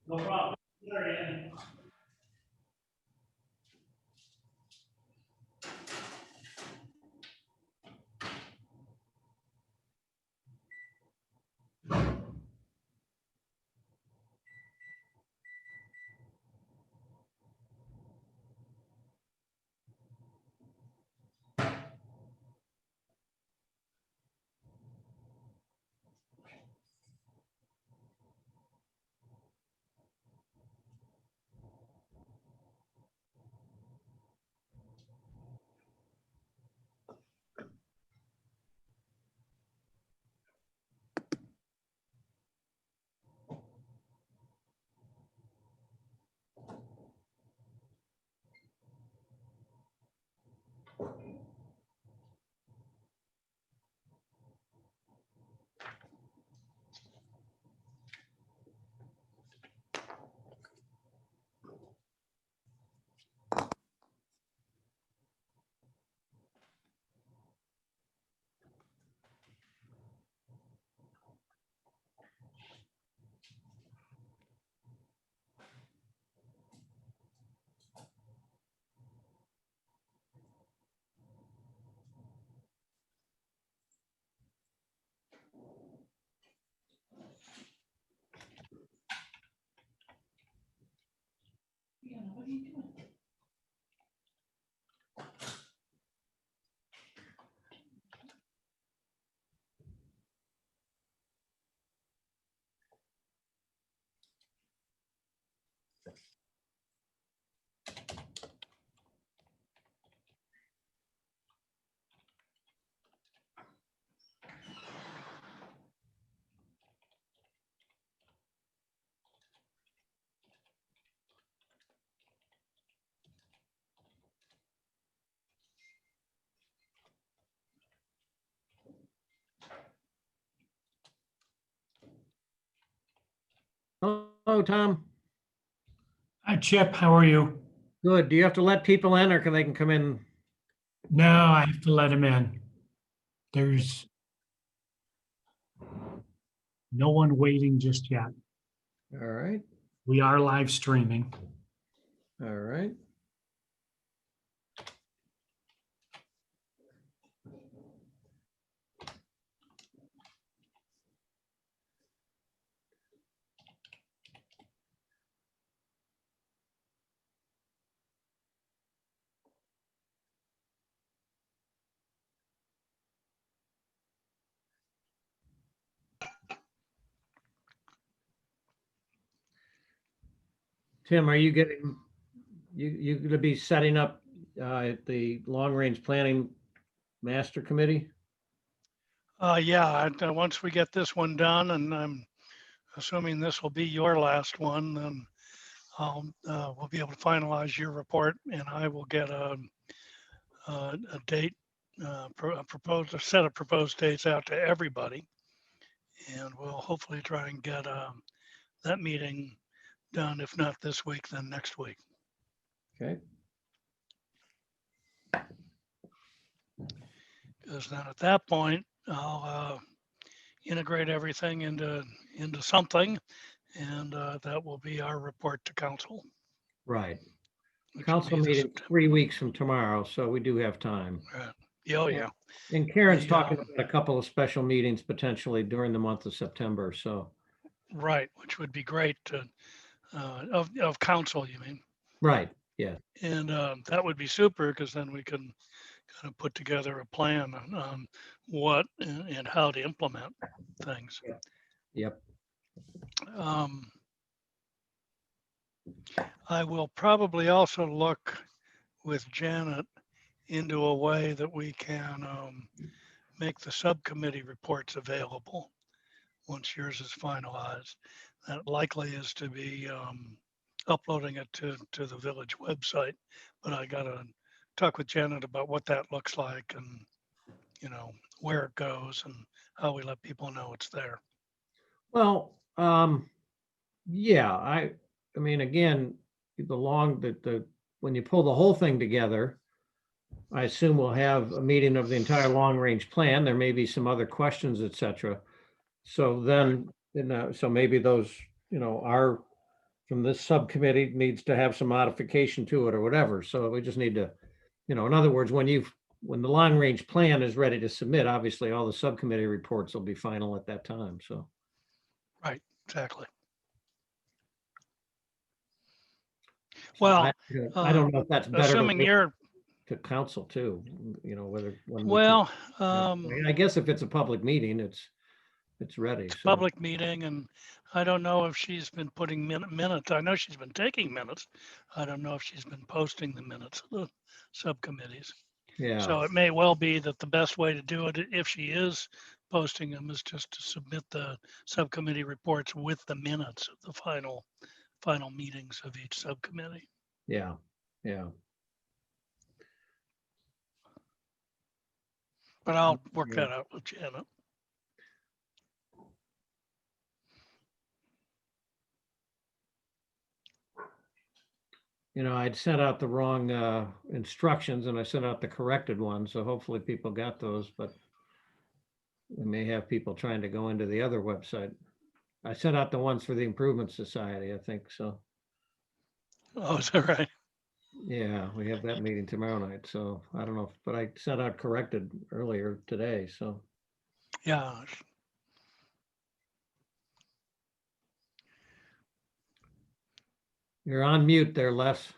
No problem. There, what are you doing? Hello, Tom. Hi, Chip. How are you? Good. Do you have to let people in or can they come in? No, I have to let him in. There's no one waiting just yet. All right. We are live streaming. All right. Tim, are you getting, you going to be setting up the long range planning master committee? Yeah, once we get this one done, and I'm assuming this will be your last one, then we'll be able to finalize your report, and I will get a date, a set of proposed dates out to everybody, and we'll hopefully try and get that meeting done. If not this week, then next week. Okay. Because then at that point, I'll integrate everything into something, and that will be our report to council. Right. which will Council be the meeting September. 3 weeks from tomorrow, so we do have time. Right. Oh, yeah. And Karen's The, talking about a couple of special meetings potentially during the month of September, so. Right, which would be great to, of council, you mean? Right, yeah. And that would be super because then we can kind of put together a plan on what and how to implement things. Yep. I will probably also look with Janet into a way that we can make the subcommittee reports available once yours is finalized. That likely is to be uploading it to the village website, but I gotta talk with Janet about what that looks like and, you know, where it goes and how we let people know it's there. Well, yeah, I mean, again, when you pull the whole thing together, I assume we'll have a meeting of the entire long range plan. There may be some other questions, et cetera. So then, so maybe those, our from this subcommittee needs to have some modification to it or whatever. So we just need to, in other words, when the long range plan is ready to submit, obviously all the subcommittee reports will be final at that time. So. Right, exactly. So Well, I don't know if that's better assuming you're, to council too, whether. when we can- well, I mean, I guess if it's a public meeting, it's ready. So, public meeting, and I don't know if she's been putting minutes. I know she's been taking minutes. I don't know if she's been posting the minutes of the subcommittees. yeah, So it may well be that the best way to do it, if she is posting them, is just to submit the subcommittee reports with the minutes of the final meetings of each subcommittee. yeah. But I'll work that out with Janet. I'd sent out the wrong instructions and I sent out the corrected ones, so hopefully people got those, but we may have people trying to go into the other website. I sent out the ones for the Improvement Society, I think, so. Oh, is that right? Yeah, we have that meeting tomorrow night, so I don't know, but I sent out corrected earlier today, so. Yeah. You're on mute there, Les.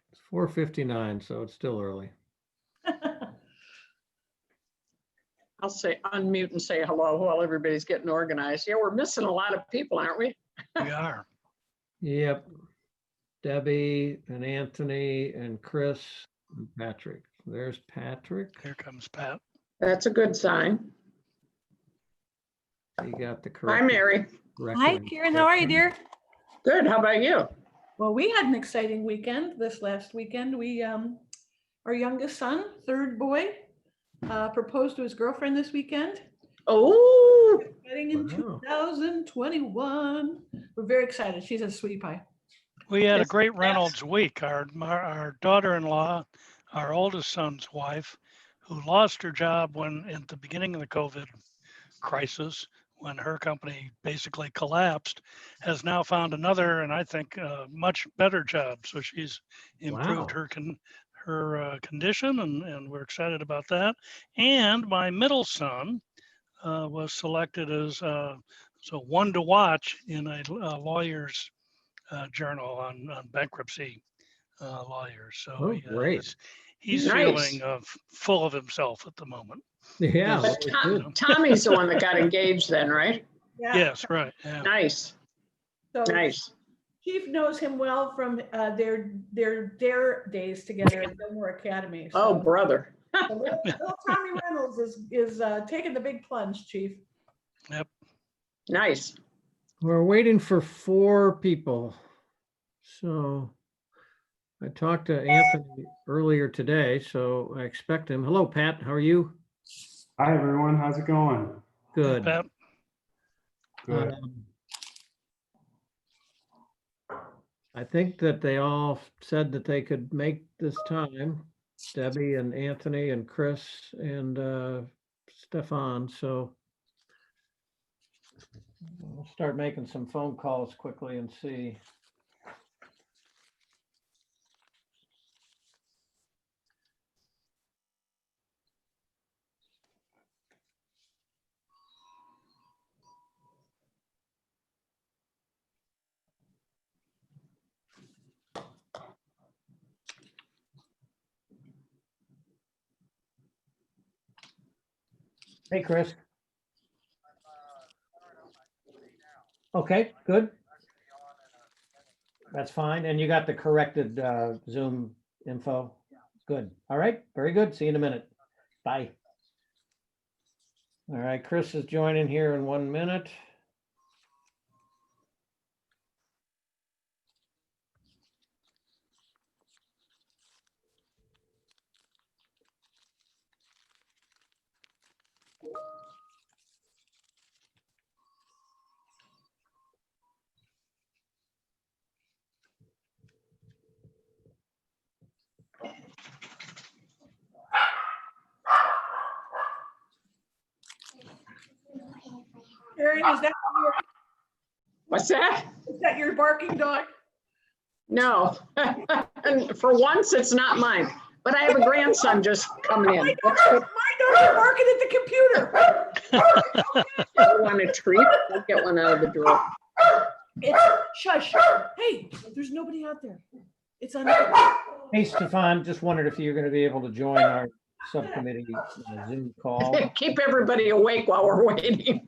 It's 4:59, so it's still early. I'll say unmute and say hello while everybody's getting organized. Yeah, we're missing a lot of people, aren't we? We are. Yep. Debbie and Anthony and Chris and Patrick. There's Patrick. Here comes Pat. That's a good sign. He got the Hi, correct. Mary. Hi, Karen. How are you, dear? Good. How about you? Well, we had an exciting weekend this last weekend. We, our youngest son, third boy, proposed to his girlfriend this weekend. Oh, Wedding in Wow. 2021. We're very excited. She's a sweetie pie. We had a Yes, great yes. Reynolds week. Our daughter-in-law, our oldest son's wife, who lost her job when at the beginning of the COVID crisis, when her company basically collapsed, has now found another, and I think much better job. So she's improved Wow. her condition, and we're excited about that. And my middle son was selected as so one to watch in a lawyer's journal on bankruptcy lawyers. So Oh, great. he's Nice. feeling full of himself at the moment. Yeah. Yes. that was good. Tommy's the one that got engaged then, right? Yeah. Yes, right. Yeah. Nice, So nice. Chief knows him well from their DARE days together at Gilmore Academy. Oh, So brother. little Tommy Reynolds is taking the big plunge, Chief. Yep. Nice. We're waiting for 4 people. So I talked to Anthony earlier today, so I expect him. Hello, Pat. How are you? Hi, everyone. How's it going? Good. Pat, Good. I think that they all said that they could make this time. Debbie and Anthony and Chris and Stefan, so we'll start making some phone calls quickly and see. Hey, Chris. Okay, good. That's fine. And you got the corrected Zoom info? Good. All right, very good. See you in a minute. Bye. All right, Chris is joining here in 1 minute. Erin, What's that? is that your barking dog? No. And for once, it's not mine, but I have a grandson just coming in. My dogs are barking at the computer. You want a treat? I'll get one out of the drawer. It's, shush. Hey, there's nobody out there. It's on. Hey, Stefan, just wondered if you're going to be able to join our subcommittee Zoom call. Keep everybody awake while we're waiting.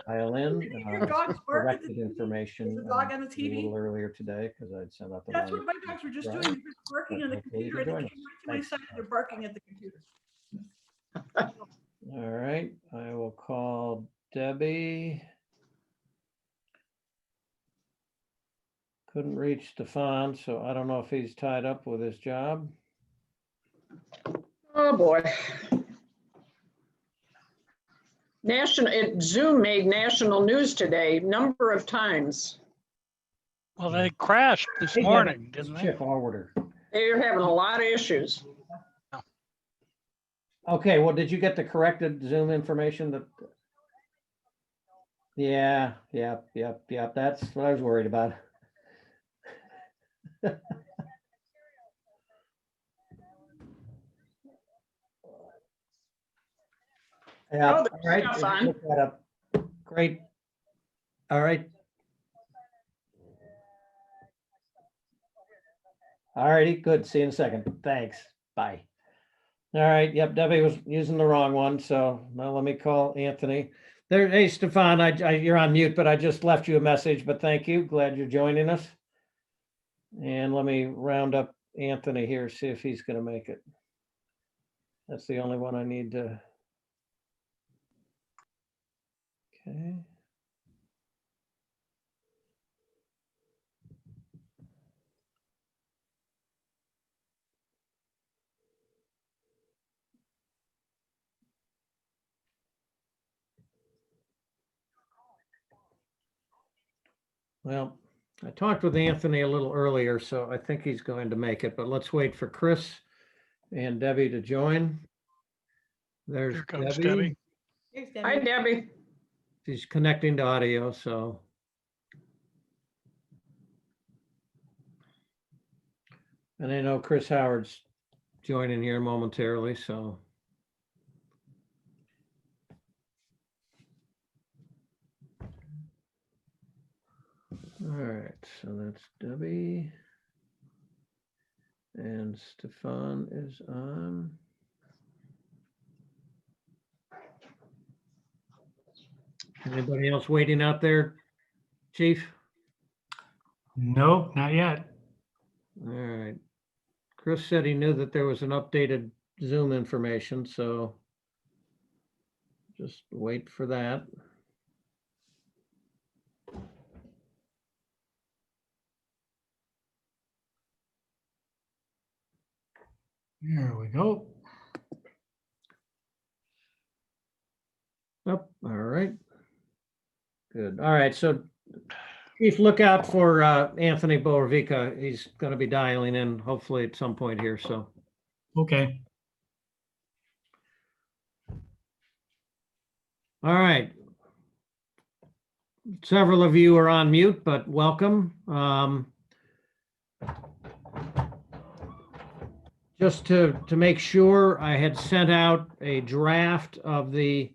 Dial in. Your dog's barking at Corrected the TV. information Is the dog on the a TV? little earlier today because I'd sent out the. That's wrong- what my dogs were just doing. They're just barking on the Hopefully you computer and can they join came right to my Thanks. side. They're barking at the computer. All right, I will call Debbie. Couldn't reach Stefan, so I don't know if he's tied up with his job. Oh, boy. Zoom made national news today, number of times. Well, they crashed this Hey, Debbie, morning, it's didn't they? Chip Order. They're having a lot of issues. Okay, well, did you get the corrected Zoom information that? Yeah, yep. That's what I was worried about. Yeah, Oh, all there's right. stuff on. Look that up. Great. All right. All righty, good. See you in a second. Thanks. Bye. All right, yep, Debbie was using the wrong one, so now let me call Anthony. There, hey, Stefan, you're on mute, but I just left you a message, but thank you. Glad you're joining us. And let me round up Anthony here, see if he's gonna make it. That's the only one I need to. Okay. Well, I talked with Anthony a little earlier, so I think he's going to make it, but let's wait for Chris and Debbie to join. There's Here comes Debbie. Debbie. Here's Hi, Debbie. Debbie. She's connecting to audio, so. And I know Chris Howard's joining here momentarily, so. All right, so that's Debbie. And Stefan is on. Anybody else waiting out there, Chief? Nope, not yet. All right. Chris said he knew that there was an updated Zoom information, so just wait for that. Here we go. Oh, all right. Good. All right. So Chief, look out for Anthony Borovica. He's going to be dialing in hopefully at some point here. So, Okay. all right. Several of you are on mute, but welcome. Just to make sure, I had sent out a draft of the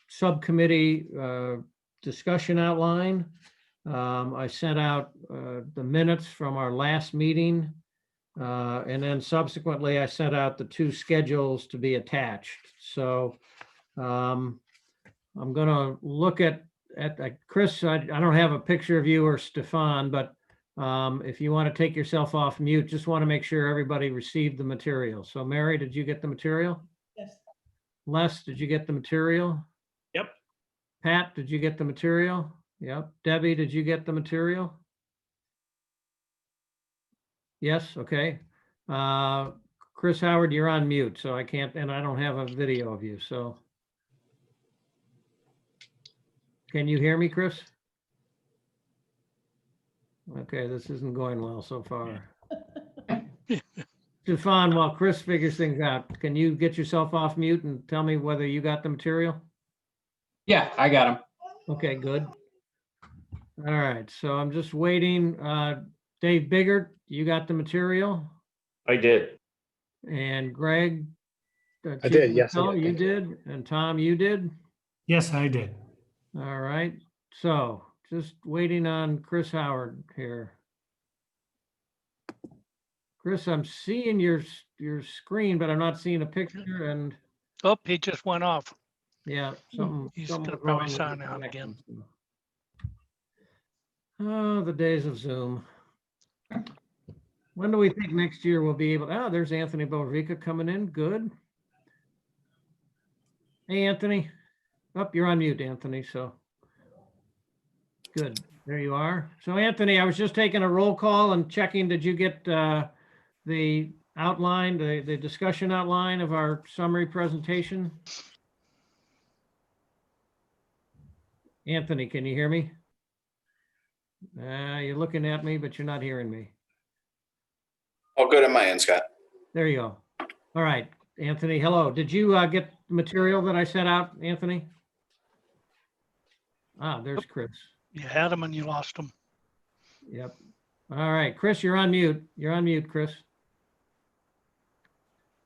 subcommittee discussion outline. I sent out the minutes from our last meeting. And then subsequently, I sent out the two schedules to be attached. So I'm going to look at Chris. I don't have a picture of you or Stefan, but if you want to take yourself off mute, just want to make sure everybody received the material. So Mary, did you get the material? Yes. Les, did you get the material? Yep. Pat, did you get the material? Yep. Debbie, did you get the material? Yes, okay. Chris Howard, you're on mute, so I can't, and I don't have a video of you, so. Can you hear me, Chris? Okay, this isn't going well so far. Stefan, while Chris figures things out, can you get yourself off mute and tell me whether you got the material? Yeah, I got him. Okay, good. All right, so I'm just waiting. Dave Biggert, you got the material? I did. And Greg? I did, yes, I Oh, did. you Thank you. did? And Tom, you did? Yes, I did. All right, so just waiting on Chris Howard here. Chris, I'm seeing your screen, but I'm not seeing a picture and Oh, he just went off. yeah, something. He's something gonna was probably wrong with sign the out again. connection. Oh, the days of Zoom. When do we think next year we'll be able, oh, there's Anthony Bovrica coming in, good. Hey, Anthony. Oh, you're on mute, Anthony, so. Good, there you are. So Anthony, I was just taking a roll call and checking, did you get the outline, the discussion outline of our summary presentation? Anthony, can you hear me? You're looking at me, but you're not hearing me. Oh, good on my end, Scott. There you go. All right, Anthony, hello. Did you get the material that I sent out, Anthony? Ah, there's Chris. You had him and you lost him. Yep. All right, Chris, you're on mute. You're on mute, Chris.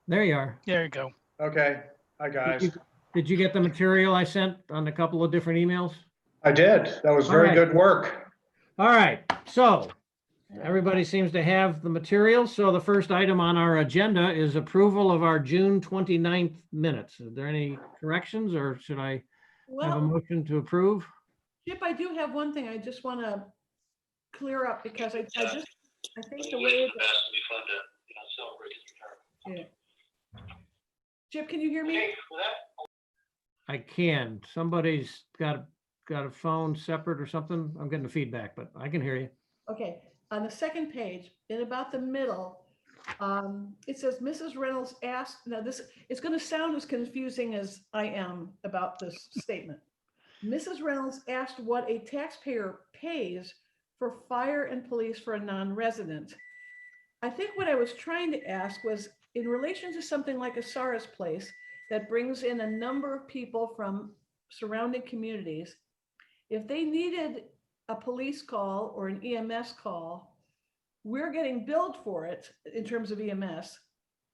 There you are. There you go. Okay, hi guys. Did you get the material I sent on a couple of different emails? I did. That was All very right. good work. All right, so everybody seems to have the material. So the first item on our agenda is approval of our June 29th minutes. Are there any corrections or should I have a Well, motion to approve? Chip, I do have one thing I just want to clear up because I think the way. Yeah. Chip, can you hear me? I can. Somebody's got a phone separate or something. I'm getting the feedback, but I can hear you. Okay, on the second page, in about the middle, it says Mrs. Reynolds asked, now this, it's going to sound as confusing as I am about this statement. Mrs. Reynolds asked what a taxpayer pays for fire and police for a non-resident. I think what I was trying to ask was in relation to something like a SARS place that brings in a number of people from surrounding communities, if they needed a police call or an EMS call, we're getting billed for it in terms of EMS.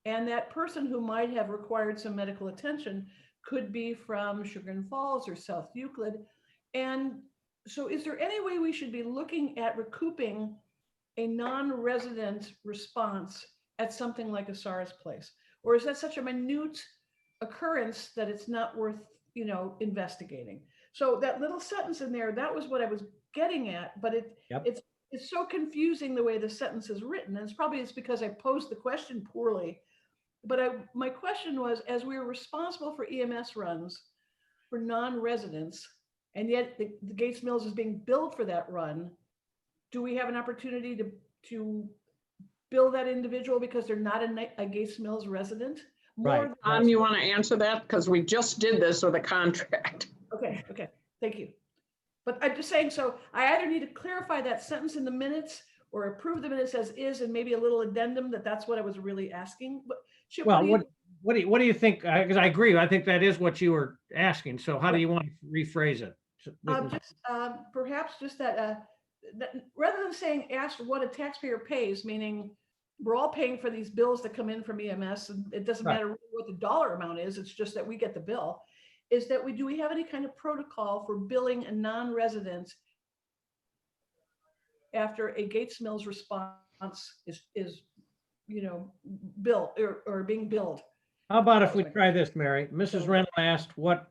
And that person who might have required some medical attention could be from Sugar Falls or South Euclid. And so is there any way we should be looking at recouping a non-resident response at something like a SARS place? Or is that such a minute occurrence that it's not worth, investigating? So that little sentence in there, that was what I was getting at, but it's so confusing the way the sentence is written. And it's because I posed the question poorly. But my question was, as we were responsible for EMS runs for non-residents, and yet the Gates Mills is being billed for that run, do we have an opportunity to bill that individual because they're not a Gates Mills resident? Right. You want to answer that? Because we just did this with a contract. Okay, thank you. But I'm just saying, so I either need to clarify that sentence in the minutes or approve the minutes as is, and maybe a little addendum that's what I was really asking. But Chip, Well, what do you- what do you think? Because I agree. I think that is what you were asking. So how do you want to rephrase it? perhaps just that rather than saying ask what a taxpayer pays, meaning we're all paying for these bills that come in from EMS, and it doesn't Right. matter what the dollar amount is, it's just that we get the bill, is that do we have any kind of protocol for billing a non-resident after a Gates Mills response is billed or being billed? How about if we try this, Mary? Mrs. Reynolds asked, what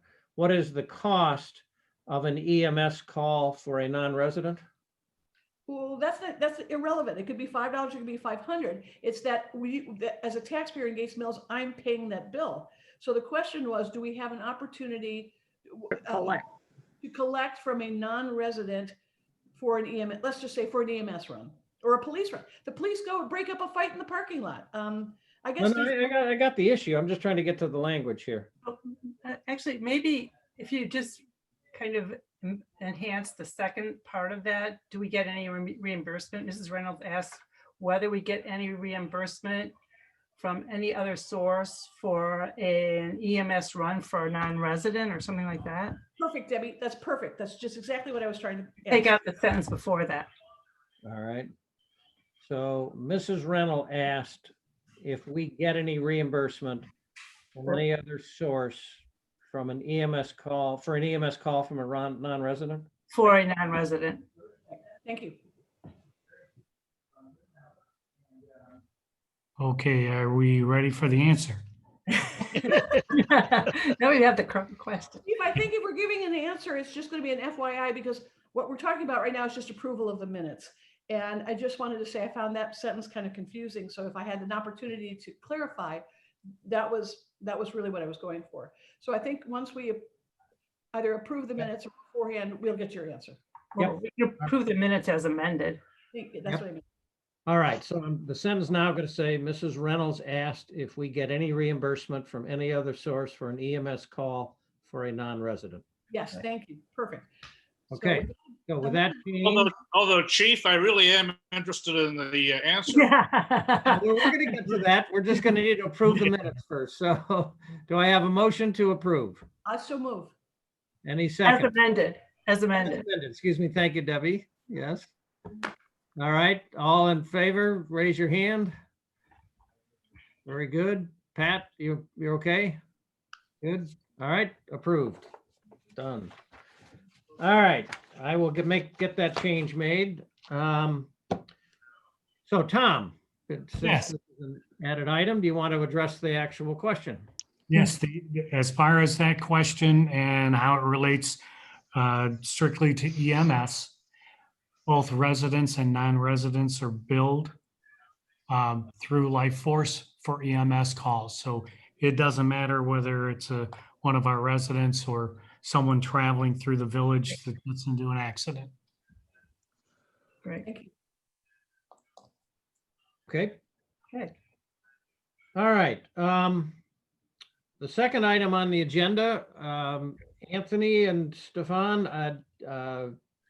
is the cost of an EMS call for a non-resident? Well, that's irrelevant. It could be $5, it could be $500. It's that that as a taxpayer in Gates Mills, I'm paying that bill. So the question was, do we have an opportunity to collect from a non-resident for an EMS, let's just say for an EMS run or a police run? The police go break up a fight in the parking lot. I guess I got the issue. I'm just trying to get to the language here. Actually, maybe if you just kind of enhance the second part of that, do we get any reimbursement? Mrs. Reynolds asked whether we get any reimbursement from any other source for an EMS run for a non-resident or something like that? Perfect, Debbie. That's perfect. That's just exactly what I was trying to. Take ask. out the sentence before that. All right. So Mrs. Rennell asked if we get any reimbursement from any other source from an EMS call, for an EMS call from a non-resident? For a non-resident. Thank you. Okay, are we ready for the answer? Now we have the correct question. Steve, I think if we're giving an answer, it's just going to be an FYI because what we're talking about right now is just approval of the minutes. And I just wanted to say I found that sentence kind of confusing. So if I had an opportunity to clarify, that was really what I was going for. So I think once we either approve the minutes or beforehand, we'll get your answer. Well, you approve the minutes as amended. That's what I mean. All right, so the sentence now going to say, Mrs. Reynolds asked if we get any reimbursement from any other source for an EMS call for a non-resident. Yes, thank you. Perfect. So Okay, so with that change, Although Chief, I really am interested in the answer. we're going to get to that. We're just going to need to approve the minutes first. So do I have a motion to approve? I so move. Any As second? amended, as amended. Excuse me. Thank you, Debbie. Yes. All right. All in favor, raise your hand. Very good. Pat, you're okay? Good. All right. Approved. Done. All right. I will get that change made. So Tom, since Yes. this is an added item, do you want to address the actual question? Yes, as far as that question and how it relates strictly to EMS, both residents and non-residents are billed through Life Force for EMS calls. So it doesn't matter whether it's one of our residents or someone traveling through the village that gets into an accident. Great. Thank you. Okay. Okay. All right. The second item on the agenda, Anthony and Stefan,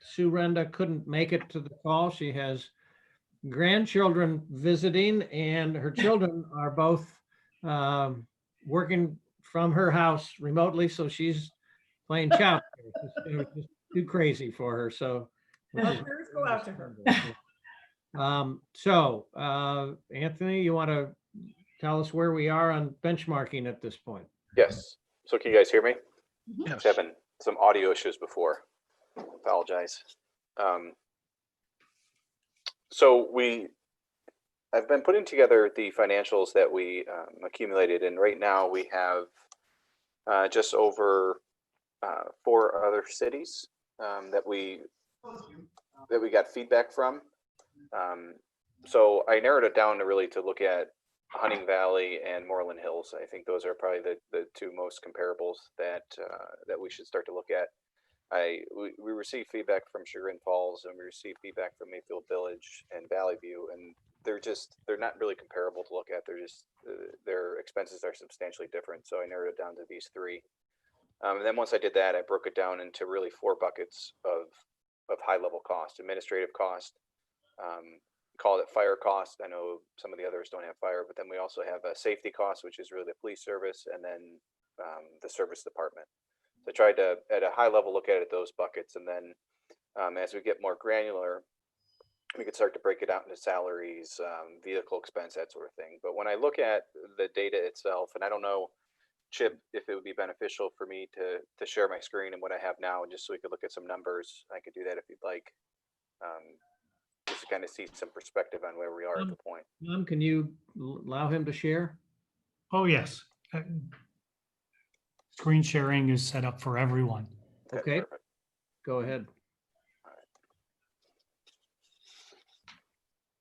Sue Renda couldn't make it to the call. She has grandchildren visiting and her children are both working from her house remotely. So she's playing child. It was just too crazy for her. So Our prayers go out to her. Anthony, you want to tell us where we are on benchmarking at this point? Yes. So can you guys hear me? Yes. Having some audio issues before. Apologize. I've been putting together the financials that we accumulated, and right now we have just over 4 other cities that we got feedback from. So I narrowed it down to look at Hunting Valley and Moreland Hills. I think those are probably the 2 most comparables that we should start to look at. We received feedback from Chagrin Falls, and we received feedback from Mayfield Village and Valley View, and they're not really comparable to look at. They're just their expenses are substantially different. So I narrowed it down to these 3. And then once I did that, I broke it down into really 4 buckets of high level cost: administrative cost, call it fire cost. I know some of the others don't have fire, but then we also have a safety cost, which is really the police service, and then the service department. So I tried to, at a high level, look at those buckets, and then as we get more granular, we could start to break it out into salaries, vehicle expense, that sort of thing. But when I look at the data itself, and I don't know, Chip, if it would be beneficial for me to share my screen and what I have now, just so we could look at some numbers. I could do that if you'd like, just to kind of see some perspective on where we are at the point. Tom, can you allow him to share? Oh, yes. Screen sharing is set up for everyone. Okay, Perfect. go ahead.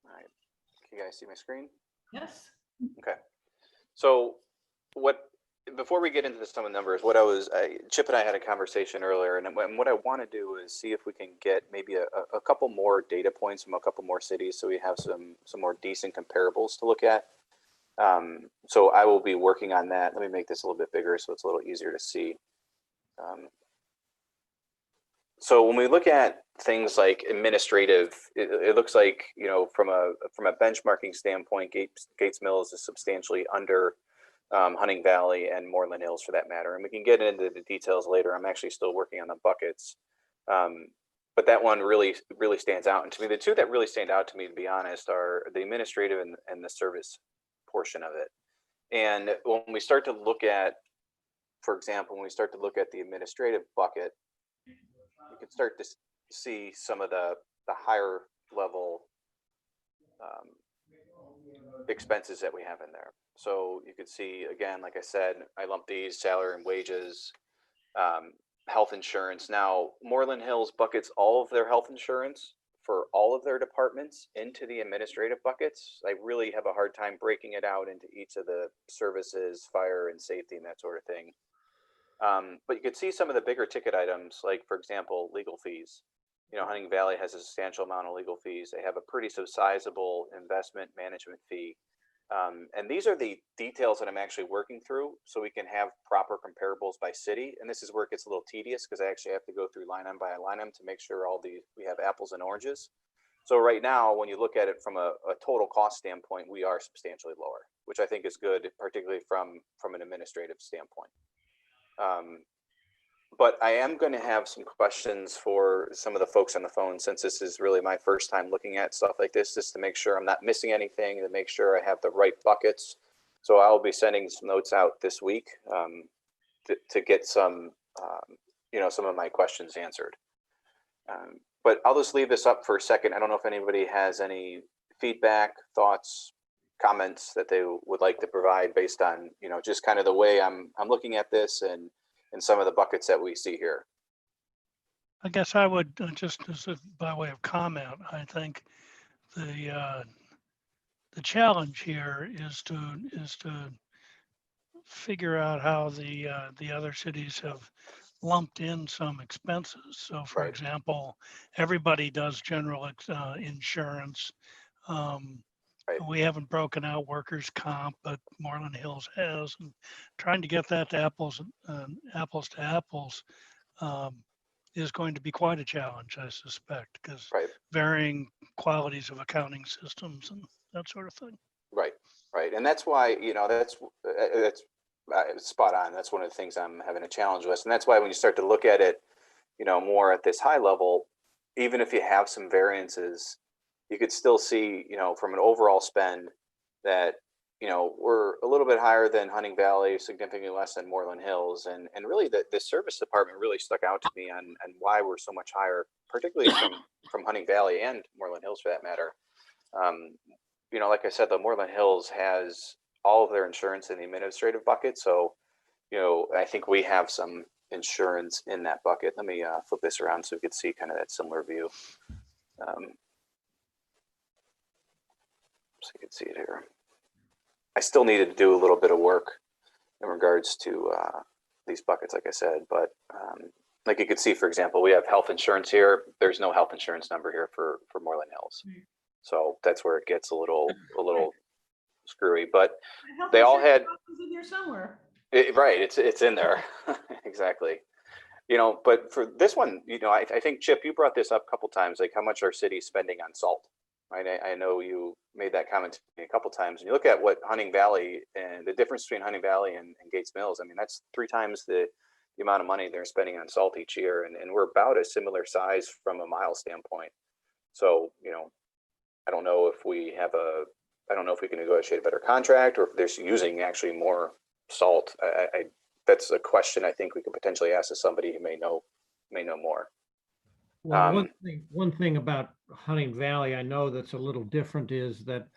All right. Can you guys see my screen? Yes. Okay. So before we get into some of the numbers, Chip and I had a conversation earlier, and what I want to do is see if we can get maybe a couple more data points from a couple more cities, so we have some more decent comparables to look at. So I will be working on that. Let me make this a little bit bigger so it's a little easier to see. So when we look at things like administrative, it looks like, you know, from a benchmarking standpoint, Gates Mills is substantially under Hunting Valley and Moreland Hills for that matter. And we can get into the details later. I'm actually still working on the buckets. But that one really stands out. And to me, the two that really stand out to me, to be honest, are the administrative and the service portion of it. And when we start to look at, for example, when we start to look at the administrative bucket, you can start to see some of the higher level expenses that we have in there. So you could see, again, like I said, I lumped these: salary and wages, health insurance. Now, Moreland Hills buckets all of their health insurance for all of their departments into the administrative buckets. I really have a hard time breaking it out into each of the services, fire and safety and that sort of thing. But you could see some of the bigger ticket items, like, for example, legal fees. You know, Hunting Valley has a substantial amount of legal fees. They have a pretty sizable investment management fee. And these are the details that I'm actually working through so we can have proper comparables by city. And this is where it gets a little tedious because I actually have to go through line item by line item to make sure we have apples and oranges. So right now, when you look at it from a total cost standpoint, we are substantially lower, which I think is good, particularly from an administrative standpoint. But I am going to have some questions for some of the folks on the phone, since this is really my first time looking at stuff like this, just to make sure I'm not missing anything, to make sure I have the right buckets. So I'll be sending some notes out this week to get some, you know, some of my questions answered. But I'll just leave this up for a second. I don't know if anybody has any feedback, thoughts, comments that they would like to provide based on, you know, just kind of the way I'm looking at this and some of the buckets that we see here. I guess I would just as by way of comment, I think the challenge here is to figure out how the other cities have lumped in some expenses. So, for example, everybody does general insurance. We haven't broken out workers' comp, but Moreland Hills has, and trying to get that to apples to apples is going to be quite a challenge, I suspect, because varying qualities of accounting systems and that sort of thing. Right. And that's why, you know, that's spot on. That's one of the things I'm having a challenge with. And that's why when you start to look at it, you know, more at this high level, even if you have some variances, you could still see, you know, from an overall spend that, you know, we're a little bit higher than Hunting Valley, significantly less than Moreland Hills. And really the service department really stuck out to me on why we're so much higher, particularly from Hunting Valley and Moreland Hills for that matter. You know, like I said, the Moreland Hills has all of their insurance in the administrative bucket. So, you know, I think we have some insurance in that bucket. Let me flip this around so we could see kind of that similar view. So you can see it here. I still needed to do a little bit of work in regards to these buckets, like I said, but like you could see, for example, we have health insurance here. There's no health insurance number here for Moreland Hills. So that's where it gets a little screwy, but they all had in here somewhere. Right. It's in there. Exactly. You know, but for this one, you know, I think Chip, you brought this up a couple times, like how much our city's spending on salt. Right. I know you made that comment to me a couple times, and you look at what Hunting Valley and the difference between Hunting Valley and Gates Mills. I mean, that's 3 times the amount of money they're spending on salt each year, and we're about a similar size from a mile standpoint. So, you know, I don't know if we can negotiate a better contract, or if they're using actually more salt. That's a question I think we could potentially ask to somebody who may know more. Well, one thing about Hunting Valley I know that's a little different is that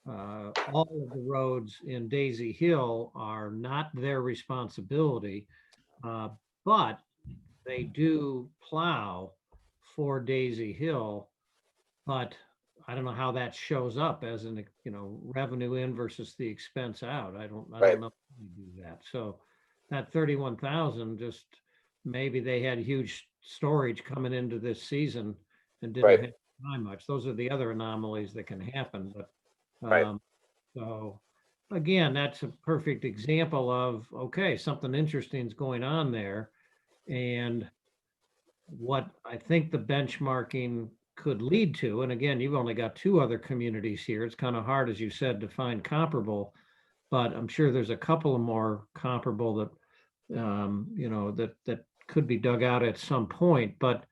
all of the roads in Daisy Hill are not their responsibility, but they do plow for Daisy Hill. But I don't know how that shows up as an, you know, revenue in versus the expense out. I don't know how you do that. So that 31,000, just maybe they had huge storage coming into this season and didn't have to buy much. Those are the other anomalies that can happen. But so again, that's a perfect example of, okay, something interesting is going on there. And what I think the benchmarking could lead to, and again, you've only got 2 other communities here. It's kind of hard, as you said, to find comparable, but I'm sure there's a couple of more comparable that, that could be dug out at some point, but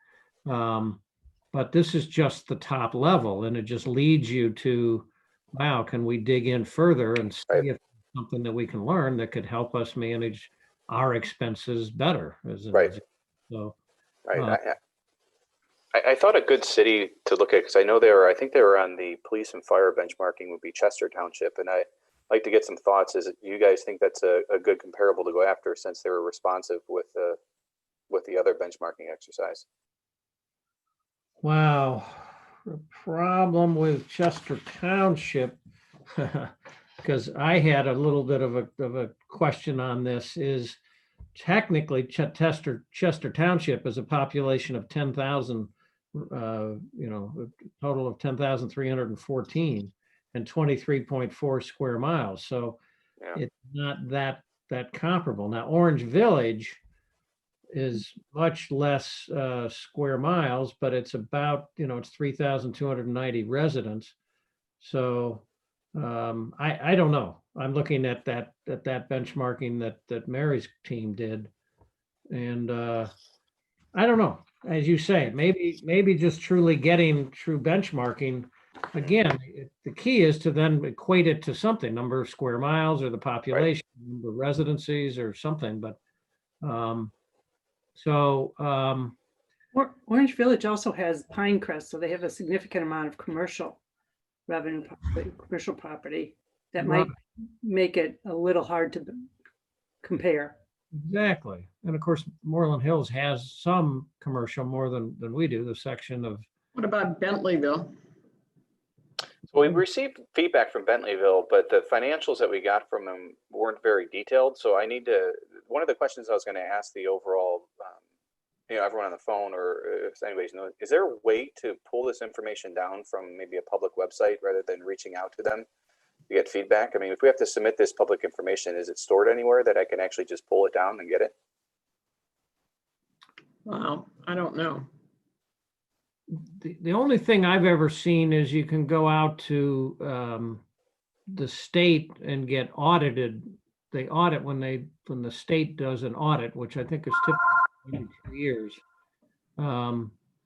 this is just the top level, and it just leads you to, wow, can we dig in further and see Right. if there's something that we can learn that could help us manage our expenses better as an Right. example. So, Right. I thought a good city to look at, because I know I think they were on the police and fire benchmarking, would be Chester Township. And I'd like to get some thoughts. Is it, you guys think that's a good comparable to go after, since they were responsive with the other benchmarking exercise? wow, the problem with Chester Township, because I had a little bit of a question on this, is technically Chester Township is a population of 10,000, a total of 10,314 and 23.4 square miles. So Yeah. it's not that comparable. Now, Orange Village is much less square miles, but it's about, it's 3,290 residents. So I don't know. I'm looking at that benchmarking that Mary's team did. And I don't know, as you say, maybe just truly getting true benchmarking. Again, the key is to then equate it to something, number of square miles or the population, number of residencies or something. But Orange Village also has Pinecrest, so they have a significant amount of commercial revenue, commercial property that might make it a little hard to compare. Exactly. And of course, Moreland Hills has some commercial more than we do, the section of. What about Bentleyville? So we received feedback from Bentleyville, but the financials that we got from them weren't very detailed. So one of the questions I was going to ask the overall, everyone on the phone, or if anybody's knows, is there a way to pull this information down from maybe a public website rather than reaching out to them to get feedback? I mean, if we have to submit this public information, is it stored anywhere that I can actually just pull it down and get it? Wow, I don't know. The only thing I've ever seen is you can go out to the state and get audited. They audit when the state does an audit, which I think is typically every 2 years.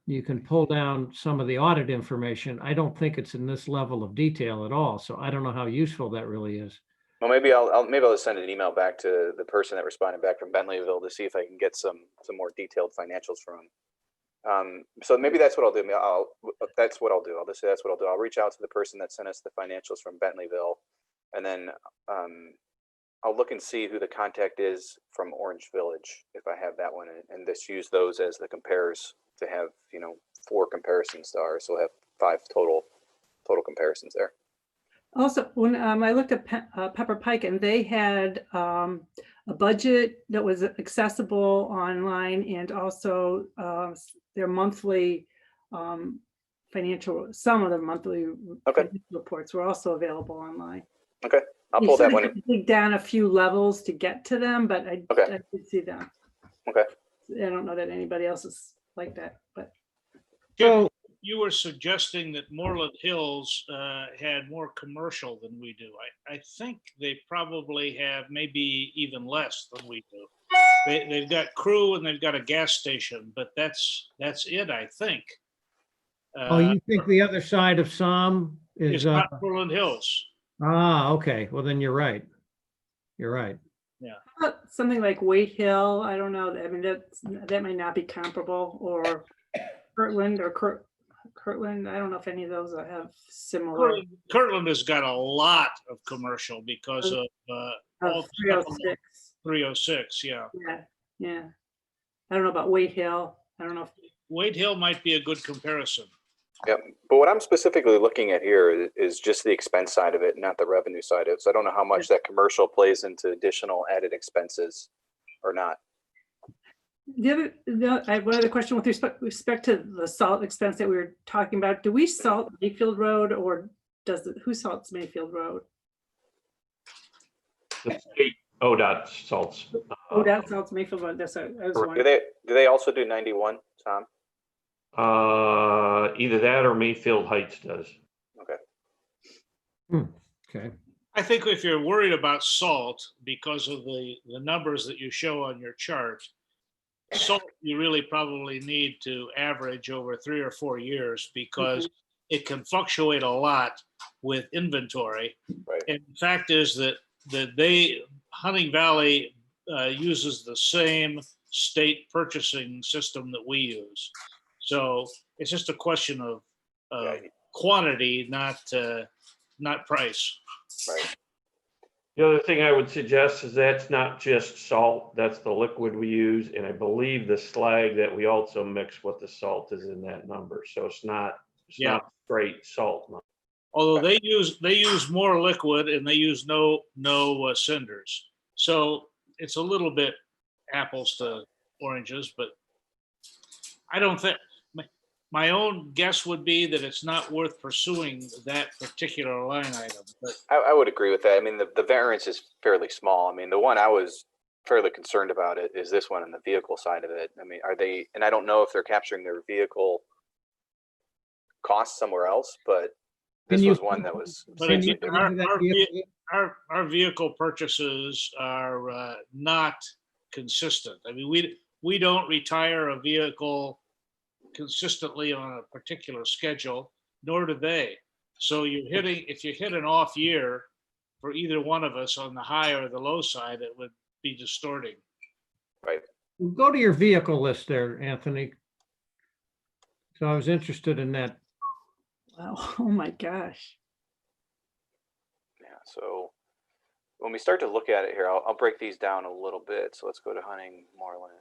You can pull down some of the audit information. I don't think it's in this level of detail at all. So I don't know how useful that really is. Well, maybe I'll just send an email back to the person that responded back from Bentleyville to see if I can get some more detailed financials from them. So maybe that's what I'll do. That's what I'll do. I'll just say that's what I'll do. I'll reach out to the person that sent us the financials from Bentleyville, and then I'll look and see who the contact is from Orange Village, if I have that one, and just use those as the compares to have 4 comparisons to ours. So we'll have 5 total comparisons there. Also, when I looked at Pepper Pike, and they had a budget that was accessible online, and also their monthly financial, some of the monthly financial reports were also available online. Okay, I'll pull that one. Dig down a few levels to get to them, but I did see them. Okay. I don't know that anybody else is like that, but. So you were suggesting that Moreland Hills had more commercial than we do. I think they probably have maybe even less than we do. They've got crew and they've got a gas station, but that's it, I think. You think the other side of Somme is not Moreland Hills? Okay. Well, then you're right. You're right. Yeah. Something like Wait Hill, I don't know. I mean, that might not be comparable, or Kirtland or Kirtland. I don't know if any of those have similar. Kirtland has got a lot of commercial because of 306. 306, yeah. Yeah. I don't know about Wait Hill. I don't know if Wait Hill might be a good comparison. Yeah, but what I'm specifically looking at here is just the expense side of it, not the revenue side of it. So I don't know how much that commercial plays into additional added expenses or not. I have one other question with respect to the salt expense that we were talking about. Do we salt Mayfield Road, or who salts Mayfield Road? The state ODOT salts. ODOT salts Mayfield Road. That's what I was wondering. Do they also do 91? Tom? Either that or Mayfield Heights does. Okay. Okay. I think if you're worried about salt because of the numbers that you show on your chart, salt you really probably need to average over 3 or 4 years because it can fluctuate a lot with inventory. Right. And the fact is that Hunting Valley uses the same state purchasing system that we use. So it's just a question of quantity, not price. Right. The other thing I would suggest is that's not just salt, that's the liquid we use. And I believe the slag that we also mix with the salt is in that number. So it's not straight salt. Although they use more liquid and they use no cinders. So it's a little bit apples to oranges, but I don't think, my own guess would be that it's not worth pursuing that particular line item. But I would agree with that. I mean, the variance is fairly small. I mean, the one I was fairly concerned about it is this one on the vehicle side of it. I mean, are they, and I don't know if they're capturing their vehicle costs somewhere else, but this was one that was. But our vehicle purchases are not consistent. I mean, we don't retire a vehicle consistently on a particular schedule, nor do they. So if you hit an off year for either one of us on the high or the low side, it would be distorting. Right. Well, go to your vehicle list there, Anthony. So I was interested in that. Wow. Oh my gosh. Yeah. So when we start to look at it here, I'll break these down a little bit. So let's go to Hunting, Moreland.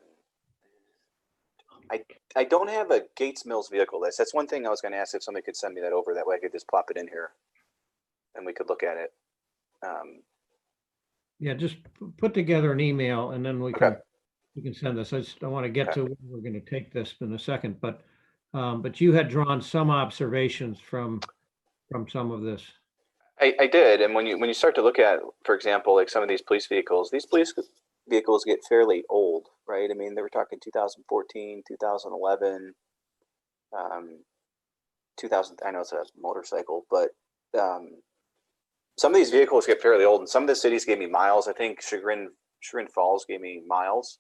I don't have a Gates Mills vehicle list. That's one thing I was going to ask if somebody could send me that over. That way I could just plop it in here and we could look at it. Yeah, just put together an email and then we can send this. I want to get to where we're going to take this in a second, but you had drawn some observations from some of this. I did, and when you start to look at, for example, like some of these police vehicles get fairly old, right? I mean, they were talking 2014, 2011, 2000. I know it's a motorcycle, but some of these vehicles get fairly old, and some of the cities gave me miles. I think Chagrin Falls gave me miles,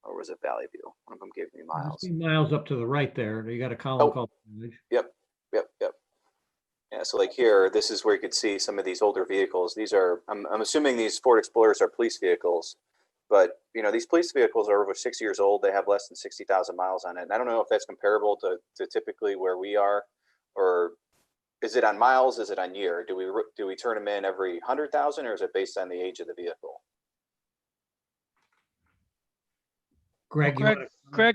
or was it Valley View? One of them gave me miles. Miles up to the right there. You got a column called. Yep. Yeah, so like here, this is where you could see some of these older vehicles. These are, I'm assuming these Ford Explorers are police vehicles, but you know, these police vehicles are over 6 years old. They have less than 60,000 miles on it. And I don't know if that's comparable to typically where we are, or is it on miles? Is it on year? Do we turn them in every 100,000, or is it based on the age of the vehicle? Greg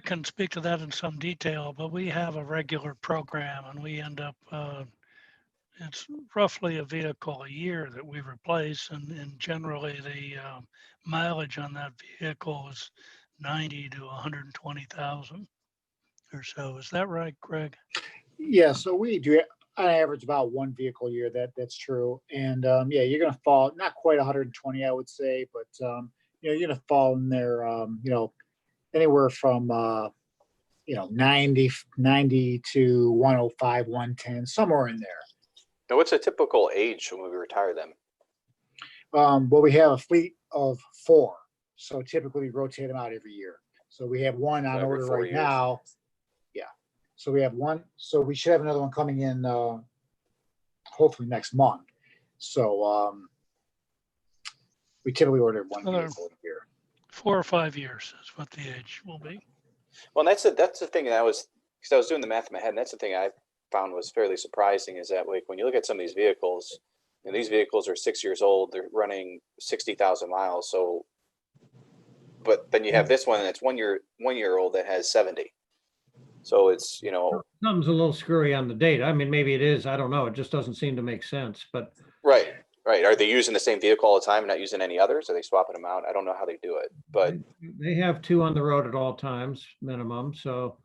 can speak to that in some detail, but we have a regular program and we end up, it's roughly a vehicle a year that we replace, and generally the mileage on that vehicle is 90 to 120,000 or so. Is that right, Greg? Yeah, so we do on average about one vehicle a year. That's true. And yeah, you're going to fall not quite 120, I would say, but you know, you're going to fall in there, you know, anywhere from 90 to 105, 110, somewhere in there. Now, what's a typical age when we retire them? Well, we have a fleet of 4, so typically we rotate them out every year. So we have one on order right now. Yeah, so we have one. So we should have another one coming in hopefully next month. So we typically order one vehicle a year. 4 or 5 years is what the age will be. Well, that's the thing that I was doing the math in my head, and that's the thing I found was fairly surprising, is that like when you look at some of these vehicles, and these vehicles are 6 years old, they're running 60,000 miles. So, but then you have this one that's 1 year old that has 70. So it's, you know, Something's a little screwy on the date. I mean, maybe it is. I don't know. It just doesn't seem to make sense. But right. Are they using the same vehicle all the time and not using any others? Are they swapping them out? I don't know how they do it, but they have 2 on the road at all times minimum. So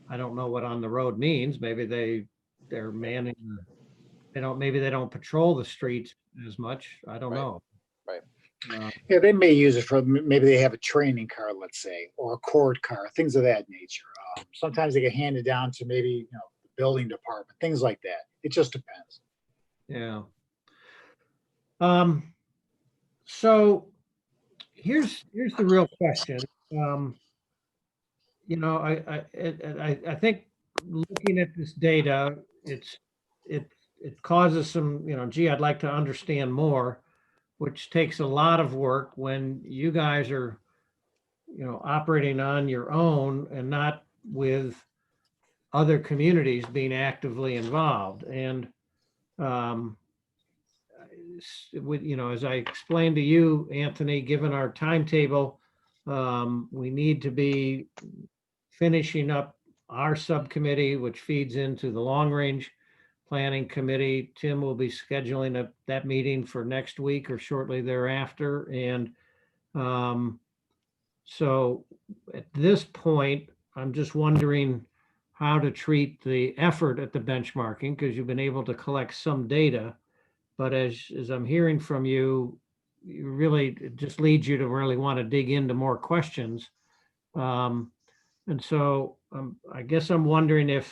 I don't know what on the road means. Maybe they're manning. Maybe they don't patrol the streets as much. I don't know. Right. Yeah, they may use it for, maybe they have a training car, let's say, or a court car, things of that nature. Sometimes they get handed down to maybe, the building department, things like that. It just depends. Yeah. So here's the real question. I think looking at this data, it causes some, gee, I'd like to understand more, which takes a lot of work when you guys are, operating on your own and not with other communities being actively involved. And as I explained to you, Anthony, given our timetable, we need to be finishing up our subcommittee, which feeds into the long range planning committee. Tim will be scheduling that meeting for next week or shortly thereafter. And so at this point, I'm just wondering how to treat the effort at the benchmarking, because you've been able to collect some data. But as I'm hearing from you, it just leads you to really want to dig into more questions. And so I guess I'm wondering if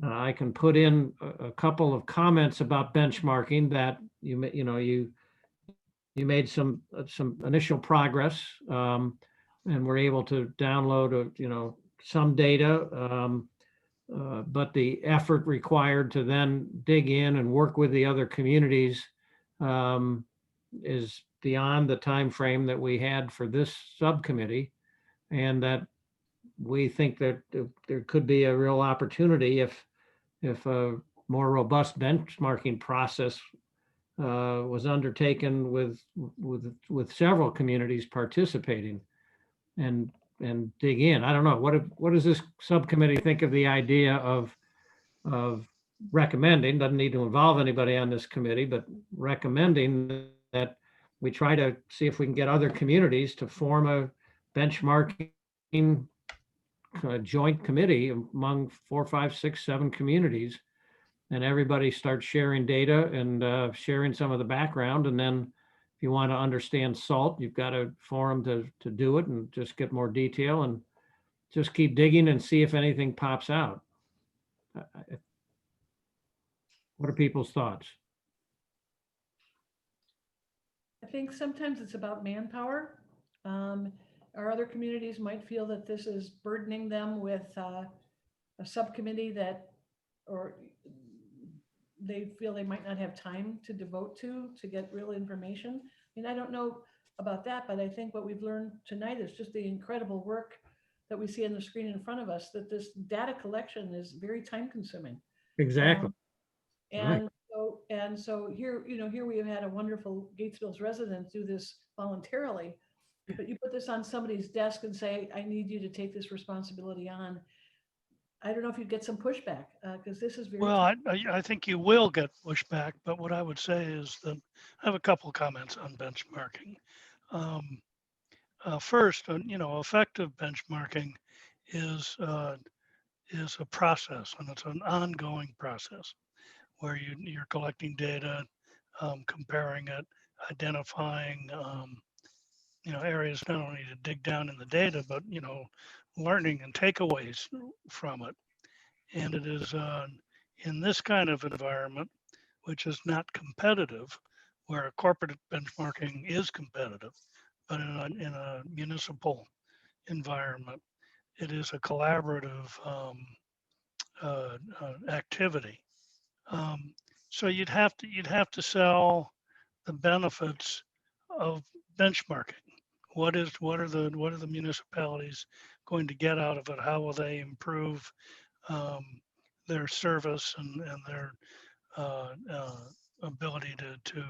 I can put in a couple of comments about benchmarking that you made some initial progress, and were able to download some data, but the effort required to then dig in and work with the other communities is beyond the time frame that we had for this subcommittee, and that we think that there could be a real opportunity if a more robust benchmarking process was undertaken with several communities participating and dig in. I don't know, what does this subcommittee think of the idea of recommending, doesn't need to involve anybody on this committee, but recommending that we try to see if we can get other communities to form a benchmarking joint committee among 4, 5, 6, 7 communities, and everybody starts sharing data and sharing some of the background. And then if you want to understand SALT, you've got a forum to do it and just get more detail and just keep digging and see if anything pops out. What are people's thoughts? I think sometimes it's about manpower. Our other communities might feel that this is burdening them with a subcommittee or they feel they might not have time to devote to get real information. I mean, I don't know about that, but I think what we've learned tonight is just the incredible work that we see on the screen in front of us, that this data collection is very time consuming. Exactly. And so here, here we have had a wonderful Gatesville's resident do this voluntarily, but you put this on somebody's desk and say, I need you to take this responsibility on. I don't know if you'd get some pushback, because this is very. Well, I think you will get pushback, but what I would say is that I have a couple of comments on benchmarking. First, effective benchmarking is a process, and it's an ongoing process where you're collecting data, comparing it, identifying areas not only to dig down in the data, but learning and takeaways from it. And it is in this kind of environment, which is not competitive, where a corporate benchmarking is competitive, but in a municipal environment, it is a collaborative activity. So you'd have to sell the benefits of benchmarking. What are the municipalities going to get out of it? How will they improve their service and their ability to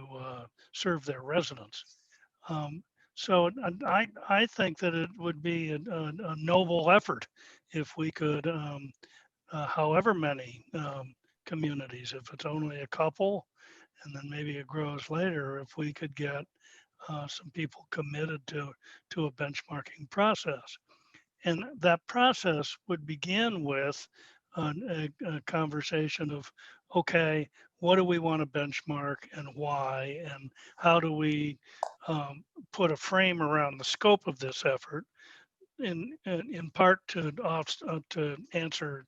serve their residents? So I think that it would be a noble effort if we could, however many communities, if it's only a couple, and then maybe it grows later, if we could get some people committed to a benchmarking process. And that process would begin with a conversation of, okay, what do we want to benchmark and why, and how do we put a frame around the scope of this effort, in part to answer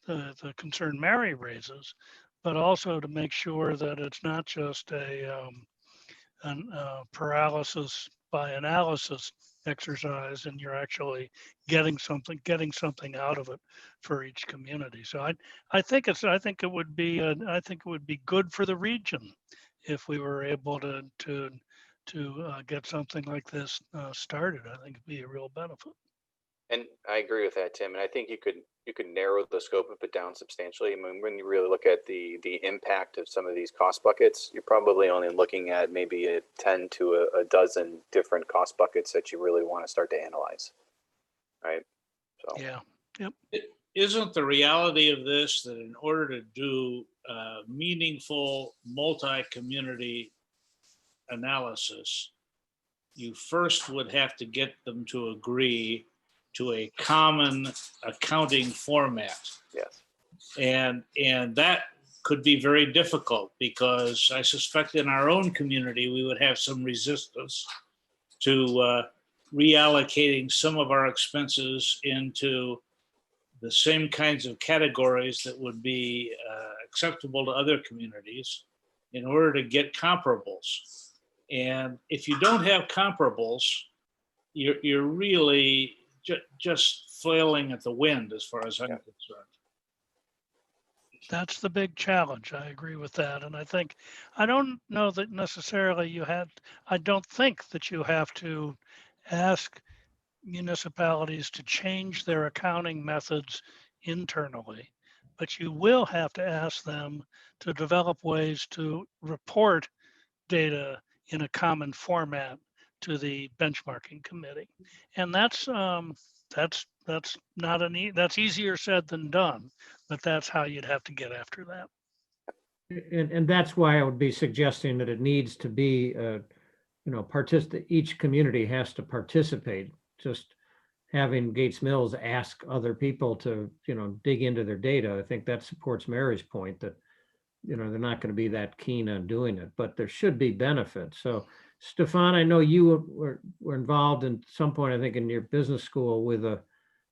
the concern Mary raises, but also to make sure that it's not just a paralysis by analysis exercise, and you're actually getting something out of it for each community. So I think it would be good for the region if we were able to get something like this started. I think it'd be a real benefit. And I agree with that, Tim. And I think you could narrow the scope of it down substantially. I mean, when you really look at the impact of some of these cost buckets, you're probably only looking at maybe 10 to a dozen different cost buckets that you really want to start to analyze. Right. So Yeah. Yep. Isn't the reality of this that in order to do meaningful multi-community analysis, you first would have to get them to agree to a common accounting format? yes. And that could be very difficult, because I suspect in our own community, we would have some resistance to reallocating some of our expenses into the same kinds of categories that would be acceptable to other communities in order to get comparables. And if you don't have comparables, you're really just flailing at the wind, as far as I'm concerned. That's the big challenge. I agree with that. And I don't know that necessarily I don't think that you have to ask municipalities to change their accounting methods internally, but you will have to ask them to develop ways to report data in a common format to the benchmarking committee. And that's that's easier said than done, but that's how you'd have to get after that. And that's why I would be suggesting that it needs to be, each community has to participate. Just having Gates Mills ask other people to, dig into their data, I think that supports Mary's point that, they're not going to be that keen on doing it, but there should be benefits. So Stefan, I know you were involved in some point, I think, in your business school with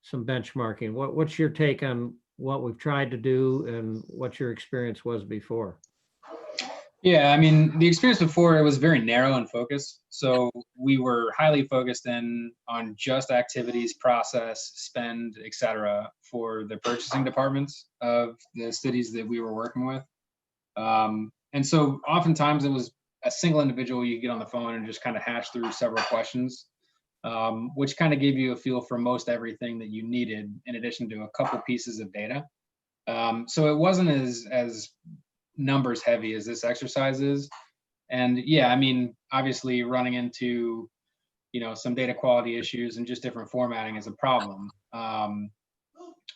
some benchmarking. What's your take on what we've tried to do and what your experience was before? Yeah, I mean, the experience before, it was very narrow and focused. So we were highly focused on just activities, process, spend, et cetera, for the purchasing departments of the cities that we were working with. And so oftentimes it was a single individual you get on the phone and just kind of hash through several questions, which kind of gave you a feel for most everything that you needed, in addition to a couple pieces of data. So it wasn't as numbers heavy as this exercise is. And yeah, I mean, obviously running into, some data quality issues and just different formatting is a problem.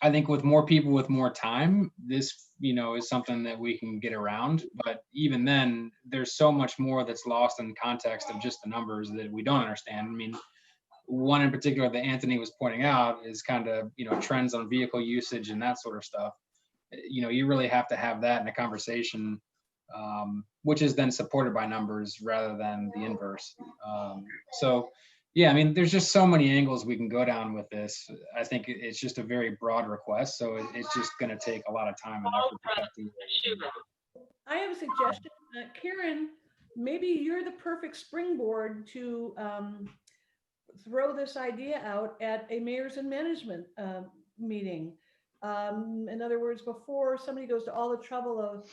I think with more people with more time, this, is something that we can get around. But even then, there's so much more that's lost in context of just the numbers that we don't understand. I mean, one in particular that Anthony was pointing out is kind of, trends on vehicle usage and that sort of stuff. You really have to have that in a conversation, which is then supported by numbers rather than the inverse. So yeah, I mean, there's just so many angles we can go down with this. I think it's just a very broad request, so it's just going to take a lot of time and effort to cut through. I have a suggestion. Karen, maybe you're the perfect springboard to throw this idea out at a mayors and management meeting. In other words, before somebody goes to all the trouble of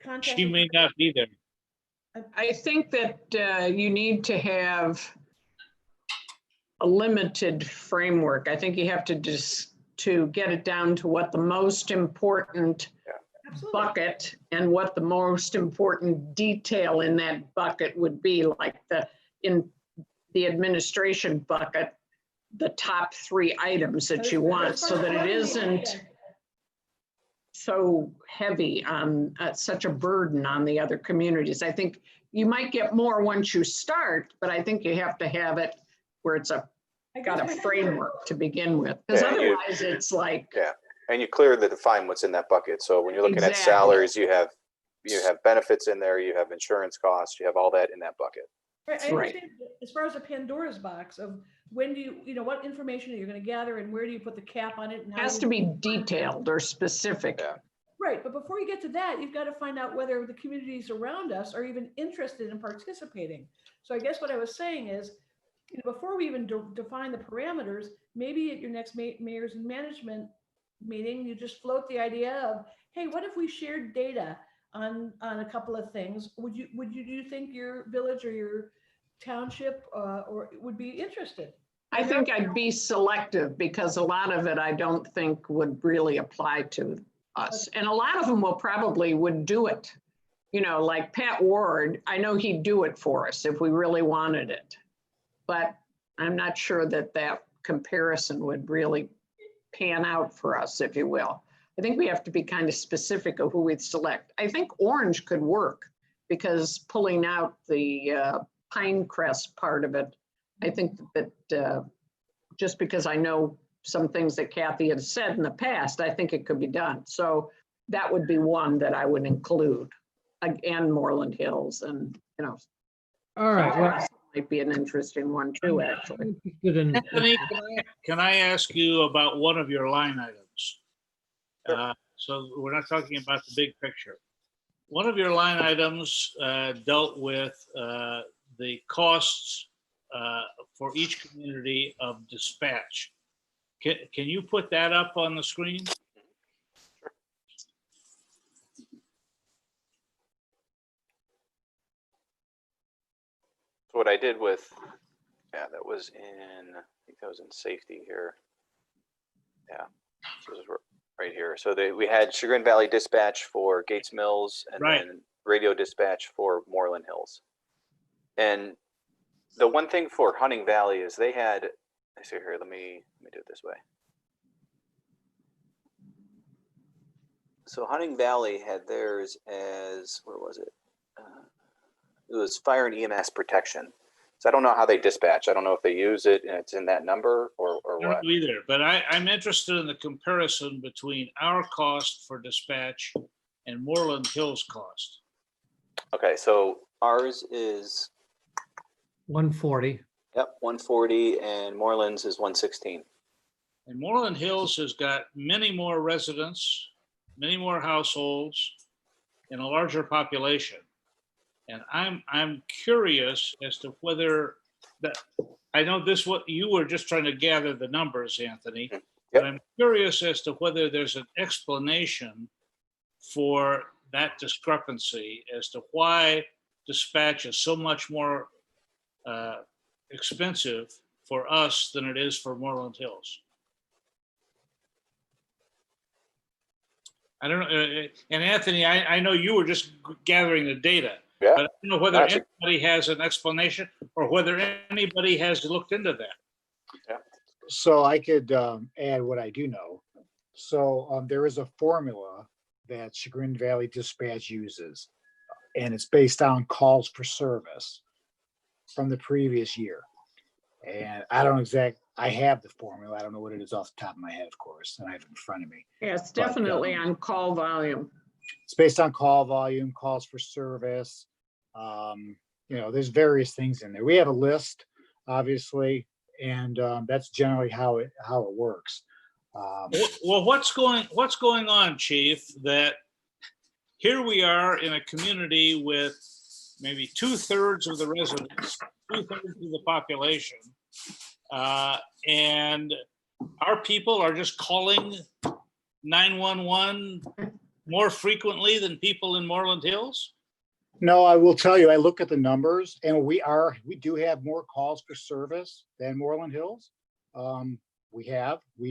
contacting. She may not be there. I think that you need to have a limited framework. I think you have to get it down to what the most important bucket and what the most important detail in that bucket would be, like in the administration bucket, the top 3 items that you want, so that it isn't so heavy on such a burden on the other communities. I think you might get more once you start, but I think you have to have it where it's got a framework to begin with, because otherwise it's like. Yeah, and you clearly define what's in that bucket. So when you're looking at Exactly. salaries, you have benefits in there, you have insurance costs, you have all that in that bucket. Right, I understand as far as a Pandora's box of when do you, what information are you going to gather and where do you put the cap on it? And how Has do to you- be detailed or specific. Yeah. Right, but before you get to that, you've got to find out whether the communities around us are even interested in participating. So I guess what I was saying is, before we even define the parameters, maybe at your next mayors and management meeting, you just float the idea of, hey, what if we shared data on a couple of things? Do you think your village or your township or would be interested? I think I'd be selective because a lot of it I don't think would really apply to us. And a lot of them would do it. Like Pat Ward, I know he'd do it for us if we really wanted it. But I'm not sure that comparison would really pan out for us, if you will. I think we have to be kind of specific of who we'd select. I think Orange could work because pulling out the Pinecrest part of it, I think that just because I know some things that Kathy had said in the past, I think it could be done. So that would be one that I would include, and Moreland Hills, and All right, well, might be an interesting one too, actually. good in- Anthony, can I ask you about one of your line items? So we're not talking about the big picture. One of your line items dealt with the costs for each community of dispatch. Can you put that up on the screen? So what I did with, that was I think that was in safety here. Yeah, so this is right here. So we had Chagrin Valley dispatch for Gates Mills and Right. then radio dispatch for Moreland Hills. And the one thing for Hunting Valley is they had, I see here, let me do it this way. So Hunting Valley had theirs as, where was it? It was fire and EMS protection. So I don't know how they dispatch. I don't know if they use it and it's in that number or I don't what. know either, but I'm interested in the comparison between our cost for dispatch and Moreland Hills cost. Okay, so ours is 140. 140 and Moreland's is 116. And Moreland Hills has got many more residents, many more households, and a larger population. And I'm curious as to whether that, I know this, what you were just trying to gather the numbers, Anthony, but I'm curious as to whether there's an explanation for that discrepancy as to why dispatch is so much more expensive for us than it is for Moreland Hills. I don't know, and Anthony, I know you were just gathering the data. Yeah. But I don't know whether Actually, anybody has an explanation or whether anybody has looked into that. So I could add what I do know. So there is a formula that Chagrin Valley Dispatch uses, and it's based on calls for service from the previous year. And I don't I have the formula. I don't know what it is off the top of my head, of course, and I have it in front of me. Yeah, it's definitely on call volume. It's based on call volume, calls for service. There's various things in there. We have a list, obviously, and that's generally how it works. Well, what's going on, Chief? That here we are in a community with maybe 2/3 of the residents, 2/3 of the population, and our people are just calling 911 more frequently than people in Moreland Hills? No, I will tell you, I look at the numbers and we do have more calls for service than Moreland Hills. We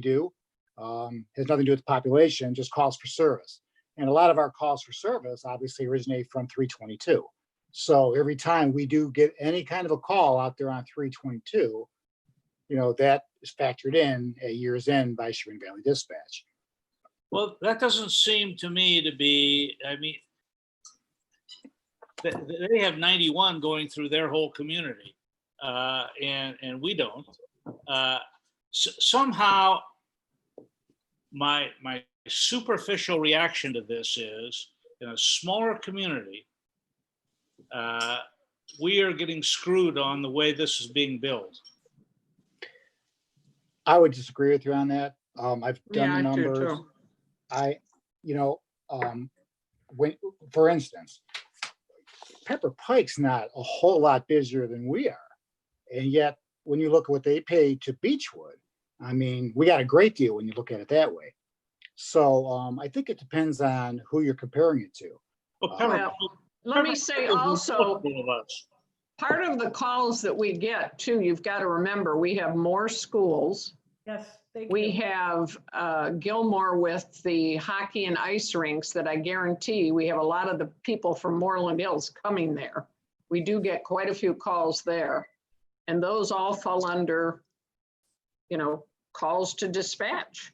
do. Has nothing to do with the population, just calls for service. And a lot of our calls for service obviously originate from 322. So every time we do get any kind of a call out there on 322, that is factored in at year's end by Chagrin Valley Dispatch. Well, that doesn't seem to me to be, I mean, they have 91 going through their whole community, and we don't. Somehow, my superficial reaction to this is, in a smaller community, we are getting screwed on the way this is being billed. I would disagree with you on that. I've Yeah, done the I do numbers. too. You know, when, for instance, Pepper Pike's not a whole lot busier than we are. And yet, when you look at what they pay to Beechwood, I mean, we got a great deal when you look at it that way. So I think it depends on who you're comparing it to. Well, Pepper- Well, let me Pepper say Pike is also, multiple of us. part of the calls that we get too, you've got to remember, we have more schools. Yes, thank We you. have Gilmore with the hockey and ice rinks that I guarantee we have a lot of the people from Moreland Hills coming there. We do get quite a few calls there. And those all fall under, you know, calls to dispatch.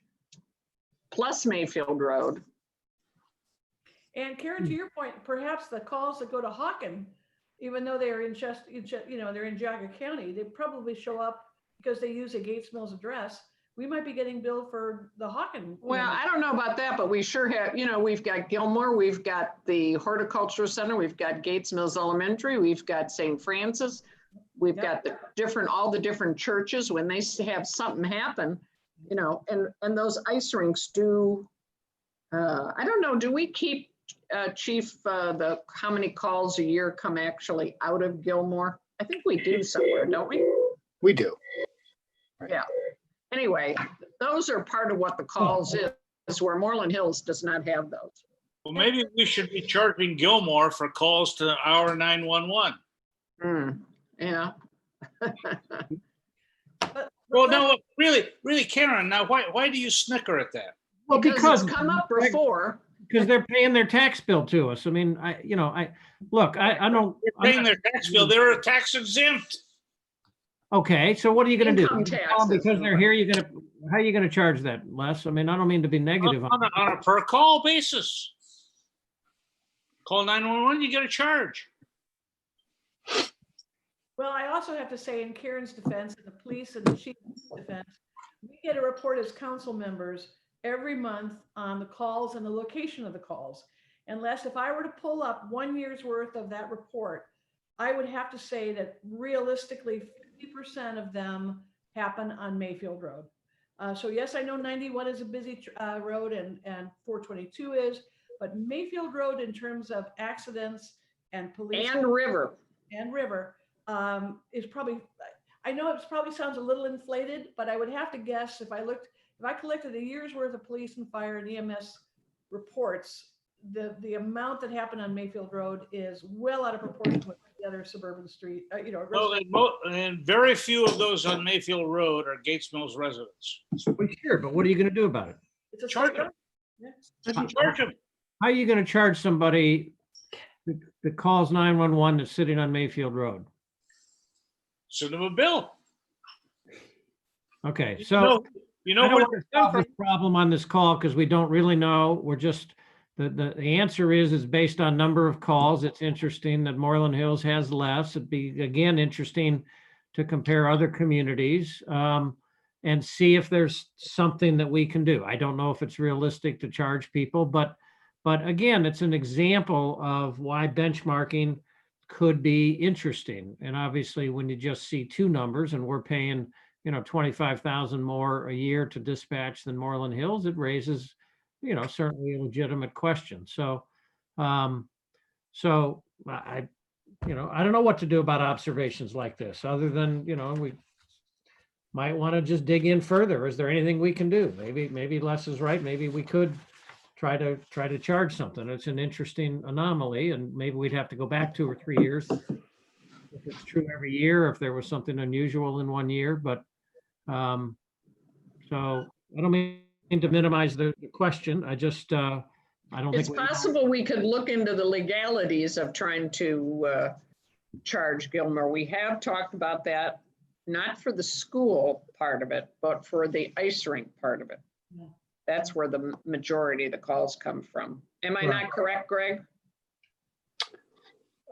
Plus Mayfield Road. And Karen, to your point, perhaps the calls that go to Hawken, even though they're in they're in Geauga County, they probably show up because they use a Gates Mills address. We might be getting billed for the Hawken. Well, I don't know about that, but we sure have, you know, we've got Gilmore, we've got the Horticultural Center, we've got Gates Mills Elementary, we've got St. Francis. We've got the all the different churches when they have something happen, you know, and those ice rinks do, I don't know, do we keep, Chief, how many calls a year come actually out of Gilmore? I think we do somewhere, don't we? We do. Yeah. Anyway, those are part of what the calls is where Moreland Hills does not have those. Well, maybe we should be charging Gilmore for calls to our 911. Yeah. Well, no, really, Karen, now why do you snicker at that? Well, Because it's come up before. because they're paying their tax bill to us. I mean, I don't. They're paying their tax bill. They're tax exempt. Okay, so what are you going to do? Income taxes. Because they're here, how are you going to charge that, Les? I mean, I don't mean to be negative. On a per call basis. Call 911, you get a charge. Well, I also have to say in Karen's defense and the police and the chief's defense, we get a report as council members every month on the calls and the location of the calls. Unless if I were to pull up 1 year's worth of that report, I would have to say that realistically 50% of them happen on Mayfield Road. So yes, I know 91 is a busy road and 422 is, but Mayfield Road in terms of accidents and police. And river. Is probably, I know it probably sounds a little inflated, but I would have to guess if I collected a year's worth of police and fire and EMS reports, the amount that happened on Mayfield Road is well out of proportion with the other suburban street, And very few of those on Mayfield Road are Gates Mills residents. Well, sure, but what are you going to do about it? It's a Charge them. Charge them. How are you going to charge somebody that calls 911 that's sitting on Mayfield Road? Send them a bill. Okay, so You know I don't what? want to solve this problem on this call because we don't really know. We're just, the answer is based on number of calls. It's interesting that Moreland Hills has less. It'd be, again, interesting to compare other communities and see if there's something that we can do. I don't know if it's realistic to charge people, but again, it's an example of why benchmarking could be interesting. And obviously, when you just see two numbers and we're paying, 25,000 more a year to dispatch than Moreland Hills, it raises, certainly a legitimate question. So, I don't know what to do about observations like this, other than, we might want to just dig in further. Is there anything we can do? Maybe Les is right. Maybe we could try to charge something. It's an interesting anomaly, and maybe we'd have to go back 2 or 3 years if it's true every year, if there was something unusual in 1 year. But so I don't mean to minimize the question. I just I don't It's think possible we could look into the legalities of trying to charge Gilmore. We have talked about that, not for the school part of it, but for the ice rink part of it. Yeah. That's where the majority of the calls come from. Am I not correct, Greg?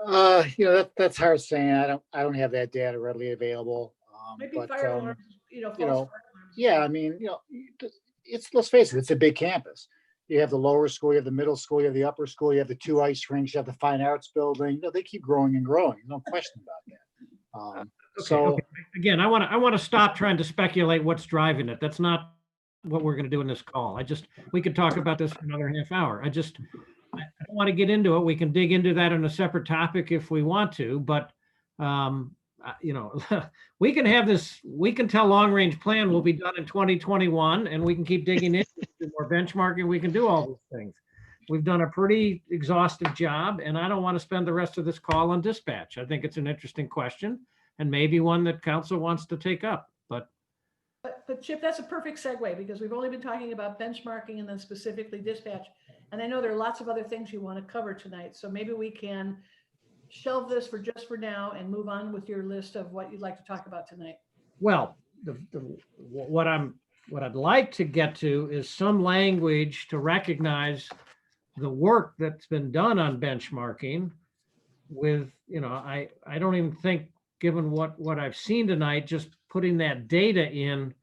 That's hard saying. I don't have that data readily available. Maybe but, fire alarms, false fire alarms. yeah, I mean, let's face it, it's a big campus. You have the lower school, you have the middle school, you have the upper school, you have the 2 ice rinks, you have the fine arts building. They keep growing and growing. No question about that. So, Again, I want to stop trying to speculate what's driving it. That's not what we're going to do in this call. We could talk about this for another half hour. I don't want to get into it. We can dig into that in a separate topic if we want to, but you know, we can tell long-range plan will be done in 2021, and we can keep digging into more benchmarking. We can do all these things. We've done a pretty exhaustive job, and I don't want to spend the rest of this call on dispatch. I think it's an interesting question and maybe one that council wants to take up, but. But Chip, that's a perfect segue because we've only been talking about benchmarking and then specifically dispatch. And I know there are lots of other things you want to cover tonight. So maybe we can shelve this for now and move on with your list of what you'd like to talk about tonight. Well, what I'd like to get to is some language to recognize the work that's been done on benchmarking with, you know, I don't even think, given what I've seen tonight, just putting that data in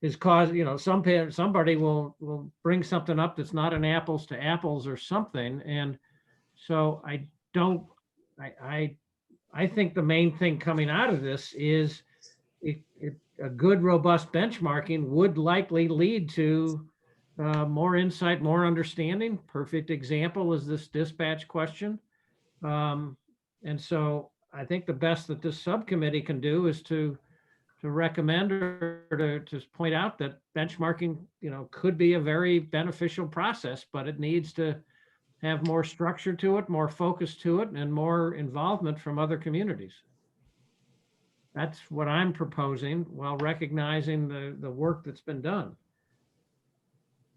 is causing, you know, somebody will bring something up that's not an apples to apples or something. And so I think the main thing coming out of this is a good, robust benchmarking would likely lead to more insight, more understanding. Perfect example is this dispatch question. And so I think the best that this subcommittee can do is to recommend or to point out that benchmarking, you know, could be a very beneficial process, but it needs to have more structure to it, more focus to it, and more involvement from other communities. That's what I'm proposing while recognizing the work that's been done.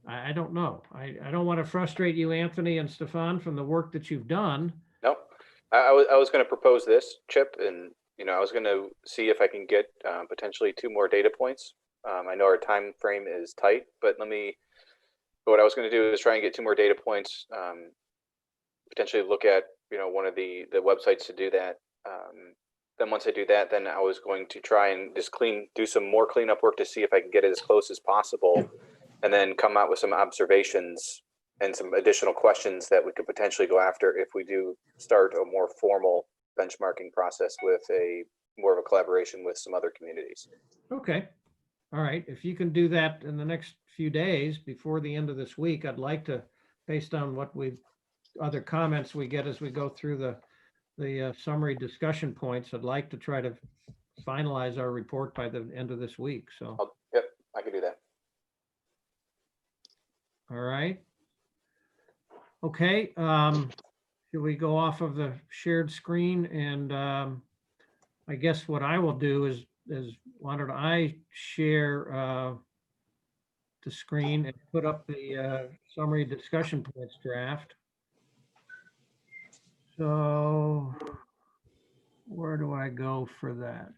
I don't know. I don't want to frustrate you, Anthony and Stefan, from the work that you've done. Nope. I was going to propose this, Chip, and you know, I was going to see if I can get potentially 2 more data points. I know our time frame is tight, but what I was going to do is try and get 2 more data points, potentially look at, you know, one of the websites to do that. Then once I do that, then I was going to try and just do some more cleanup work to see if I can get it as close as possible, and then come out with some observations and some additional questions that we could potentially go after if we do start a more formal benchmarking process with more of a collaboration with some other communities. Okay. All right. If you can do that in the next few days before the end of this week, I'd like to, based on other comments we get as we go through the summary discussion points, I'd like to try to finalize our report by the end of this week. So. Yep, I can do that. All right. Okay. Should we go off of the shared screen? And I guess what I will do is why don't I share the screen and put up the summary discussion points draft. So where do I go for that?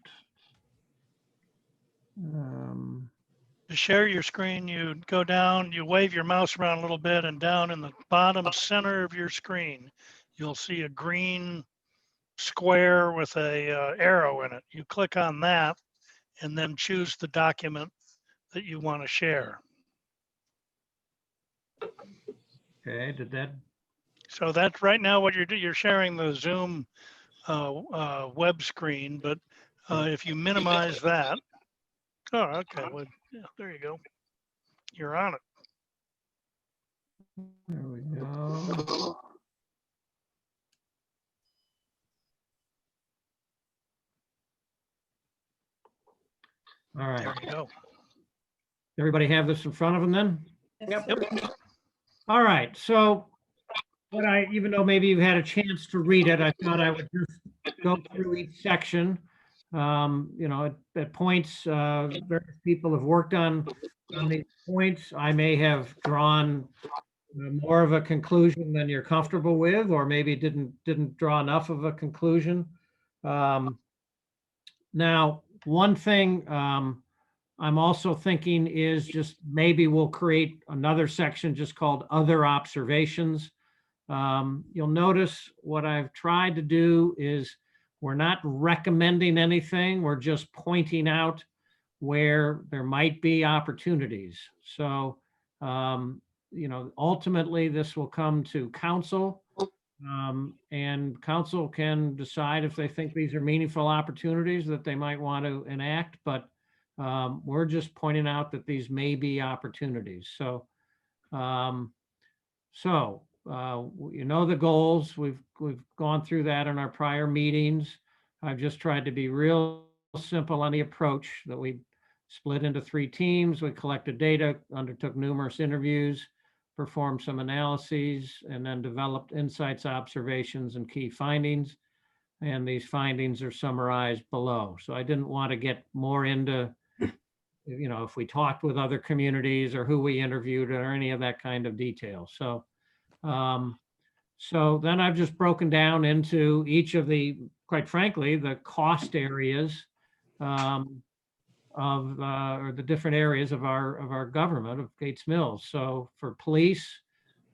To share your screen, you go down, you wave your mouse around a little bit, and down in the bottom center of your screen, you'll see a green square with a arrow in it. You click on that and then choose the document that you want to share. Okay, So that's right now what you're sharing the Zoom web screen, but if you minimize that, oh, okay, well, yeah, there you go. You're on it. There we go. All right. There you go. Everybody have this in front of them then? Yep. All right. So even though maybe you've had a chance to read it, I thought I would just go through each section. You know, at points, various people have worked on these points. I may have drawn more of a conclusion than you're comfortable with, or maybe didn't draw enough of a conclusion. Now, one thing I'm also thinking is just maybe we'll create another section just called Other Observations. You'll notice what I've tried to do is we're not recommending anything. We're just pointing out where there might be opportunities. So, you know, ultimately this will come to council. And council can decide if they think these are meaningful opportunities that they might want to enact, but we're just pointing out that these may be opportunities. So, you know, the goals, we've gone through that in our prior meetings. I've just tried to be real simple on the approach that we split into 3 teams. We collected data, undertook numerous interviews, performed some analyses, and then developed insights, observations, and key findings. And these findings are summarized below. So I didn't want to get more into, you know, if we talked with other communities or who we interviewed or any of that kind of detail. So, so then I've just broken down into each of the, quite frankly, the cost areas or the different areas of our government of Gates Mills. So for police,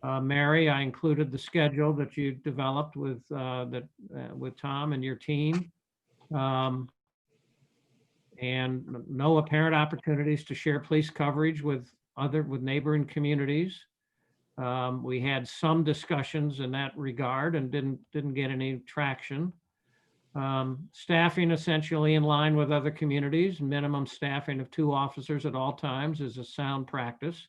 Mary, I included the schedule that you developed with with Tom and your team. And no apparent opportunities to share police coverage with neighboring communities. We had some discussions in that regard and didn't get any traction. Staffing essentially in line with other communities, minimum staffing of 2 officers at all times is a sound practice.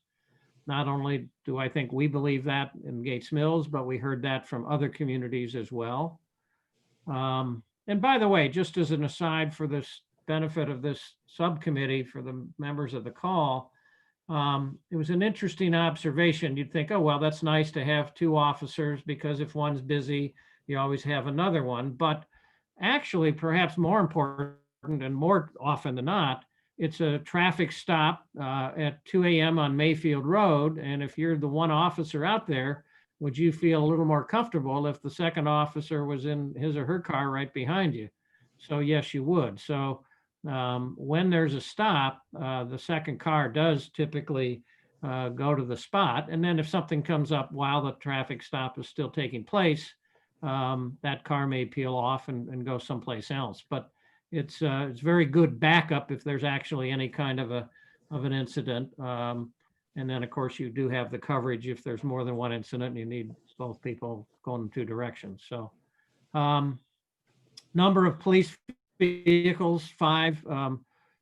Not only do I think we believe that in Gates Mills, but we heard that from other communities as well. And by the way, just as an aside for this benefit of this subcommittee for the members of the call, it was an interesting observation. You'd think, oh, well, that's nice to have 2 officers because if one's busy, you always have another one. But actually, perhaps more important and more often than not, it's a traffic stop at 2 a.m. on Mayfield Road. And if you're the one officer out there, would you feel a little more comfortable if the second officer was in his or her car right behind you? So yes, you would. So when there's a stop, the second car does typically go to the spot. And then if something comes up while the traffic stop is still taking place, that car may peel off and go someplace else. But it's very good backup if there's actually any kind of an incident. And then, of course, you do have the coverage if there's more than one incident and you need both people going in 2 directions. So number of police vehicles, 5,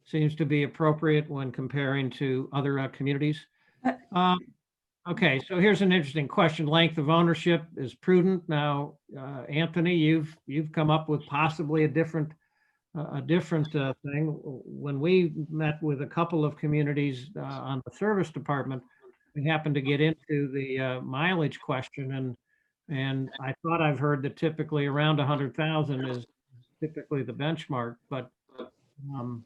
seems to be appropriate when comparing to other communities. Okay, so here's an interesting question. Length of ownership is prudent. Now, Anthony, you've come up with possibly a different thing. When we met with a couple of communities on the service department, we happened to get into the mileage question, and I thought I've heard that typically around 100,000 is typically the benchmark, but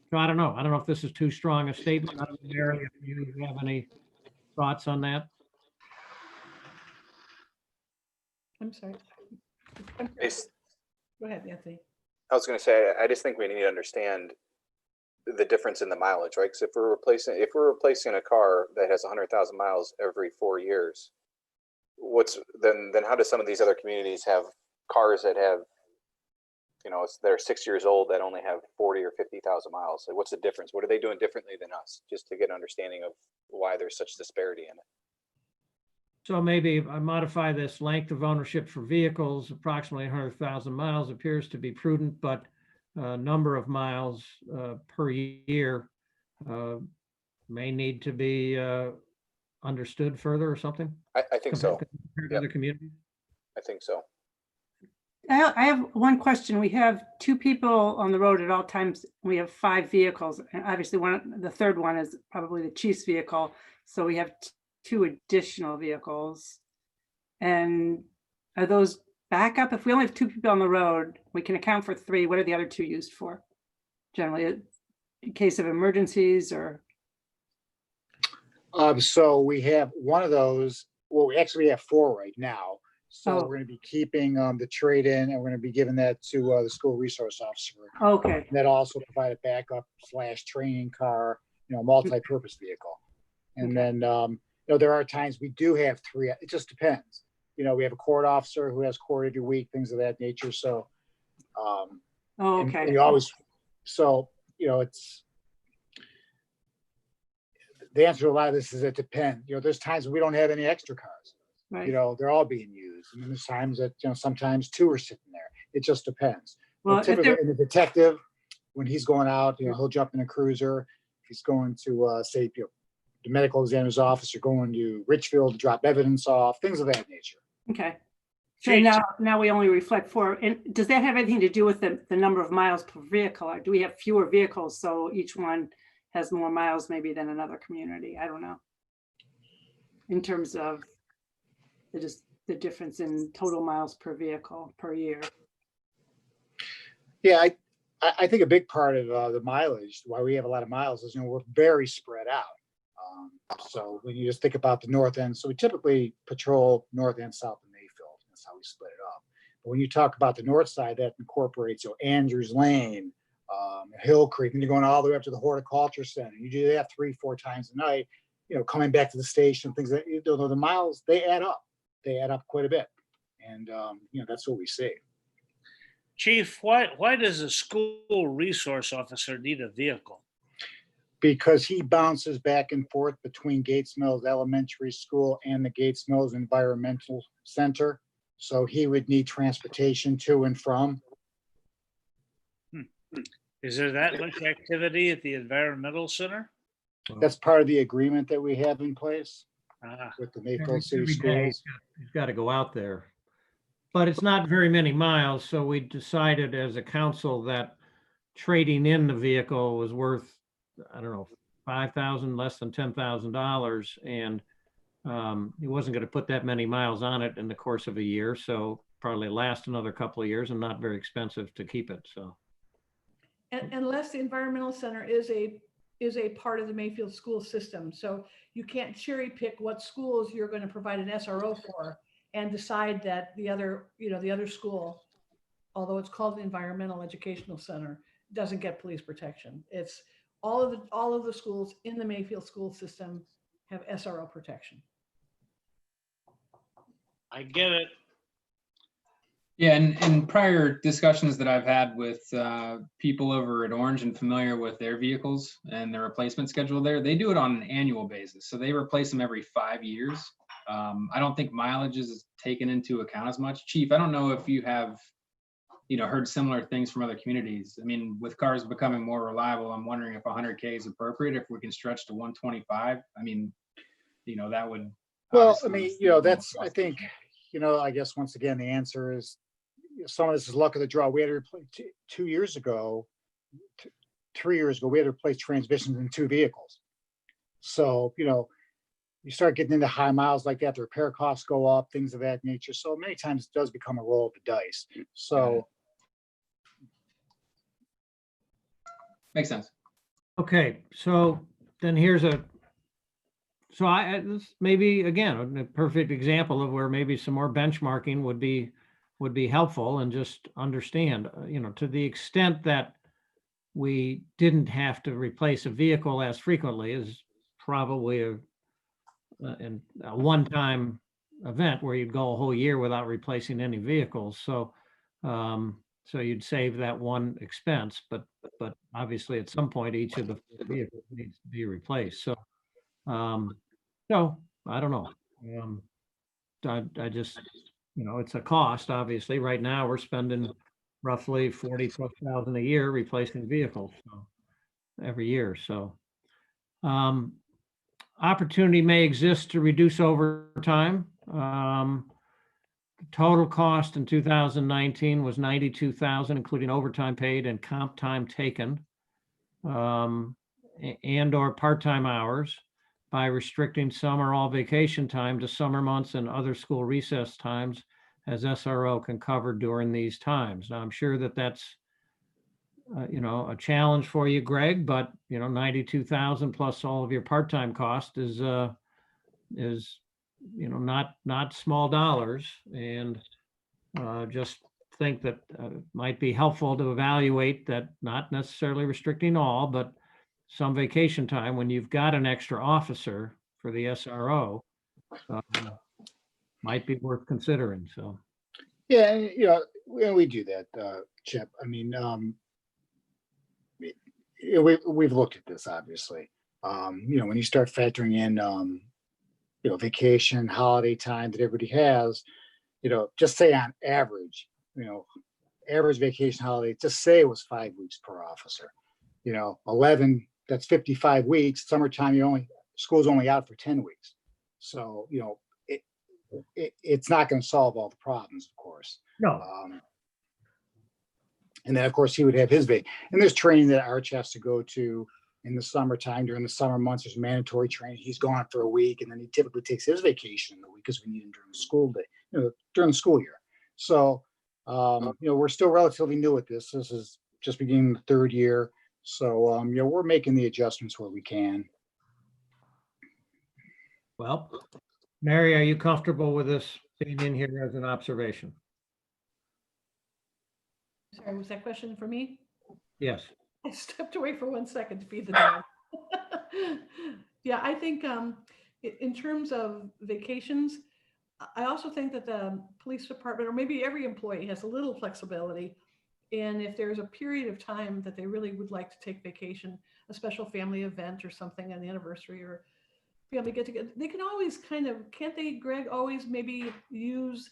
so I don't know. I don't know if this is too strong a statement. I don't know, Mary, if you have any thoughts on that. I'm sorry. Go ahead, Anthony. I was going to say, I just think we need to understand the difference in the mileage, right? Because if we're replacing a car that has 100,000 miles every 4 years, then how do some of these other communities have cars that have, you know, they're 6 years old that only have 40 or 50,000 miles? Like, what's the difference? What are they doing differently than us? Just to get an understanding of why there's such disparity in it. So maybe I modify this: length of ownership for vehicles, approximately 100,000 miles appears to be prudent, but number of miles per year may need to be understood further or something? I think so. Compared to other communities? I think so. I have one question. We have 2 people on the road at all times. We have 5 vehicles. And obviously the third one is probably the chief's vehicle. So we have 2 additional vehicles. And are those backup? If we only have 2 people on the road, we can account for 3. What are the other 2 used for? Generally, in case of emergencies or? So we have one of those. Well, we actually have 4 right now. So we're going to be keeping the trade-in, and we're going to be giving that to the school resource officer. Okay. That also provide a backup / training car, you know, multi-purpose vehicle. And then, you know, there are times we do have 3. It just depends. You know, we have a court officer who has court every week, things of that nature. So, okay. and you always, so, you know, it's, the answer to a lot of this is it depends. You know, there's times we don't have any extra cars. right. they're all being used. And then there's times that, sometimes two are sitting there. It just depends. Well, But if typically, they're, in the detective, when he's going out, he'll jump in a cruiser. If he's going to, say, the medical examiner's office, or going to Richfield to drop evidence off, things of that nature. okay. So Chief, now we only reflect 4. And does that have anything to do with the number of miles per vehicle? Or do we have fewer vehicles, so each one has more miles maybe than another community? I don't know. In terms of the difference in total miles per vehicle per year. Yeah, I think a big part of the mileage, why we have a lot of miles, is we're very spread out. So when you just think about the north end, so we typically patrol north and south of Mayfield. That's how we split it up. But when you talk about the north side, that incorporates Andrews Lane, Hill Creek, and you're going all the way up to the Horticulture Center. You do that 3-4 times a night. Coming back to the station, things that the miles, they add up. They add up quite a bit, and that's what we see. Chief, why does a school resource officer need a vehicle? Because he bounces back and forth between Gates Mills Elementary School and the Gates Mills Environmental Center. So he would need transportation to and from. Is there that much activity at the environmental center? That's part of the agreement that we have in place Ah, with the Mayfield City Every day Schools. he's got to go out there. But it's not very many miles, so we decided as a council that trading in the vehicle was worth, I don't know, $5,000, less than $10,000, and he wasn't going to put that many miles on it in the course of a year, so probably last another couple of years and not very expensive to keep it. So, And unless the environmental center is a part of the Mayfield school system, so you can't cherry pick what schools you're going to provide an SRO for and decide that the other school, although it's called the Environmental Educational Center, doesn't get police protection. It's all of the schools in the Mayfield school system have SRO protection. I get it. Yeah, and prior discussions that I've had with people over at Orange and familiar with their vehicles and their replacement schedule there, they do it on an annual basis. So they replace them every 5 years. I don't think mileage is taken into account as much. Chief, I don't know if you have, heard similar things from other communities. I mean, with cars becoming more reliable, I'm wondering if 100K is appropriate, if we can stretch to 125. I mean, that would. Well, I mean, that's, I think, I guess once again, the answer is some of this is luck of the draw. We had to replace 2 years ago, 3 years ago, we had to replace transmissions in 2 vehicles. So, you start getting into high miles like that, the repair costs go up, things of that nature. So many times it does become a roll of the dice. So. Makes sense. okay, so then so this maybe again, a perfect example of where maybe some more benchmarking would be helpful, and just understand, to the extent that we didn't have to replace a vehicle as frequently is probably a one-time event where you'd go a whole year without replacing any vehicles. So, so you'd save that one expense, but obviously at some point each of the vehicles needs to be replaced. So, so I don't know. I just, it's a cost, obviously. Right now we're spending roughly 40,000+ a year replacing vehicles, so every year. So, opportunity may exist to reduce overtime. Total cost in 2019 was 92,000, including overtime paid and comp time taken, and or part-time hours, by restricting some or all vacation time to summer months and other school recess times, as SRO can cover during these times. Now, I'm sure that that's a challenge for you, Greg, but 92,000 plus all of your part-time cost is not small dollars, and just think that might be helpful to evaluate that, not necessarily restricting all, but some vacation time when you've got an extra officer for the SRO might be worth considering. So. Yeah, we do that, Chip. I mean, we've looked at this, obviously. When you start factoring in vacation, holiday time that everybody has, just say on average, average vacation holiday, just say it was 5 weeks per officer. 11, that's 55 weeks. Summertime, school's only out for 10 weeks. So, it's not going to solve all the problems, of course. No. And then, of course, he would have his vac. And there's training that Arch has to go to in the summertime. During the summer months, there's mandatory training. He's gone for a week, and then he typically takes his vacation in the week because we need him during the school day, during the school year. So, we're still relatively new at this. This is just beginning the third year. So, we're making the adjustments where we can. Well, Mary, are you comfortable with this being in here as an observation? Sorry, was that question for me? Yes. I stepped away for 1 second to feed the dog. Yeah, I think in terms of vacations, I also think that the police department, or maybe every employee, has a little flexibility. And if there's a period of time that they really would like to take vacation, a special family event or something, an anniversary or family get together, they can always can't they, Greg, always maybe use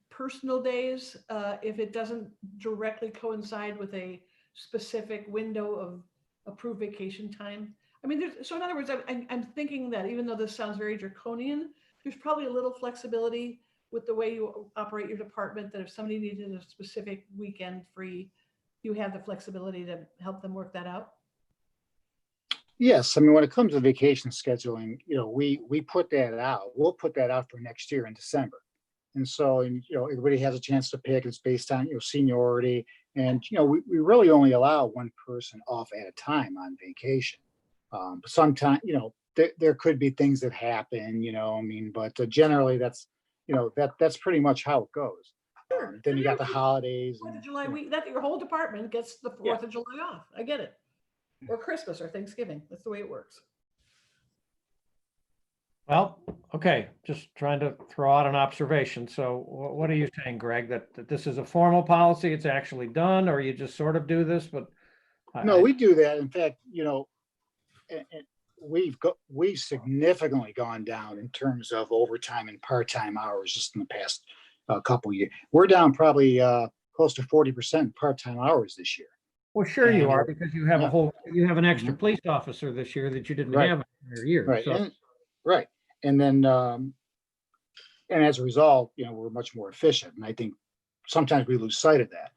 personal days if it doesn't directly coincide with a specific window of approved vacation time? I mean, so in other words, I'm thinking that even though this sounds very draconian, there's probably a little flexibility with the way you operate your department, that if somebody needed a specific weekend free, you have the flexibility to help them work that out. Yes, I mean, when it comes to vacation scheduling, we put that out. We'll put that out for next year in December. And so, everybody has a chance to pick. It's based on, seniority. And, we really only allow one person off at a time on vacation. But sometimes, there could be things that happen, but generally that's, that's pretty much how it goes. Sure. Then you got the holidays. 4th of July week, that your whole department gets the 4th of July off. I get it. Or Christmas or Thanksgiving. That's the way it works. Well, okay, just trying to throw out an observation. So what are you saying, Greg, that this is a formal policy, it's actually done, or you just sort of do this, but? No, we do that. In fact, and we've significantly gone down in terms of overtime and part-time hours just in the past couple of years. We're down probably close to 40% part-time hours this year. Well, sure you And are, because you have you have an extra police officer this year that you didn't Right. have in prior years. Right. So, Right. And then, and as a result, we're much more efficient. And I think sometimes we lose sight of that.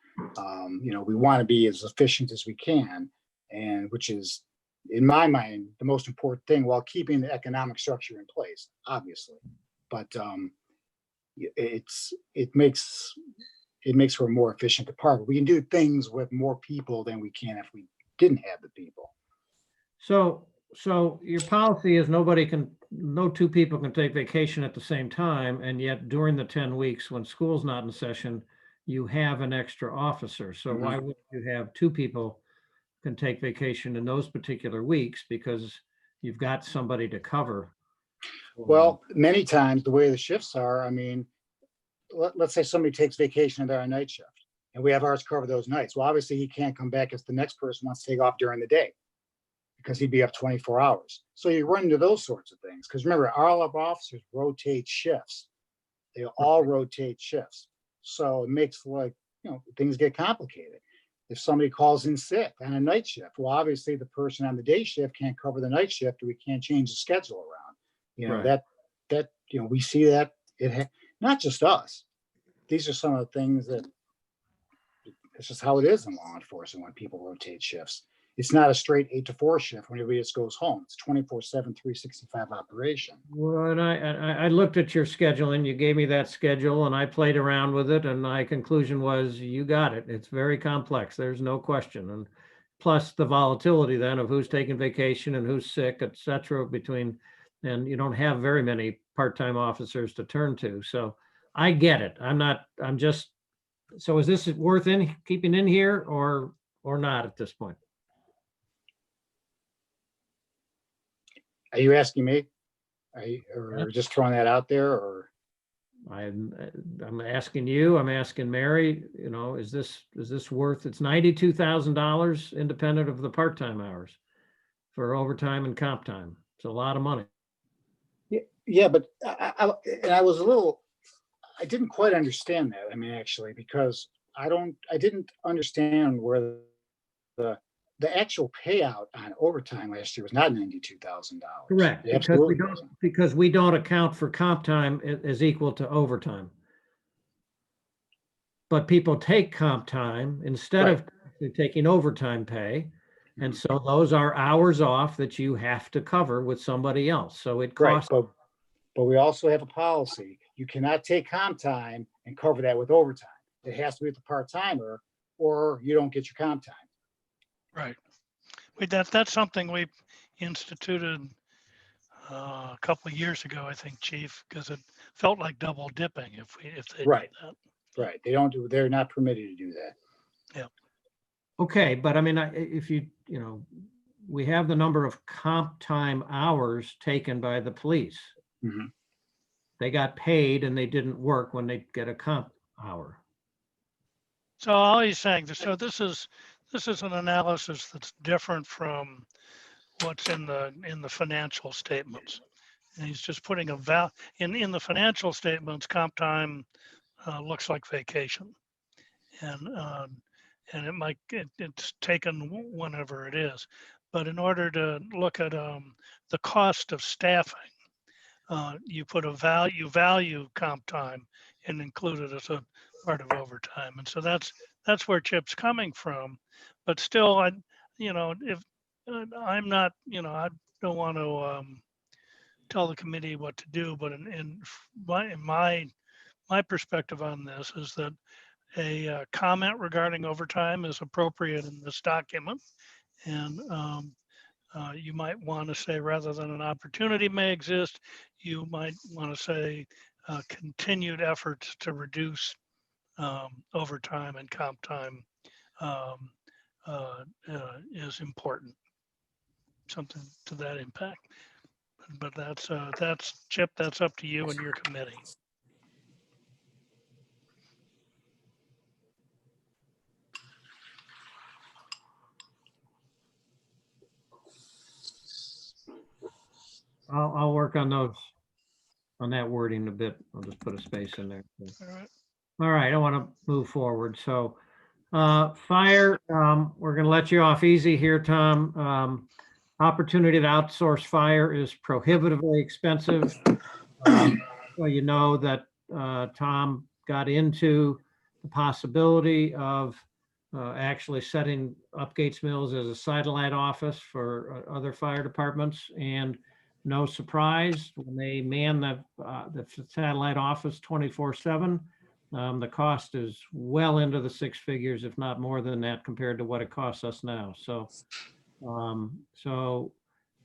We want to be as efficient as we can, and which is, in my mind, the most important thing, while keeping the economic structure in place, obviously. But it makes for a more efficient department. We can do things with more people than we can if we didn't have the people. So your policy is no two people can take vacation at the same time, and yet during the 10 weeks when school's not in session, you have an extra officer. So why would you have two people can take vacation in those particular weeks? Because you've got somebody to cover. Well, many times the way the shifts are, I mean, let's say somebody takes vacation and they're on night shift, and we have ours cover those nights. Well, obviously he can't come back if the next person wants to take off during the day, because he'd be up 24 hours. So you run into those sorts of things. Because remember, all of our officers rotate shifts. They all rotate shifts. So it makes things get complicated. If somebody calls in sick on a night shift, well, obviously the person on the day shift can't cover the night shift, or we can't change the schedule around. Right. That we see that not just us. These are some of the things that it's just how it is in law enforcement when people rotate shifts. It's not a straight 8 to 4 shift when everybody just goes home. It's 24/7, 365 operation. Well, and I looked at your schedule, and you gave me that schedule, and I played around with it, and my conclusion was you got it. It's very complex. There's no question. And plus the volatility then of who's taking vacation and who's sick, et cetera, and you don't have very many part-time officers to turn to. So I get it. So is this worth keeping in here or not at this point? Are you asking me? Or just throwing that out there, or? I'm asking you, I'm asking Mary, is this worth, it's $92,000 independent of the part-time hours for overtime and comp time. It's a lot of money. Yeah, but and I was a little, I didn't quite understand that. I mean, actually, because I didn't understand where the actual payout on overtime last year was not $92,000. Correct, It absolutely because we don't account for comp time as equal to overtime. But people take comp time instead of taking overtime pay. And so those are hours off that you have to cover with somebody else. So it right, costs. but we also have a policy. You cannot take comp time and cover that with overtime. It has to be with the part-timer or you don't get your comp time. Right. That's something we instituted a couple of years ago, I think, Chief, because it felt like double dipping if they Right. did that. Right. They're not permitted to do that. Yeah. Okay, but I mean, if we have the number of comp time hours taken by the police. Mhm. They got paid and they didn't work when they get a comp hour. So all he's saying, so this is an analysis that's different from what's in the financial statements. And he's just putting a in the financial statements, comp time looks like vacation. And it's taken whenever it is. But in order to look at the cost of staffing, you put you value comp time and include it as a part of overtime. And so that's where Chip's coming from. But still, if I'm not, I don't want to tell the committee what to do, but in my perspective on this is that a comment regarding overtime is appropriate in this document. And you might want to say, rather than an opportunity may exist, you might want to say continued efforts to reduce overtime and comp time is important. Something to that impact. But that's Chip, that's up to you and your committee. I'll work on that wording a bit. I'll just put a space in there. All right. All right, I want to move forward. So fire, we're going to let you off easy here, Tom. Opportunity to outsource fire is prohibitively expensive. Well, you know that Tom got into the possibility of actually setting up Gates Mills as a satellite office for other fire departments. And no surprise, when they man the satellite office 24/7, the cost is well into the six figures, if not more than that, compared to what it costs us now. So, so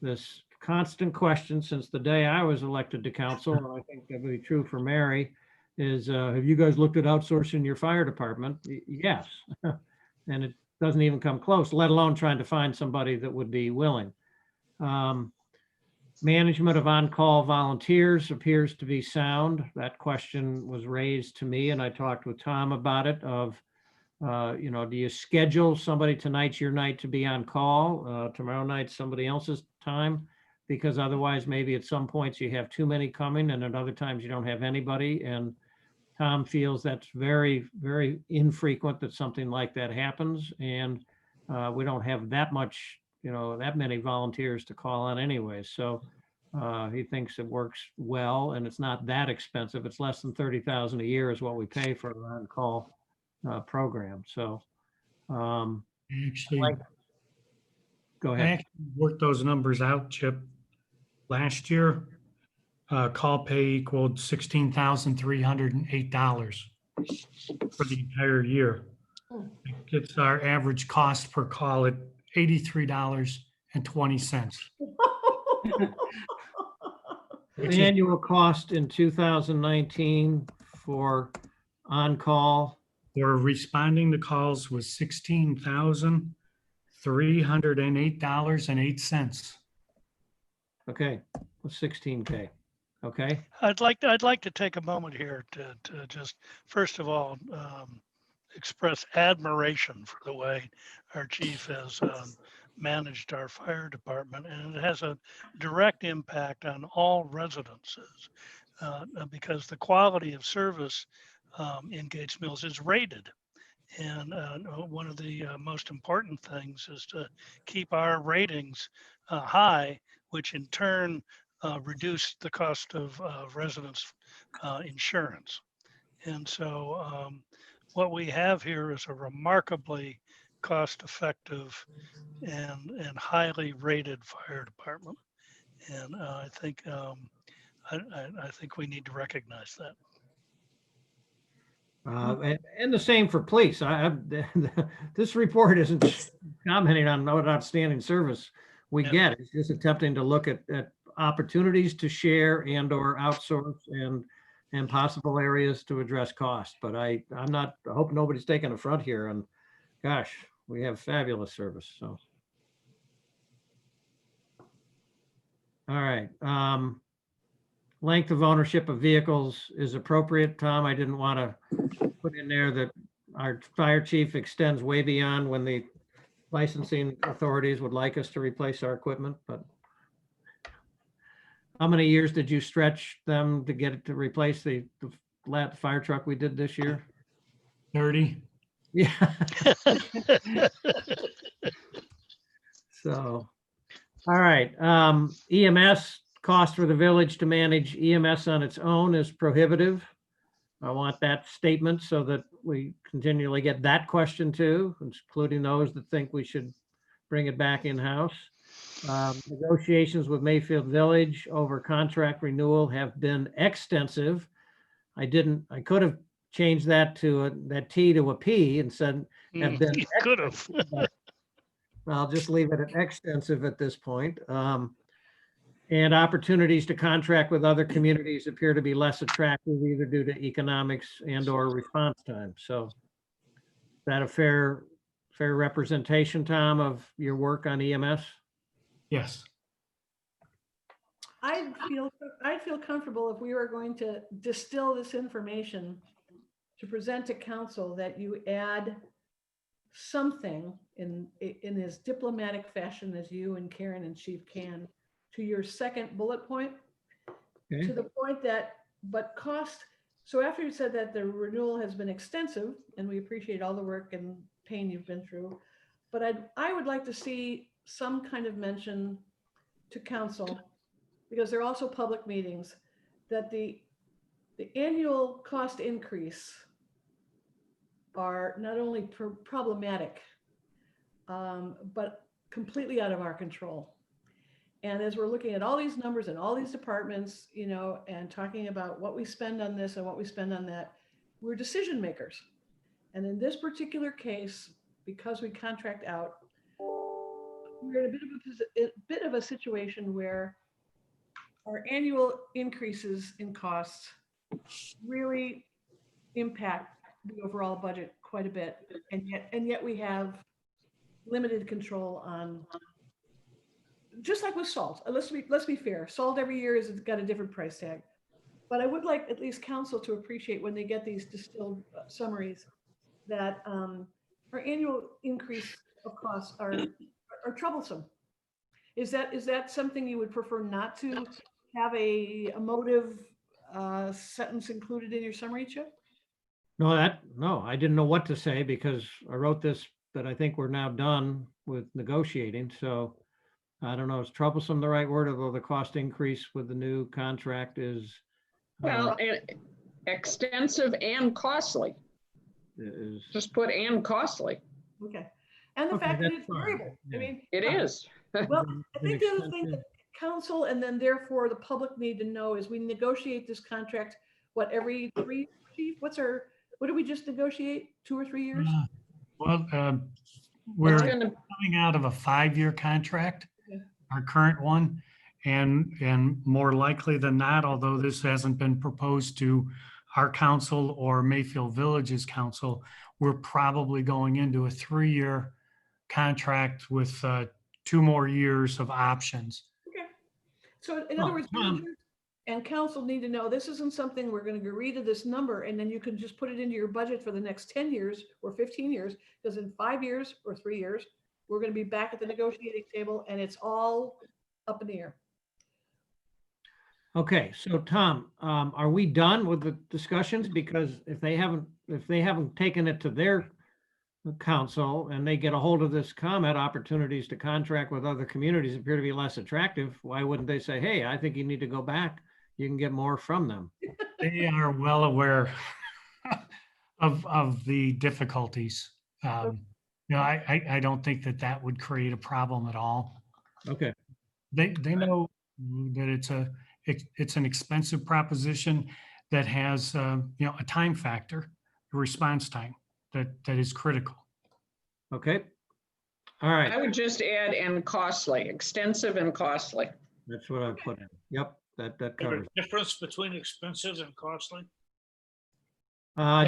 this constant question since the day I was elected to council, and I think that would be true for Mary, is have you guys looked at outsourcing your fire department? Yes. And it doesn't even come close, let alone trying to find somebody that would be willing. Management of on-call volunteers appears to be sound. That question was raised to me and I talked with Tom about it of, do you schedule somebody tonight's your night to be on call, tomorrow night somebody else's time? Because otherwise maybe at some points you have too many coming and at other times you don't have anybody. And Tom feels that's very, very infrequent that something like that happens. And we don't have that much, that many volunteers to call on anyway. So he thinks it works well and it's not that expensive. It's less than $30,000 a year is what we pay for an on-call program. So Actually, go I ahead. actually worked those numbers out, Chip. Last year, call pay equaled $16,308 for the entire year. It gets our average cost per call at $83.20. The annual cost in 2019 for on-call. For responding to calls was $16,308.08. Okay, 16K. Okay. I'd like to take a moment here to just first of all express admiration for the way our chief has managed our fire department, and it has a direct impact on all residences because the quality of service in Gates Mills is rated. And one of the most important things is to keep our ratings high, which in turn reduce the cost of residents' insurance. And so what we have here is a remarkably cost-effective and highly rated fire department. And I think we need to recognize that. And the same for police. This report isn't commenting on what outstanding service we Yep. get. It's just attempting to look at opportunities to share and or outsource and possible areas to address cost. But I hope nobody's taking a front here. And gosh, we have fabulous service. So. All right. Length of ownership of vehicles is appropriate. Tom, I didn't want to put in there that our fire chief extends way beyond when the licensing authorities would like us to replace our equipment, but how many years did you stretch them to get it to replace the fire truck we did this year? 30. Yeah. So, all right. EMS cost for the village to manage EMS on its own is prohibitive. I want that statement so that we continually get that question too, including those that think we should bring it back in-house. Negotiations with Mayfield Village over contract renewal have been extensive. I could have changed that to that T to a P and said have been. You could have. I'll just leave it at extensive at this point. And opportunities to contract with other communities appear to be less attractive either due to economics and or response time. So is that a fair representation, Tom, of your work on EMS? Yes. I'd feel comfortable if we were going to distill this information to present to council, that you add something in as diplomatic fashion as you and Karen and Chief can to your second bullet point, Okay. to the point that, but cost. So after you said that the renewal has been extensive, and we appreciate all the work and pain you've been through, but I would like to see some kind of mention to council, because they're also public meetings, that the annual cost increase are not only problematic, but completely out of our control. And as we're looking at all these numbers and all these departments, and talking about what we spend on this and what we spend on that, we're decision makers. And in this particular case, because we contract out, we're in a bit of a situation where our annual increases in costs really impact the overall budget quite a bit, and yet we have limited control on. Just like with salt, let's be fair. Salt every year has got a different price tag, but I would like at least council to appreciate when they get these distilled summaries that our annual increase of costs are troublesome. Is that something you would prefer not to have a emotive sentence included in your summary, Chip? No, I didn't know what to say because I wrote this, but I think we're now done with negotiating. So I don't know, is troublesome the right word, although the cost increase with the new contract is. Well, extensive and costly. Just put and costly. Okay. And the Okay, fact that that's it's fine. variable. Yeah. I mean, It is. well, I think the other thing that council and then therefore the public need to know is we negotiate this contract, every 3 years, Chief? What did we just negotiate? 2 or 3 years? Well, we're coming out of a 5-year contract, Okay. our current one, and more likely than not, although this hasn't been proposed to our council or Mayfield Village's council, we're probably going into a 3-year contract with 2 more years of options. Okay. So in other words, managers and council need to know this isn't something we're going to agree to this number and then you can just put it into your budget for the next 10 years or 15 years, because in 5 years or 3 years, we're going to be back at the negotiating table and it's all up in the air. Okay, so Tom, are we done with the discussions? Because if they haven't taken it to their council and they get a hold of this comment, opportunities to contract with other communities appear to be less attractive. Why wouldn't they say, hey, I think you need to go back. You can get more from them. They are well aware of the difficulties. I don't think that would create a problem at all. Okay, They know that it's an expensive proposition that has, a time factor, a response time that is critical. okay. All right, I would just add and costly, extensive and costly. that's what I put in. Yep, that Is there covers. a difference between expensive and costly?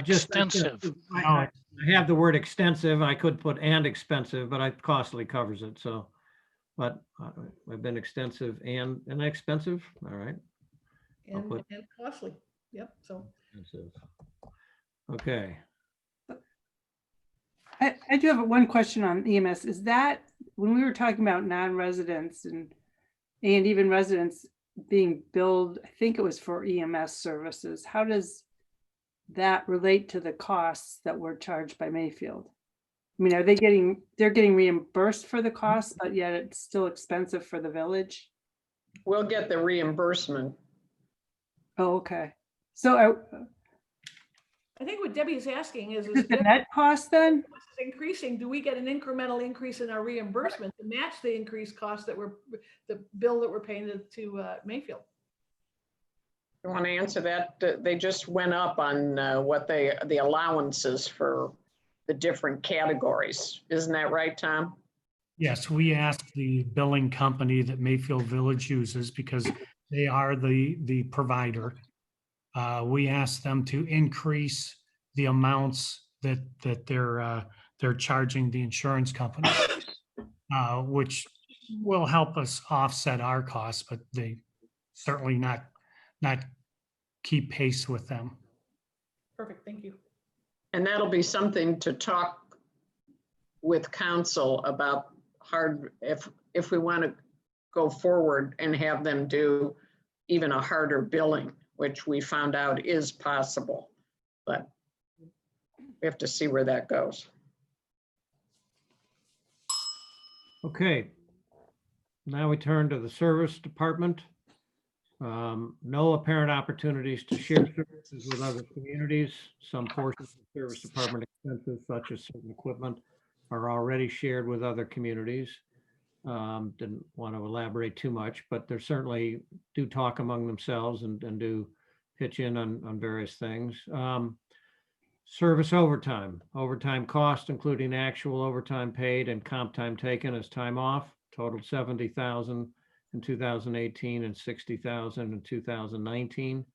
Just, Extensive. I have the word extensive. I could put and expensive, but costly covers it. So, but I've been extensive and expensive. All right. I'll put And costly. Yep. So expensive. Okay. I do have one question on EMS. Is that when we were talking about non-residents and even residents being billed, I think it was for EMS services, how does that relate to the costs that were charged by Mayfield? I mean, they're getting reimbursed for the costs, but yet it's still expensive for the village? We'll get the reimbursement. Oh, okay. So I think what Debbie is asking is is the net cost then? this is increasing, do we get an incremental increase in our reimbursement to match the increased cost that the bill that we're paying to Mayfield? You want to answer that? They just went up on the allowances for the different categories. Isn't that right, Tom? Yes, we asked the billing company that Mayfield Village uses because they are the provider. We asked them to increase the amounts that they're charging the insurance company, which will help us offset our costs, but they certainly not keep pace with them. Perfect, thank you. And that'll be something to talk with council about if we want to go forward and have them do even a harder billing, which we found out is possible, but we have to see where that goes. Okay. Now we turn to the service department. No apparent opportunities to share services with other communities. Some portions of service department expenses, such as certain equipment, are already shared with other communities. Didn't want to elaborate too much, but they certainly do talk among themselves and do pitch in on various things. Service overtime cost, including actual overtime paid and comp time taken as time off, totaled 70,000 in 2018 and 60,000 in 2019.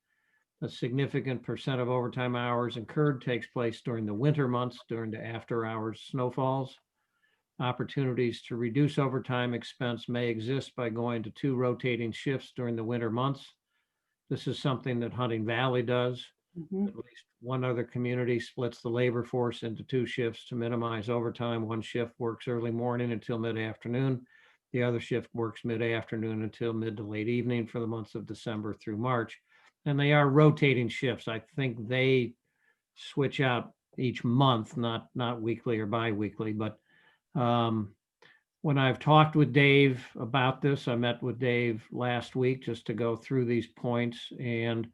A significant percent of overtime hours incurred takes place during the winter months, during the after hours snowfalls. Opportunities to reduce overtime expense may exist by going to 2 rotating shifts during the winter months. This is something that Hunting Valley does. Mhm. At least one other community splits the labor force into 2 shifts to minimize overtime. One shift works early morning until mid-afternoon. The other shift works mid-afternoon until mid to late evening for the months of December through March. And they are rotating shifts. I think they switch out each month, not weekly or bi-weekly, but when I've talked with Dave about this, I met with Dave last week just to go through these points. And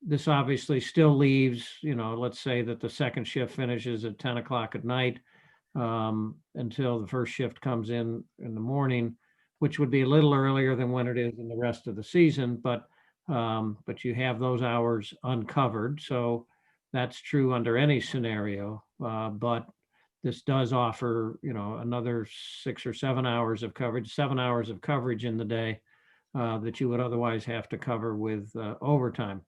this obviously still leaves, let's say that the second shift finishes at 10 o'clock at night until the first shift comes in the morning, which would be a little earlier than when it is in the rest of the season, but you have those hours uncovered. So that's true under any scenario, but this does offer, another 6 or 7 hours of coverage, 7 hours of coverage in the day that you would otherwise have to cover with overtime.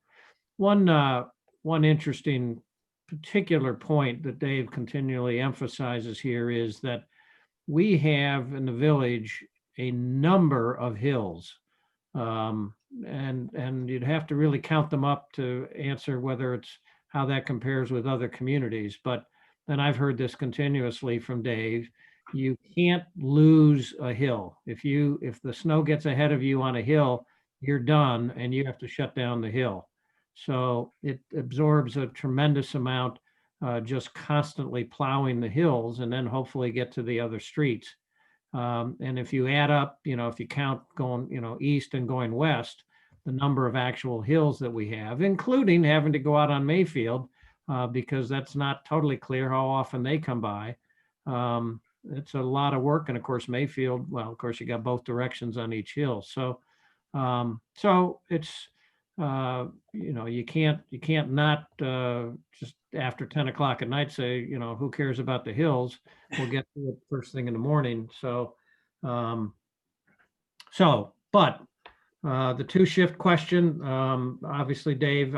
One interesting particular point that Dave continually emphasizes here is that we have in the village a number of hills. And you'd have to really count them up to answer whether it's how that compares with other communities. But then I've heard this continuously from Dave. you can't lose a hill. If the snow gets ahead of you on a hill, you're done and you have to shut down the hill. So it absorbs a tremendous amount, just constantly plowing the hills and then hopefully get to the other streets. And if you add up, if you count going, east and going west, the number of actual hills that we have, including having to go out on Mayfield, because that's not totally clear how often they come by. It's a lot of work. And of course, Mayfield, well, of course, you got both directions on each hill. So, it's, you can't not just after 10 o'clock at night say, who cares about the hills? We'll get to it first thing in the morning. So, but the 2-shift question, obviously, Dave,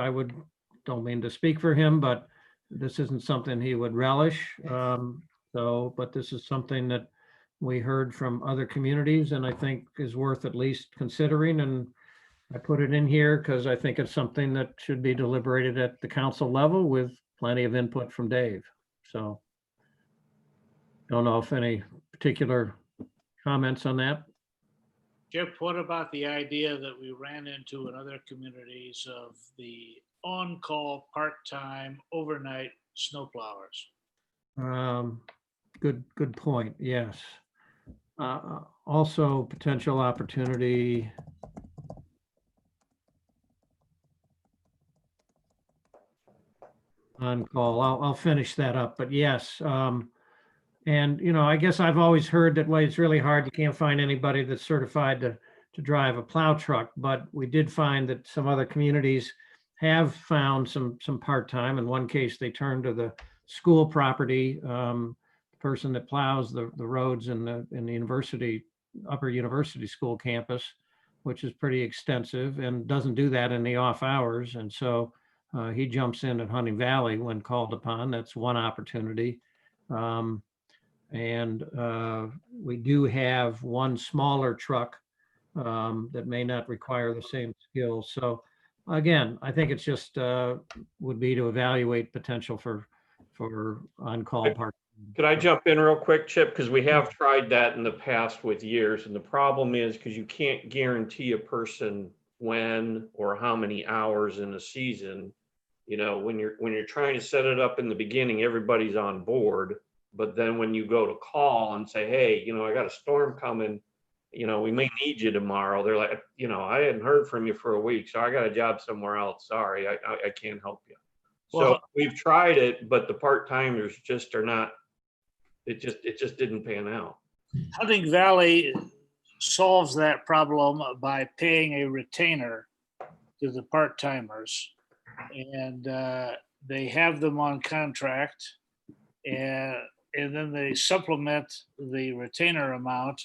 don't mean to speak for him, but this isn't something he would relish. But this is something that we heard from other communities and I think is worth at least considering. And I put it in here because I think it's something that should be deliberated at the council level with plenty of input from Dave. So don't know if any particular comments on that. Chip, what about the idea that we ran into in other communities of the on-call, part-time, overnight snowplowers? Good point. Yes. Also potential opportunity. On call. I'll finish that up, but yes. And I guess I've always heard that it's really hard. You can't find anybody that's certified to drive a plow truck, but we did find that some other communities have found some part-time. In one case, they turned to the school property, person that plows the roads in the university, upper university school campus, which is pretty extensive and doesn't do that in the off hours. And so he jumps in at Hunting Valley when called upon. That's one opportunity. And we do have one smaller truck that may not require the same skills. So again, I think it's just would be to evaluate potential for on-call part. Could I jump in real quick, Chip? Because we have tried that in the past with years. And the problem is because you can't guarantee a person when or how many hours in a season. When you're trying to set it up in the beginning, everybody's on board. But then when you go to call and say, hey, I got a storm coming, we may need you tomorrow. They're like, I hadn't heard from you for a week, so I got a job somewhere else. Sorry, I can't help you. So we've tried it, but the part-timers just are not, it just didn't pan out. Hunting Valley solves that problem by paying a retainer to the part-timers. And they have them on contract, and then they supplement the retainer amount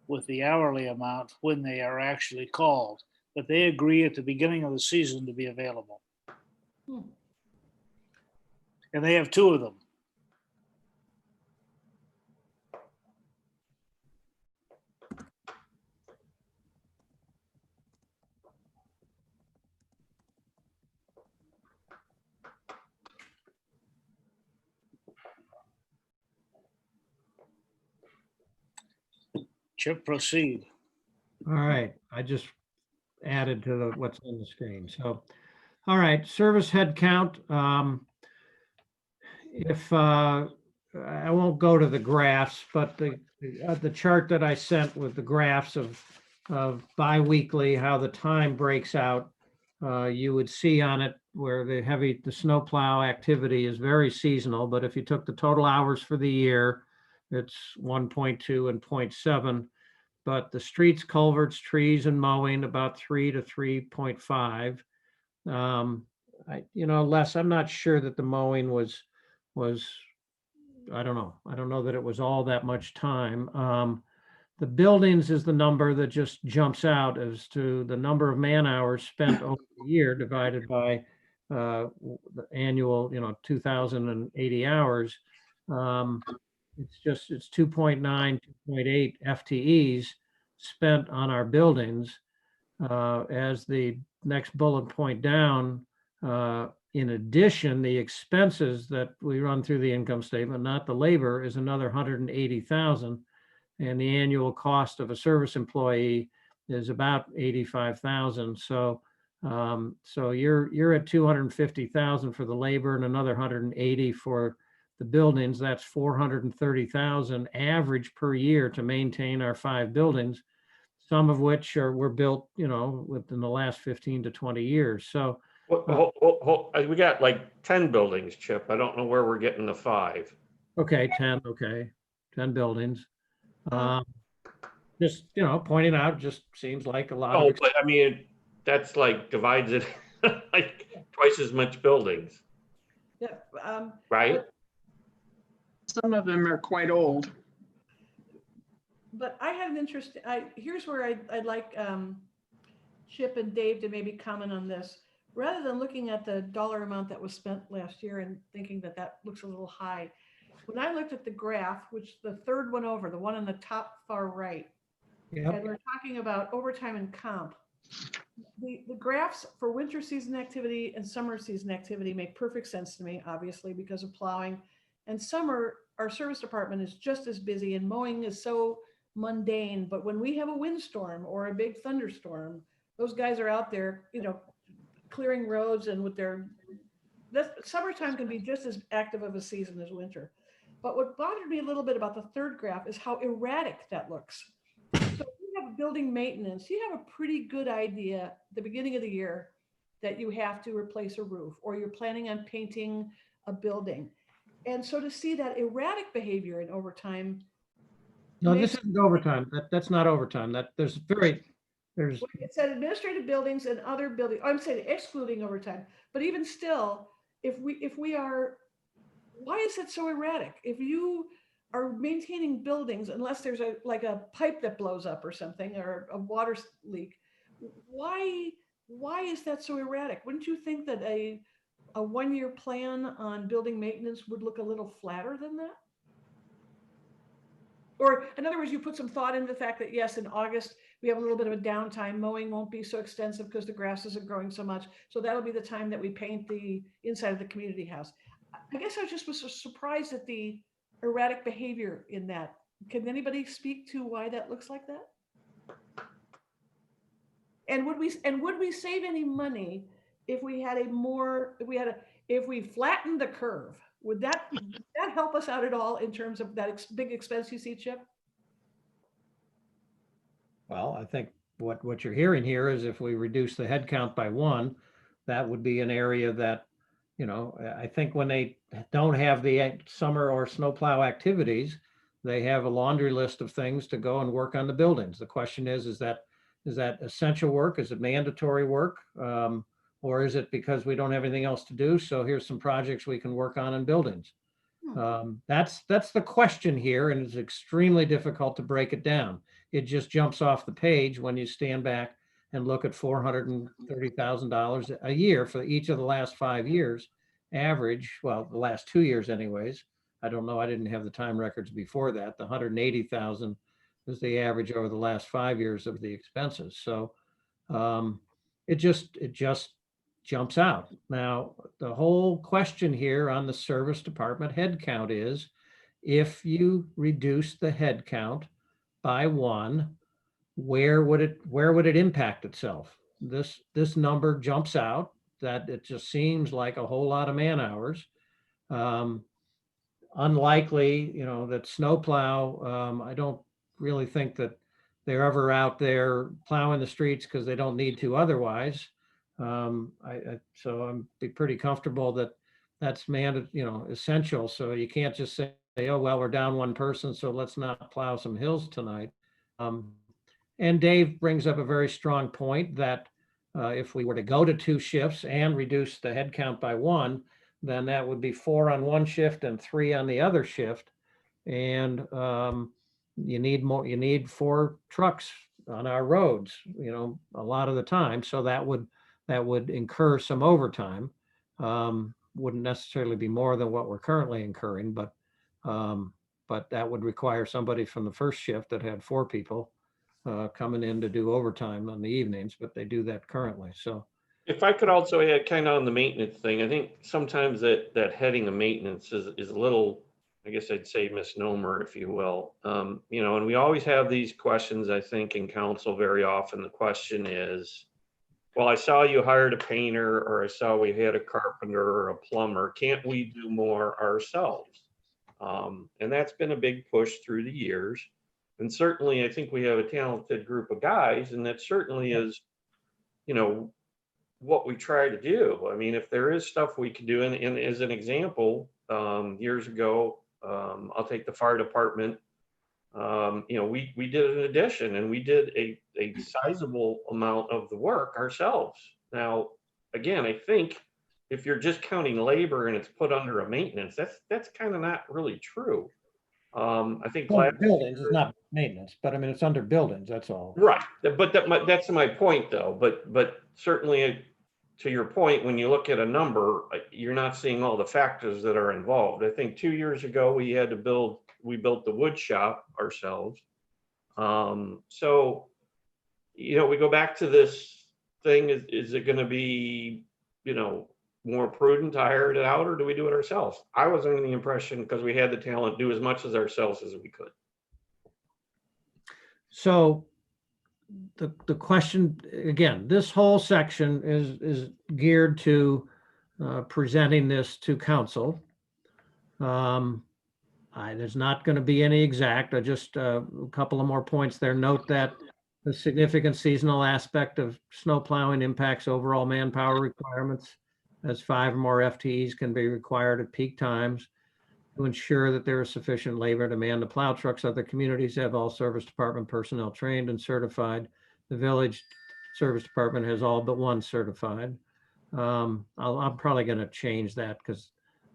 with the hourly amount when they are actually called. But they agree at the beginning of the season to be available. And they have 2 of them. Chip, proceed. All right, I just added to what's on the screen. So, all right, service head count. If I won't go to the graphs, but the chart that I sent with the graphs of biweekly, how the time breaks out, you would see on it where the snowplow activity is very seasonal. But if you took the total hours for the year, it's 1.2 and 0.7. But the streets, culverts, trees, and mowing about 3 to 3.5. Les, I'm not sure that the mowing was I don't know that it was all that much time. The buildings is the number that just jumps out as to the number of man hours spent over the year divided by the annual, 2,080 hours. It's 2.9, 2.8 FTEs spent on our buildings. As the next bullet point down, In addition, the expenses that we run through the income statement, not the labor, is another 180,000. And the annual cost of a service employee is about 85,000. So you're at 250,000 for the labor and another 180 for the buildings. That's 430,000 average per year to maintain our 5 buildings, some of which were built, within the last 15 to 20 years. So We got like 10 buildings, Chip. I don't know where we're getting the 5. okay, 10 buildings. Just, pointing out, just seems like a lot Oh, of. but I mean, that's like divides it like twice as much buildings, Yeah, right? Some of them are quite old. but I had an interest, here's where I'd like Chip and Dave to maybe comment on this. Rather than looking at the dollar amount that was spent last year and thinking that that looks a little high, when I looked at the graph, which the third one over, the one on the top far right, Yep. and we're talking about overtime and comp, the graphs for winter season activity and summer season activity make perfect sense to me, obviously, because of plowing. And summer, our service department is just as busy, and mowing is so mundane. But when we have a windstorm or a big thunderstorm, those guys are out there, clearing roads, and with summertime can be just as active of a season as winter. But what bothered me a little bit about the third graph is how erratic that looks. So if you have building maintenance, you have a pretty good idea at the beginning of the year that you have to replace a roof, or you're planning on painting a building. And so to see that erratic behavior in overtime. No, this isn't overtime. That's not overtime. There's It said administrative buildings and other buildings. I'm saying excluding overtime, but even still, if we are, why is it so erratic? If you are maintaining buildings, unless there's a pipe that blows up or something, or a water leak, why is that so erratic? Wouldn't you think that a 1-year plan on building maintenance would look a little flatter than that? Or in other words, you put some thought into the fact that yes, in August, we have a little bit of a downtime. Mowing won't be so extensive because the grass isn't growing so much. So that'll be the time that we paint the inside of the community house. I guess I just was surprised at the erratic behavior in that. Can anybody speak to why that looks like that? And would we save any money if we had if we flattened the curve? Would that help us out at all in terms of that big expense you see, Chip? Well, I think what you're hearing here is if we reduce the head count by 1, that would be an area that, I think when they don't have the summer or snowplow activities, they have a laundry list of things to go and work on the buildings. The question is that essential work? Is it mandatory work? Or is it because we don't have anything else to do? So here's some projects we can work on in buildings. That's the question here, and it's extremely difficult to break it down. It just jumps off the page when you stand back and look at $430,000 a year for each of the last 5 years, average. Well, the last 2 years, anyways. I don't know. I didn't have the time records before that. The 180,000 is the average over the last 5 years of the expenses. So it just jumps out. Now, the whole question here on the service department head count is, if you reduce the head count by 1, where would it impact itself? This number jumps out that it just seems like a whole lot of man hours. Unlikely, that snowplow, I don't really think that they're ever out there plowing the streets because they don't need to otherwise. So I'm be pretty comfortable that that's essential. So you can't just say, oh, well, we're down 1 person, so let's not plow some hills tonight. And Dave brings up a very strong point that if we were to go to 2 shifts and reduce the head count by 1, then that would be 4 on one shift and 3 on the other shift. And you need 4 trucks on our roads, a lot of the time. So that would incur some overtime. Wouldn't necessarily be more than what we're currently incurring, but that would require somebody from the first shift that had 4 people coming in to do overtime on the evenings, but they do that currently. So If I could also add kind of on the maintenance thing, I think sometimes that heading of maintenance is a little, I guess I'd say misnomer, if you will. You know, and we always have these questions, I think, in council very often. The question is, well, I saw you hired a painter, or I saw we had a carpenter or a plumber. Can't we do more ourselves? And that's been a big push through the years. And certainly, I think we have a talented group of guys, and that certainly is, you know, what we try to do. I mean, if there is stuff we can do, and as an example, years ago, I'll take the fire department. You know, we did an addition, and we did a sizable amount of the work ourselves. Now, again, I think if you're just counting labor and it's put under a maintenance, that's kind of not really true. I think Well, buildings is not maintenance, but I mean, it's under buildings, that's all. right, but that's my point, though. But certainly, to your point, when you look at a number, you're not seeing all the factors that are involved. I think 2 years ago we built the wood shop ourselves. So, you know, we go back to this thing: is it going to be, you know, more prudent to hire it out, or do we do it ourselves? I was under the impression, because we had the talent, do as much as ourselves as we could. So the question, again, this whole section is geared to presenting this to council. There's not going to be any exact, just a couple of more points there. Note that the significant seasonal aspect of snow plowing impacts overall manpower requirements, as 5 or more FTEs can be required at peak times. To ensure that there is sufficient labor to man the plow trucks, other communities have all service department personnel trained and certified. The village service department has all but one certified. I'm probably going to change that, because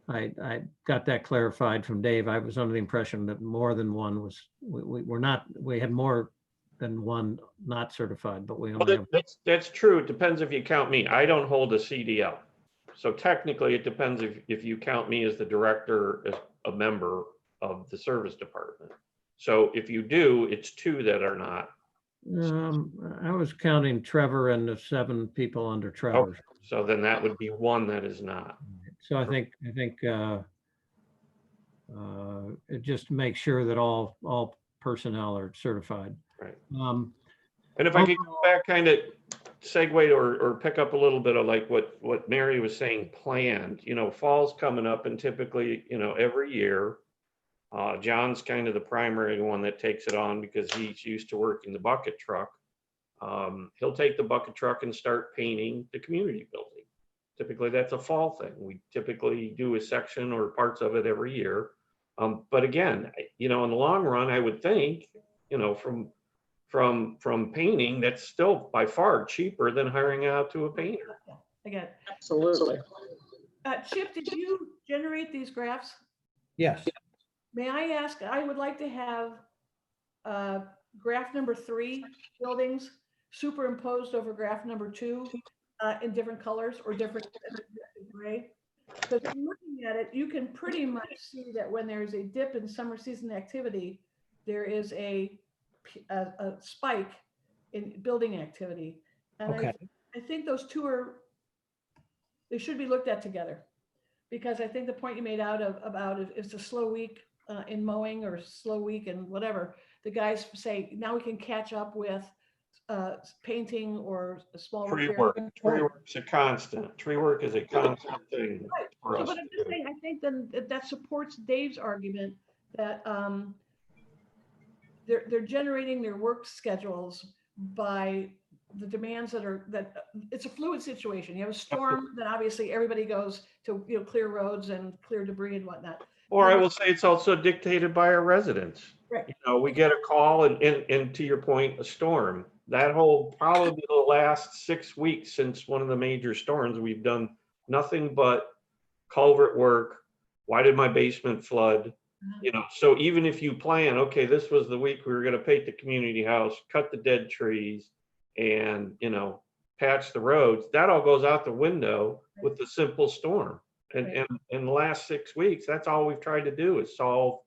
I got that clarified from Dave. I was under the impression that more than one was, we had more than one not certified, but we only have. That's true. It depends if you count me. I don't hold a CDL. So technically, it depends if you count me as the director, as a member of the service department. So if you do, it's 2 that are not. I was counting Trevor and the 7 people under Trevor. Okay. So then that would be 1 that is not. So I think it just makes sure that all personnel are certified. Right. And if I could go back, kind of segue or pick up a little bit of like what Mary was saying, planned, you know, fall's coming up, and typically, you know, every year, John's kind of the primary one that takes it on, because he's used to working the bucket truck. He'll take the bucket truck and start painting the community building. Typically that's a fall thing. We typically do a section or parts of it every year. But again, you know, in the long run, I would think, you know, from painting, that's still by far cheaper than hiring out to a painter. Again, Absolutely. Chip, did you generate these graphs? Yes. May I ask, I would like to have graph number 3, buildings, superimposed over graph number 2 in different colors or different gray. Because looking at it, you can pretty much see that when there's a dip in summer season activity, there is a spike in building activity. And Okay. I think those 2 they should be looked at together. Because I think the point you made about if it's a slow week in mowing or slow week and whatever, the guys say, now we can catch up with painting or a small Tree repair. work's a constant. Tree work is a constant thing for So, us. but I'm just saying, I think then that supports Dave's argument that they're generating their work schedules by the demands that it's a fluid situation. You have a storm, then obviously everybody goes to, you know, clear roads and clear debris and whatnot. Or I will say it's also dictated by our residents. Right. You know, we get a call and to your point, a storm. That whole, probably the last 6 weeks since one of the major storms, we've done nothing but culvert work. Why did my basement flood? You know, so even if you plan, okay, this was the week we were going to paint the community house, cut the dead trees, and, you know, patch the roads, that all goes out the window with the simple storm. And in the last 6 weeks, that's all we've tried to do is solve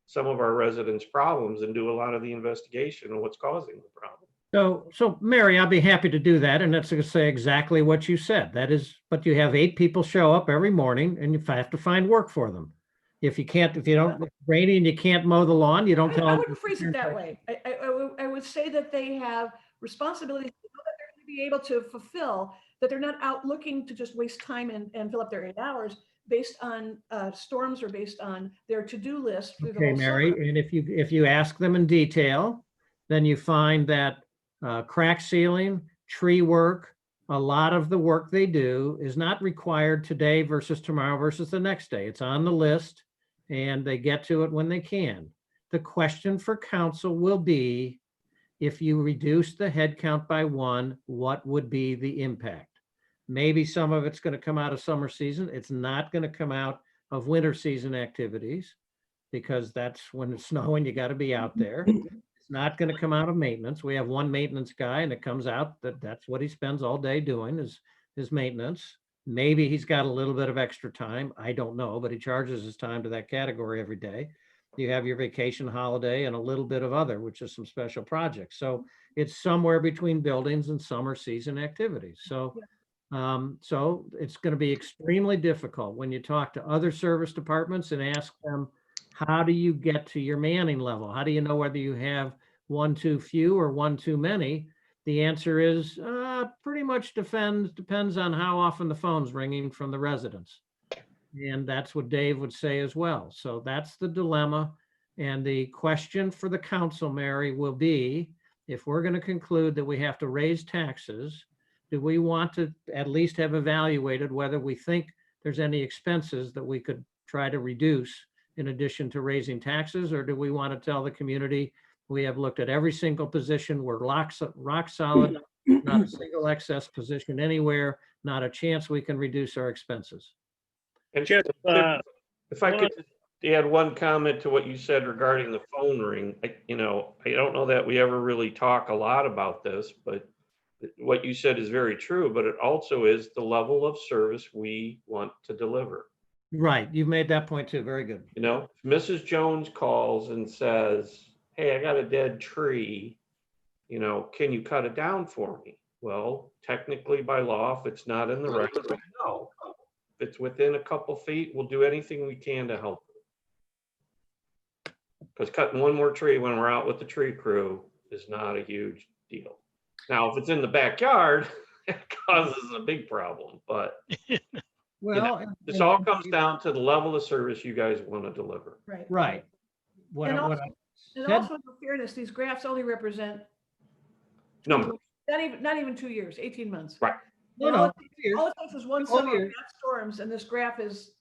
some of our residents' problems and do a lot of the investigation of what's causing the problem. So Mary, I'll be happy to do that. And that's to say exactly what you said. That is, but you have 8 people show up every morning and you have to find work for them. If you don't, it's rainy and you can't mow the lawn, you don't tell I them. wouldn't phrase it that way. I would say that they have responsibilities that they're going to be able to fulfill, that they're not out looking to just waste time and fill up their 8 hours based on storms or based on their to-do list through the Okay, whole Mary, summer. and if you ask them in detail, then you find that crack sealing, tree work, a lot of the work they do is not required today versus tomorrow versus the next day. It's on the list and they get to it when they can. The question for council will be, if you reduce the head count by 1, what would be the impact? Maybe some of it's going to come out of summer season. It's not going to come out of winter season activities, because that's when it's snowing, you got to be out there. It's not going to come out of maintenance. We have one maintenance guy and it comes out that that's what he spends all day doing is maintenance. Maybe he's got a little bit of extra time. I don't know, but he charges his time to that category every day. You have your vacation, holiday, and a little bit of other, which is some special projects. So it's somewhere between buildings and summer season activities. So it's going to be extremely difficult when you talk to other service departments and ask them, how do you get to your manning level? How do you know whether you have 1 too few or 1 too many? The answer is pretty much depends on how often the phone's ringing from the residents. And that's what Dave would say as well. So that's the dilemma. And the question for the council, Mary, will be, if we're going to conclude that we have to raise taxes, do we want to at least have evaluated whether we think there's any expenses that we could try to reduce in addition to raising taxes? Or do we want to tell the community, we have looked at every single position, we're rock solid, not a single excess position anywhere, not a chance we can reduce our expenses? And Just, if I could add one comment to what you said regarding the phone ring, I don't know that we ever really talk a lot about this, but what you said is very true, but it also is the level of service we want to deliver. Right, you've made that point too, very good. If Mrs. Jones calls and says, hey, I got a dead tree, can you cut it down for me? Well, technically by law, if it's not in the right, no. If it's within a couple feet, we'll do anything we can to help. Because cutting one more tree when we're out with the tree crew is not a huge deal. Now, if it's in the backyard, it causes a big problem, but Well, this all comes down to the level of service you guys want to deliver. Right. right. And What And said- also, in fairness, these graphs only represent Numbers. not even 2 years, 18 months. Right. No, And no, all it takes is one All summer of years. bad storms, and this graph is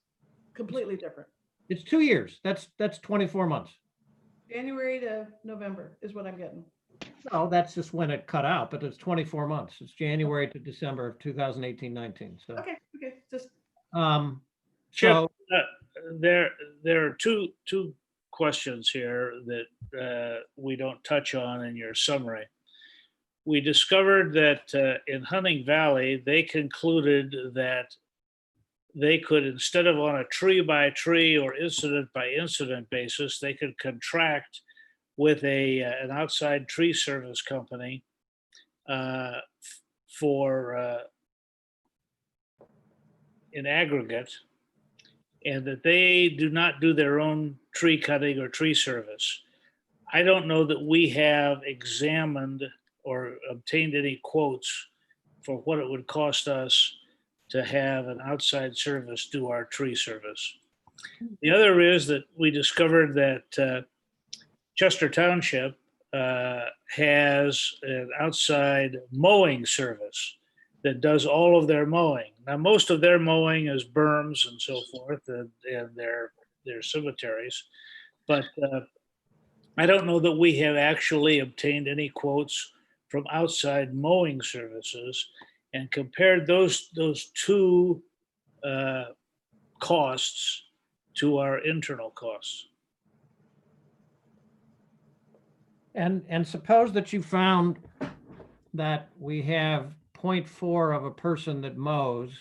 completely different. it's 2 years. That's 24 months. January to November is what I'm getting. No, that's just when it cut out, but it's 24 months. It's January to December of 2018-19. So, Okay, just Chip, so there are two questions here that we don't touch on in your summary. We discovered that in Hunting Valley, they concluded that they could, instead of on a tree by tree or incident by incident basis, they could contract with an outside tree service company for in aggregate, and that they do not do their own tree cutting or tree service. I don't know that we have examined or obtained any quotes for what it would cost us to have an outside service do our tree service. The other is that we discovered that Chester Township has an outside mowing service that does all of their mowing. Now, most of their mowing is berms and so forth, and their cemeteries. But I don't know that we have actually obtained any quotes from outside mowing services and compared those two costs to our internal costs. and suppose that you found that we have 0.4 of a person that mows,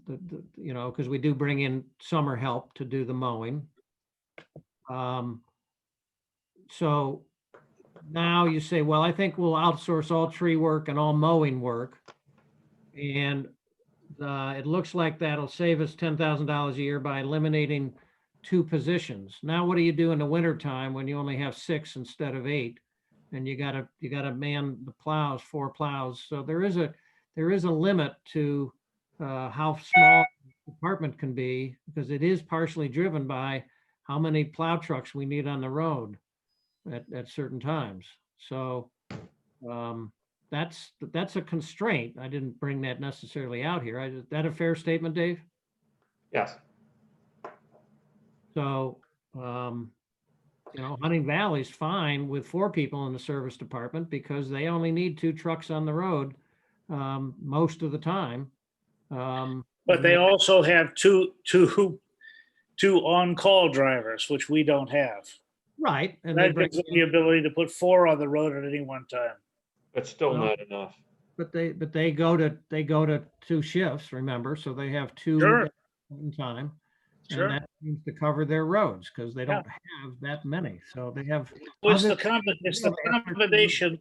because we do bring in summer help to do the mowing. So now you say, well, I think we'll outsource all tree work and all mowing work. And it looks like that'll save us $10,000 a year by eliminating 2 positions. Now, what do you do in the winter time when you only have 6 instead of 8? And you gotta man the plows, 4 plows. So there is a limit to how small the department can be, because it is partially driven by how many plow trucks we need on the road at certain times. So that's a constraint. I didn't bring that necessarily out here. Is that a fair statement, Dave? Yes. So, Hunting Valley's fine with 4 people in the service department because they only need 2 trucks on the road most of the time. But they also have two on-call drivers, which we don't have. Right. And they That bring, gives them the ability to put 4 on the road at any one time. That's still Well, not enough. but they go to 2 shifts, remember? So they have 2 Sure. at one time. Sure. And that seems to cover their roads because they don't have that many. So they have. Well, it's other- the combination.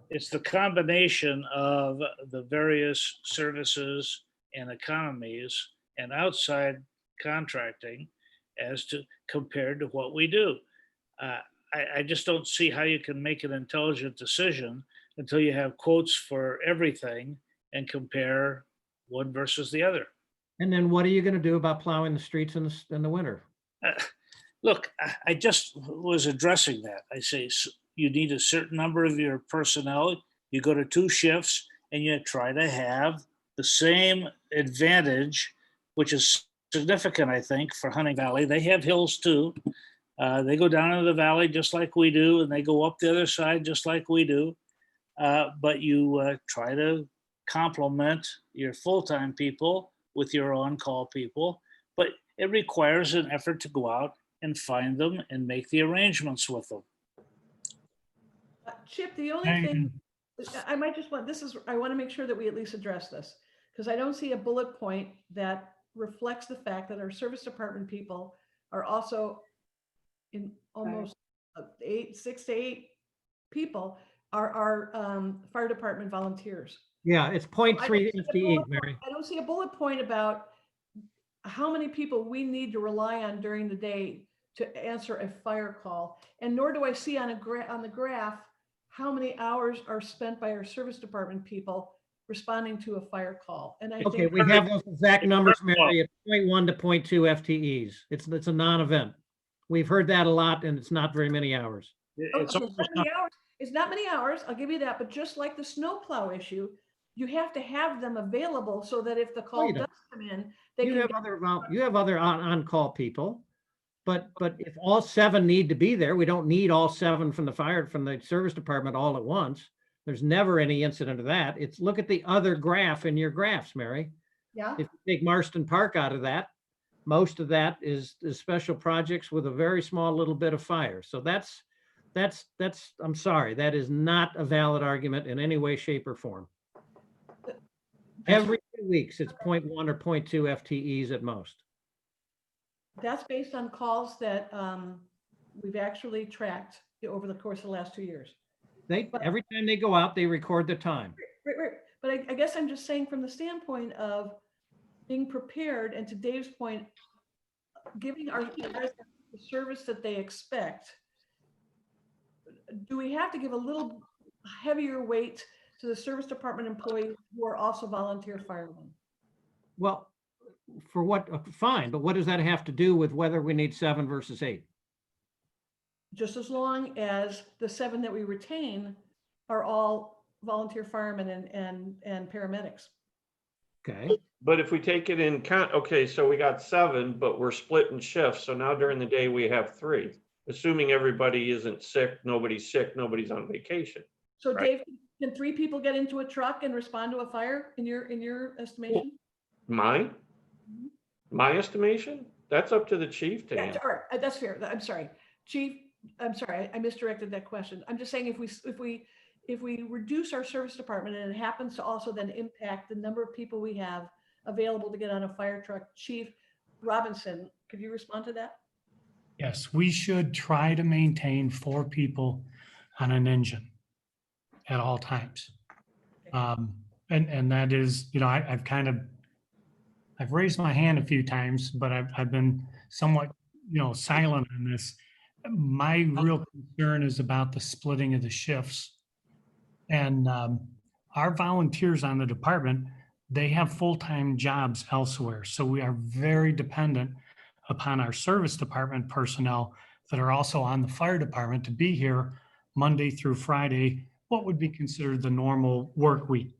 It's the combination of the various services and economies and outside contracting as to compared to what we do. I just don't see how you can make an intelligent decision until you have quotes for everything and compare one versus the other. And then what are you going to do about plowing the streets in the winter? Look, I just was addressing that. I say you need a certain number of your personnel. You go to 2 shifts and you try to have the same advantage, which is significant, I think, for Hunting Valley. They have hills too. They go down into the valley just like we do, and they go up the other side just like we do. But you try to complement your full-time people with your on-call people. But it requires an effort to go out and find them and make the arrangements with them. Chip, the only thing, I might just want, I want to make sure that we at least address this, because I don't see a bullet point that reflects the fact that our service department people are also in almost 6 to 8 people are fire department volunteers. Yeah, it's 0.3 FTE, Mary. I don't see a bullet point about how many people we need to rely on during the day to answer a fire call. And nor do I see on the graph how many hours are spent by our service department people responding to a fire call. And I Okay, think we have those exact numbers, Mary, at 0.1 to 0.2 FTEs. It's a non-event. We've heard that a lot, and it's not very many hours. It's okay, almost it's not many hours, I'll give you that, but just like the snowplow issue, you have to have them available so that if the call does come in, they You can. have other on-call people, but if all 7 need to be there, we don't need all 7 from the service department all at once. There's never any incident of that. It's look at the other graph in your graphs, Mary. Yeah. If you take Marston Park out of that, most of that is special projects with a very small little bit of fire. So that's, I'm sorry, that is not a valid argument in any way, shape, or form. Every 2 weeks, it's 0.1 or 0.2 FTEs at most. That's based on calls that we've actually tracked over the course of the last 2 years. Every time they go out, they record the time. Right. But I guess I'm just saying from the standpoint of being prepared, and to Dave's point, giving our residents the service that they expect, do we have to give a little heavier weight to the service department employees who are also volunteer firemen? Well, for what, fine, but what does that have to do with whether we need 7 versus 8? Just as long as the 7 that we retain are all volunteer firemen and paramedics. Okay. But if we take it in count, okay, so we got 7, but we're split in shifts. So now during the day we have 3, assuming everybody isn't sick, nobody's on vacation. So right? Dave, can 3 people get into a truck and respond to a fire in your estimation? Mine? My estimation? That's up to the chief to Yeah, answer. all right, that's fair. I'm sorry, Chief. I'm sorry, I misdirected that question. I'm just saying if we reduce our service department and it happens to also then impact the number of people we have available to get on a fire truck, Chief Robinson, could you respond to that? Yes, we should try to maintain 4 people on an engine at all times. And that is, I've raised my hand a few times, but I've been somewhat, silent on this. My real concern is about the splitting of the shifts. And our volunteers on the department, they have full-time jobs elsewhere. So we are very dependent upon our service department personnel that are also on the fire department to be here Monday through Friday, what would be considered the normal work week,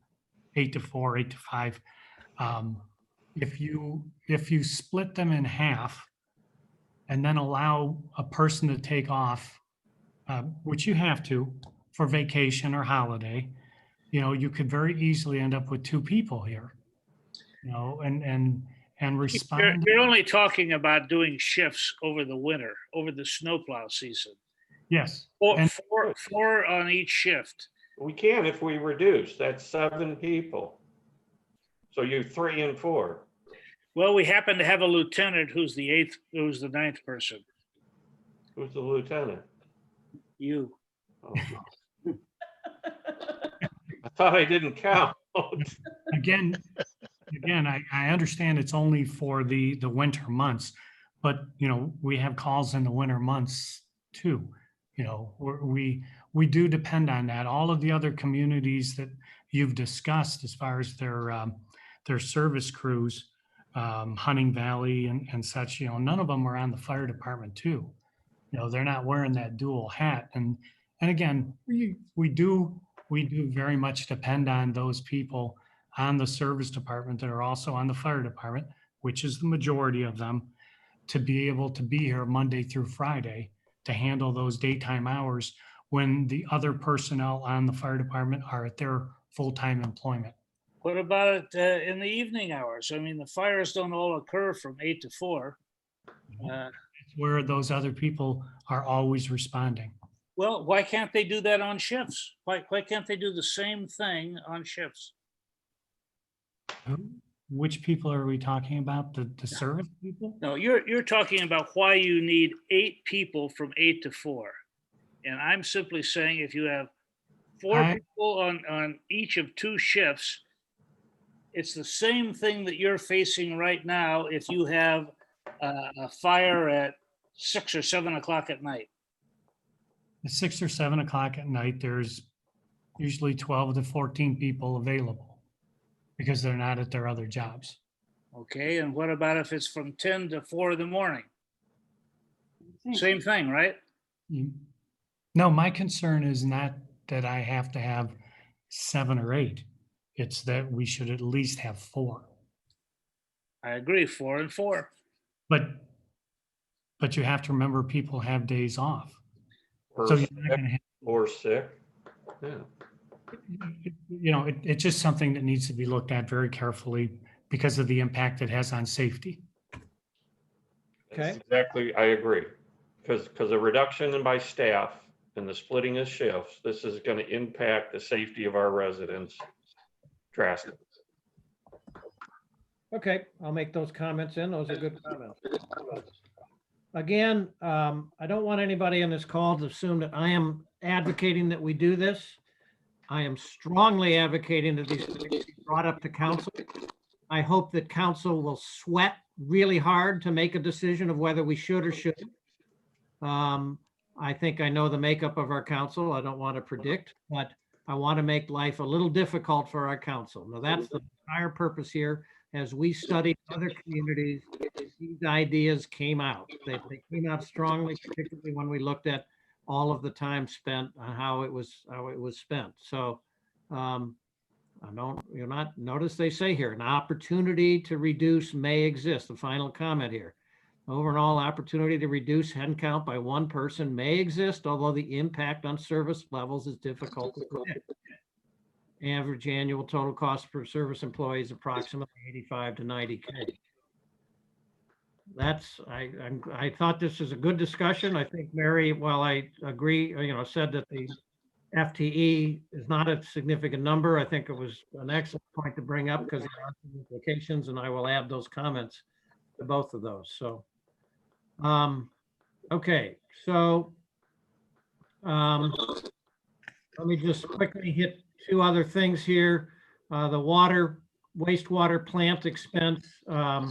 8 to 4, 8 to 5. If you split them in half and then allow a person to take off, which you have to for vacation or holiday, you could very easily end up with 2 people here, and respond. You're only talking about doing shifts over the winter, over the snowplow season. Yes. Four, And four on each shift. We can if we reduce, that's 7 people. So you're 3 and 4. Well, we happen to have a lieutenant who's the 9th person. Who's the lieutenant? You. Oh. I thought I didn't count. again, I understand it's only for the winter months, but we have calls in the winter months too. We do depend on that. All of the other communities that you've discussed as far as their service crews, Hunting Valley and such, none of them are on the fire department too. They're not wearing that dual hat. And again, we do very much depend on those people on the service department that are also on the fire department, which is the majority of them, to be able to be here Monday through Friday to handle those daytime hours when the other personnel on the fire department are at their full-time employment. What about it in the evening hours? I mean, the fires don't all occur from 8 to 4. It's where those other people are always responding. Well, why can't they do that on shifts? Why can't they do the same thing on shifts? Which people are we talking about? The service people? No, you're talking about why you need 8 people from 8 to 4. And I'm simply saying if you have 4 people on each of 2 shifts, it's the same thing that you're facing right now if you have a fire at 6 or 7 o'clock at night. At 6 or 7 o'clock at night, there's usually 12 to 14 people available because they're not at their other jobs. Okay, and what about if it's from 10 to 4 in the morning? Same thing, right? No, my concern is not that I have to have 7 or 8. It's that we should at least have 4. I agree, 4 and 4. But you have to remember people have days off. Or So sick, you're not gonna have, or sick. Yeah. it's just something that needs to be looked at very carefully because of the impact it has on safety. That's exactly, I agree. Because a reduction by staff and the splitting of shifts, this is going to impact the safety of our residents drastically. Okay, I'll make those comments in. Those are good comments. Again, I don't want anybody on this call to assume that I am advocating that we do this. I am strongly advocating that these things be brought up to council. I hope that council will sweat really hard to make a decision of whether we should or shouldn't. I think I know the makeup of our council. I don't want to predict, but I want to make life a little difficult for our council. Now, that's the entire purpose here. As we studied other communities, these ideas came out. They came out strongly, particularly when we looked at all of the time spent on how it was spent. So notice they say here, an opportunity to reduce may exist. The final comment here. Overall opportunity to reduce head count by 1 person may exist, although the impact on service levels is difficult to predict. Average annual total cost per service employee is approximately 85 to 90K. I thought this is a good discussion. I think Mary, while I agree, said that the FTE is not a significant number. I think it was an excellent point to bring up because there are some implications, and I will add those comments to both of those. So, Okay, so let me just quickly hit two other things here. The wastewater plant expense, our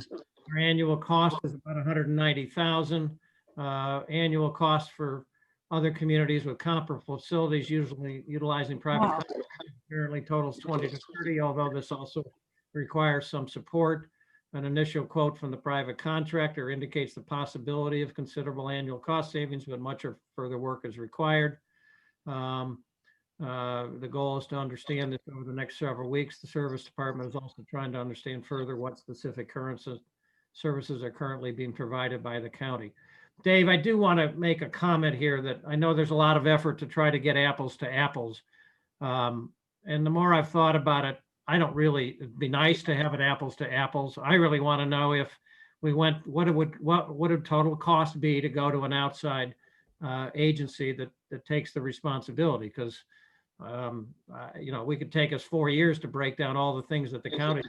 annual cost is about 190,000. Annual cost for other communities with comparable facilities usually utilizing private Wow. apparently totals 20 to 30, although this also requires some support. An initial quote from the private contractor indicates the possibility of considerable annual cost savings, but much of further work is required. The goal is to understand this over the next several weeks. The service department is also trying to understand further what specific services are currently being provided by the county. Dave, I do want to make a comment here that I know there's a lot of effort to try to get apples to apples. And the more I've thought about it, I don't really, it'd be nice to have it apples to apples. I really want to know if we went, what would total cost be to go to an outside agency that takes the responsibility? Because we could take us 4 years to break down all the things that the county.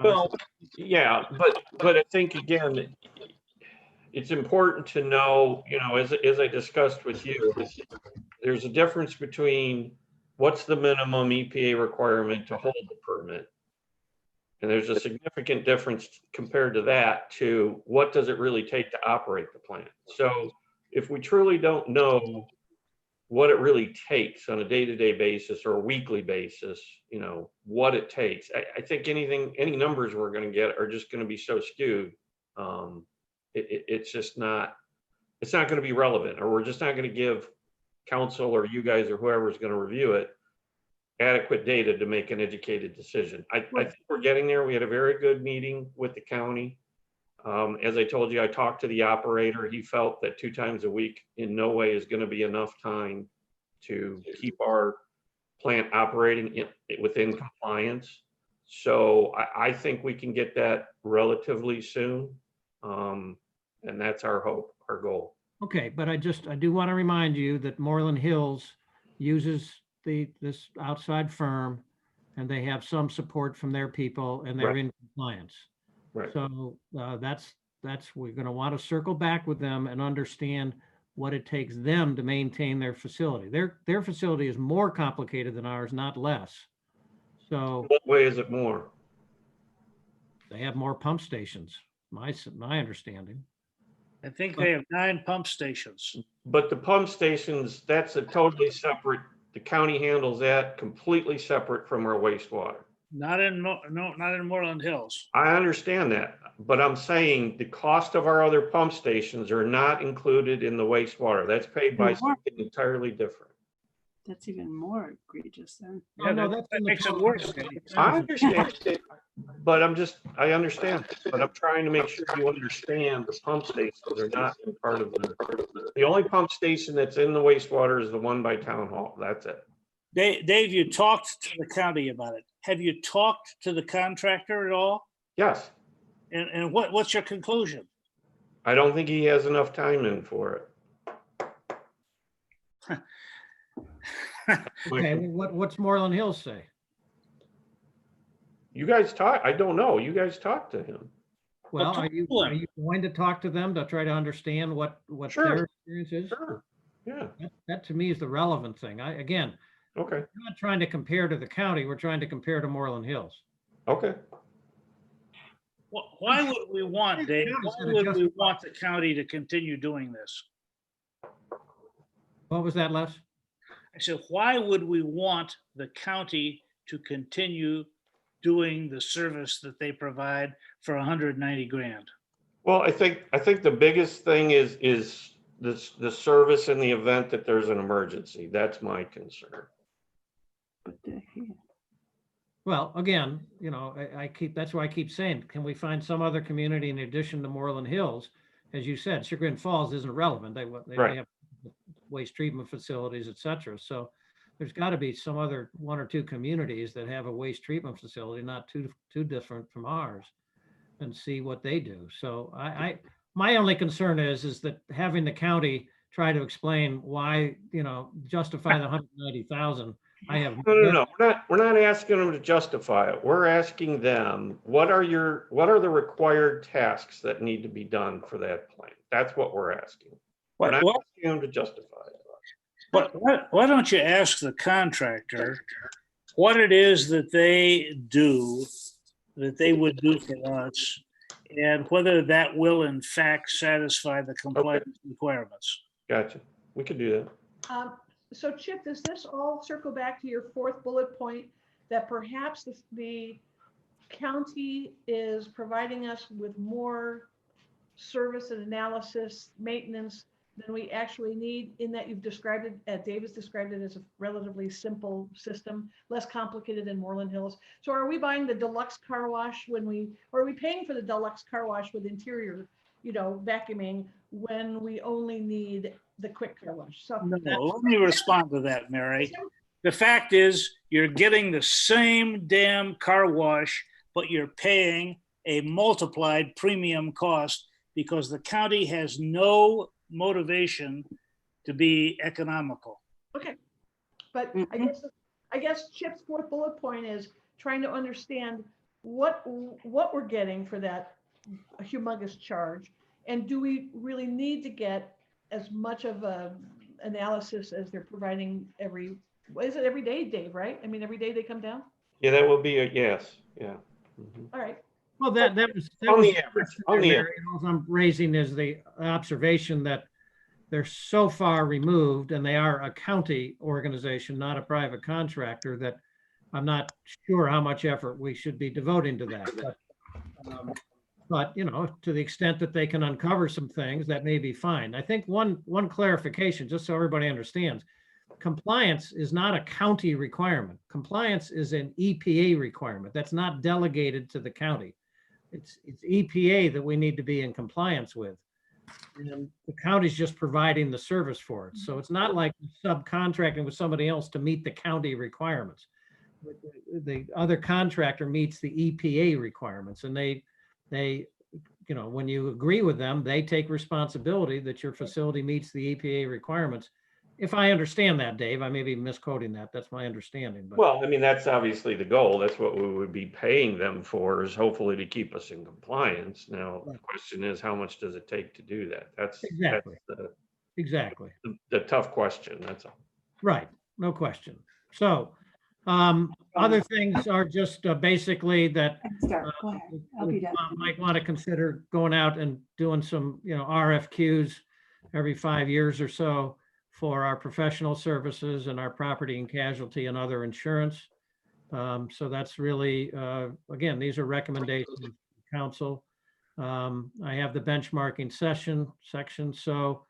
Well, yeah, but I think again, it's important to know, as I discussed with you, there's a difference between what's the minimum EPA requirement to hold the permit. And there's a significant difference compared to that to what does it really take to operate the plant. So if we truly don't know what it really takes on a day-to-day basis or a weekly basis, what it takes, I think any numbers we're going to get are just going to be so skewed. It's just not, it's not going to be relevant, or we're just not going to give council or you guys or whoever is going to review it adequate data to make an educated decision. I think we're getting there. We had a very good meeting with the county. As I told you, I talked to the operator. He felt that 2 times a week in no way is going to be enough time to keep our plant operating within compliance. So I think we can get that relatively soon. And that's our hope, our goal. Okay, but I do want to remind you that Moreland Hills uses this outside firm, and they have some support from their people, and they're Right. in compliance. Right. So we're going to want to circle back with them and understand what it takes them to maintain their facility. Their facility is more complicated than ours, not less. So What way is it more? they have more pump stations, my understanding. I think they have 9 pump stations. But the pump stations, that's a totally separate, the county handles that completely separate from our wastewater. Not in Moreland Hills. I understand that, but I'm saying the cost of our other pump stations are not included in the wastewater. That's paid by something entirely different. That's even more egregious then. Yeah, no, that in the makes it total. worse. I understand, but I understand, but I'm trying to make sure you understand the pump stations are not in part of the only pump station that's in the wastewater is the one by town hall. That's it. Dave, you talked to the county about it. Have you talked to the contractor at all? Yes. And what's your conclusion? I don't think he has enough time in for it. Okay, what's Moreland Hills say? You guys talk, I don't know. You guys talk to him. Well, Well, are you going to talk to them to try to understand what Sure. their experience is? Sure. Yeah. That to me is the relevant thing. Again, Okay. we're not trying to compare to the county. We're trying to compare to Moreland Hills. Okay. Why would we want, Dave? County's Why gonna would we justify- want the county to continue doing this? What was that, Les? I said, why would we want the county to continue doing the service that they provide for 190 grand? Well, I think the biggest thing is the service in the event that there's an emergency. That's my concern. Well, again, that's why I keep saying, can we find some other community in addition to Moreland Hills? As you said, Chagrin Falls isn't relevant. They Right. have waste treatment facilities, et cetera. So there's got to be some other 1 or 2 communities that have a waste treatment facility, not too different from ours, and see what they do. So my only concern is that having the county try to explain why, justify the 190,000. I have No. We're not asking them to justify it. We're asking them, what are the required tasks that need to be done for that plan? That's what we're asking. But I'm What, asking them to justify it. why don't you ask the contractor what it is that they do, that they would do for us, and whether that will in fact satisfy the compliance requirements? Gotcha. We could do that. So Chip, does this all circle back to your fourth bullet point that perhaps the county is providing us with more service and analysis, maintenance than we actually need, in that you've described it, David's described it as a relatively simple system, less complicated than Moreland Hills. So are we buying the deluxe car wash or are we paying for the deluxe car wash with interior, vacuuming, when we only need the quick car wash? So No, let me respond to that, Mary. The fact is, you're getting the same damn car wash, but you're paying a multiplied premium cost because the county has no motivation to be economical. Okay, but I guess Chip's fourth bullet point is trying to understand what we're getting for that humongous charge, and do we really need to get as much of a analysis as they're providing is it every day, Dave, right? I mean, every day they come down? Yeah, that will be a yes. Yeah. Mhm. All right. Well, that was On the average, on the Mary, all I'm raising is the observation that they're so far removed, and they are a county organization, not a private contractor, that I'm not sure how much effort we should be devoting to that. But to the extent that they can uncover some things, that may be fine. I think one clarification, just so everybody understands, compliance is not a county requirement. Compliance is an EPA requirement. That's not delegated to the county. It's EPA that we need to be in compliance with. And the county's just providing the service for it. So it's not like subcontracting with somebody else to meet the county requirements. The other contractor meets the EPA requirements, and they, when you agree with them, they take responsibility that your facility meets the EPA requirements. If I understand that, Dave, I may be misquoting that. That's my understanding. But Well, I mean, that's obviously the goal. That's what we would be paying them for, is hopefully to keep us in compliance. Now, the question is, how much does it take to do that? That's exactly the tough question. That's all. Right. No question. So other things are just basically that Go ahead. I'll be done. might want to consider going out and doing some, RFQs every 5 years or so for our professional services and our property and casualty and other insurance. So that's really, again, these are recommendations from council. I have the benchmarking section. So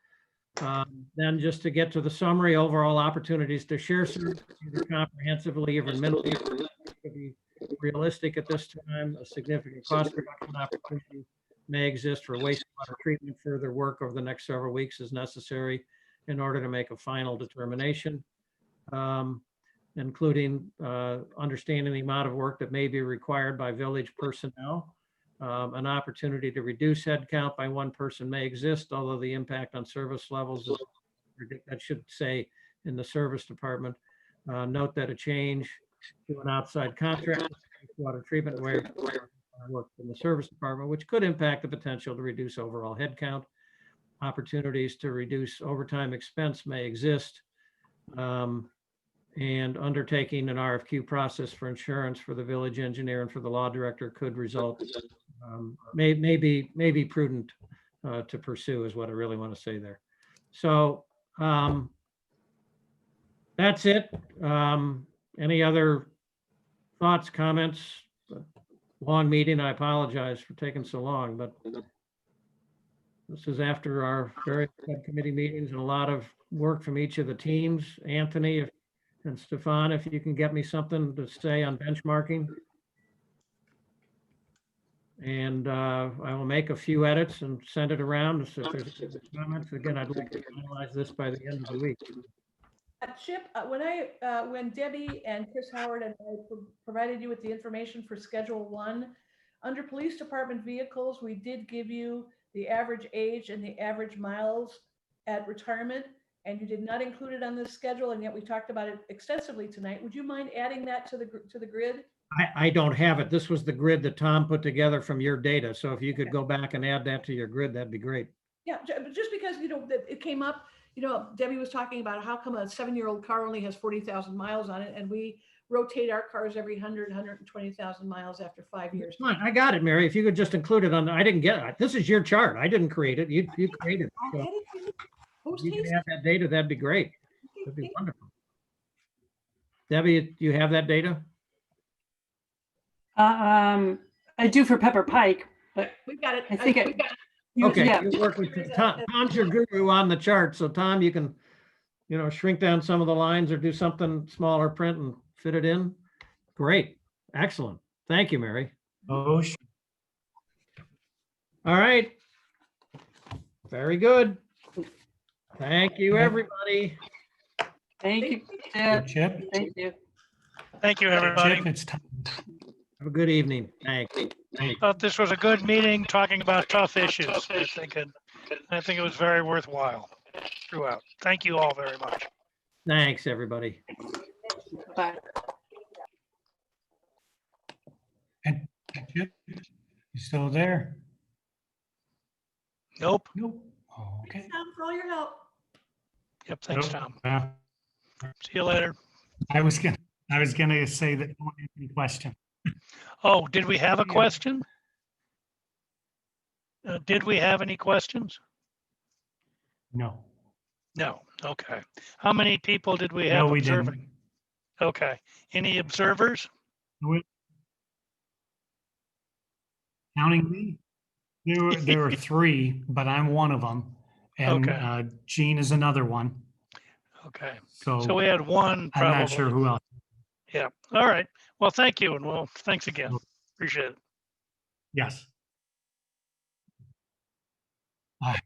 then just to get to the summary, overall opportunities to share services either comprehensively or minimally, to be realistic at this time. A significant cost reduction opportunity may exist for wastewater treatment. Further work over the next several weeks is necessary in order to make a final determination, including understanding the amount of work that may be required by village personnel. An opportunity to reduce headcount by one person may exist, although the impact on service levels is, that should say in the service department. Note that a change to an outside contract, water treatment where work in the service department, which could impact the potential to reduce overall headcount. Opportunities to reduce overtime expense may exist. And undertaking an RFQ process for insurance for the village engineer and for the law director could result, may be prudent to pursue, is what I really want to say there. So that's it. Any other thoughts, comments? Long meeting. I apologize for taking so long, but this is after our various subcommittee meetings and a lot of work from each of the teams. Anthony and Stefan, if you can get me something to say on benchmarking. And I will make a few edits and send it around. So if there's comments, again, I'd like to finalize this by the end of the week. Chip, when Debbie and Chris Howard and I provided you with the information for Schedule 1, under police department vehicles, we did give you the average age and the average miles at retirement, and you did not include it on this schedule, and yet we talked about it extensively tonight. Would you mind adding that to the grid? I don't have it. This was the grid that Tom put together from your data. So if you could go back and add that to your grid, that'd be great. Yeah, just because, that it came up, Debbie was talking about how come a 7-year-old car only has 40,000 miles on it, and we rotate our cars every 120,000 miles after 5 years. Fine, I got it, Mary. If you could just include it I didn't get it. This is your chart. I didn't create it. You created it. I So had it to you. if you could Post-haste. have that data, that'd be great. Okay, That'd be thank you. wonderful. Debbie, do you have that data? I do for Pepper Pike, but We've got it. I think we got it. Okay, yeah. you work with Tom. Tom's your guru on the chart. So Tom, you can, shrink down some of the lines or do something smaller print and fit it in. Great. Excellent. Thank you, Mary. Oh, sure. All right. Very good. Thank you, everybody. Thank you, Hey, Chip. Chip. Thank you. Thank you, Chip, everybody. it's time. Have a good evening. Thanks. Thought this was a good meeting talking about tough issues. I think it was very worthwhile throughout. Thank you all very much. Thanks, everybody. Bye. And Chip, you still there? Nope. Nope. Okay. Thanks, Tom, for all your help. Yep. Thanks, Nope. Tom. See you later. I was gonna say that. No one had any question. Oh, did we have a Yeah. question? Did we have any questions? No. No. Okay. How many people did we No, have we observing? didn't. Okay. Any observers? Counting me? There were 3, but I'm one of them. And Okay. Gene is another one. Okay. So So we had one I'm not sure probably. who else. Yeah. All right. Well, thank you. And well, thanks again. Appreciate it. Yes. Bye.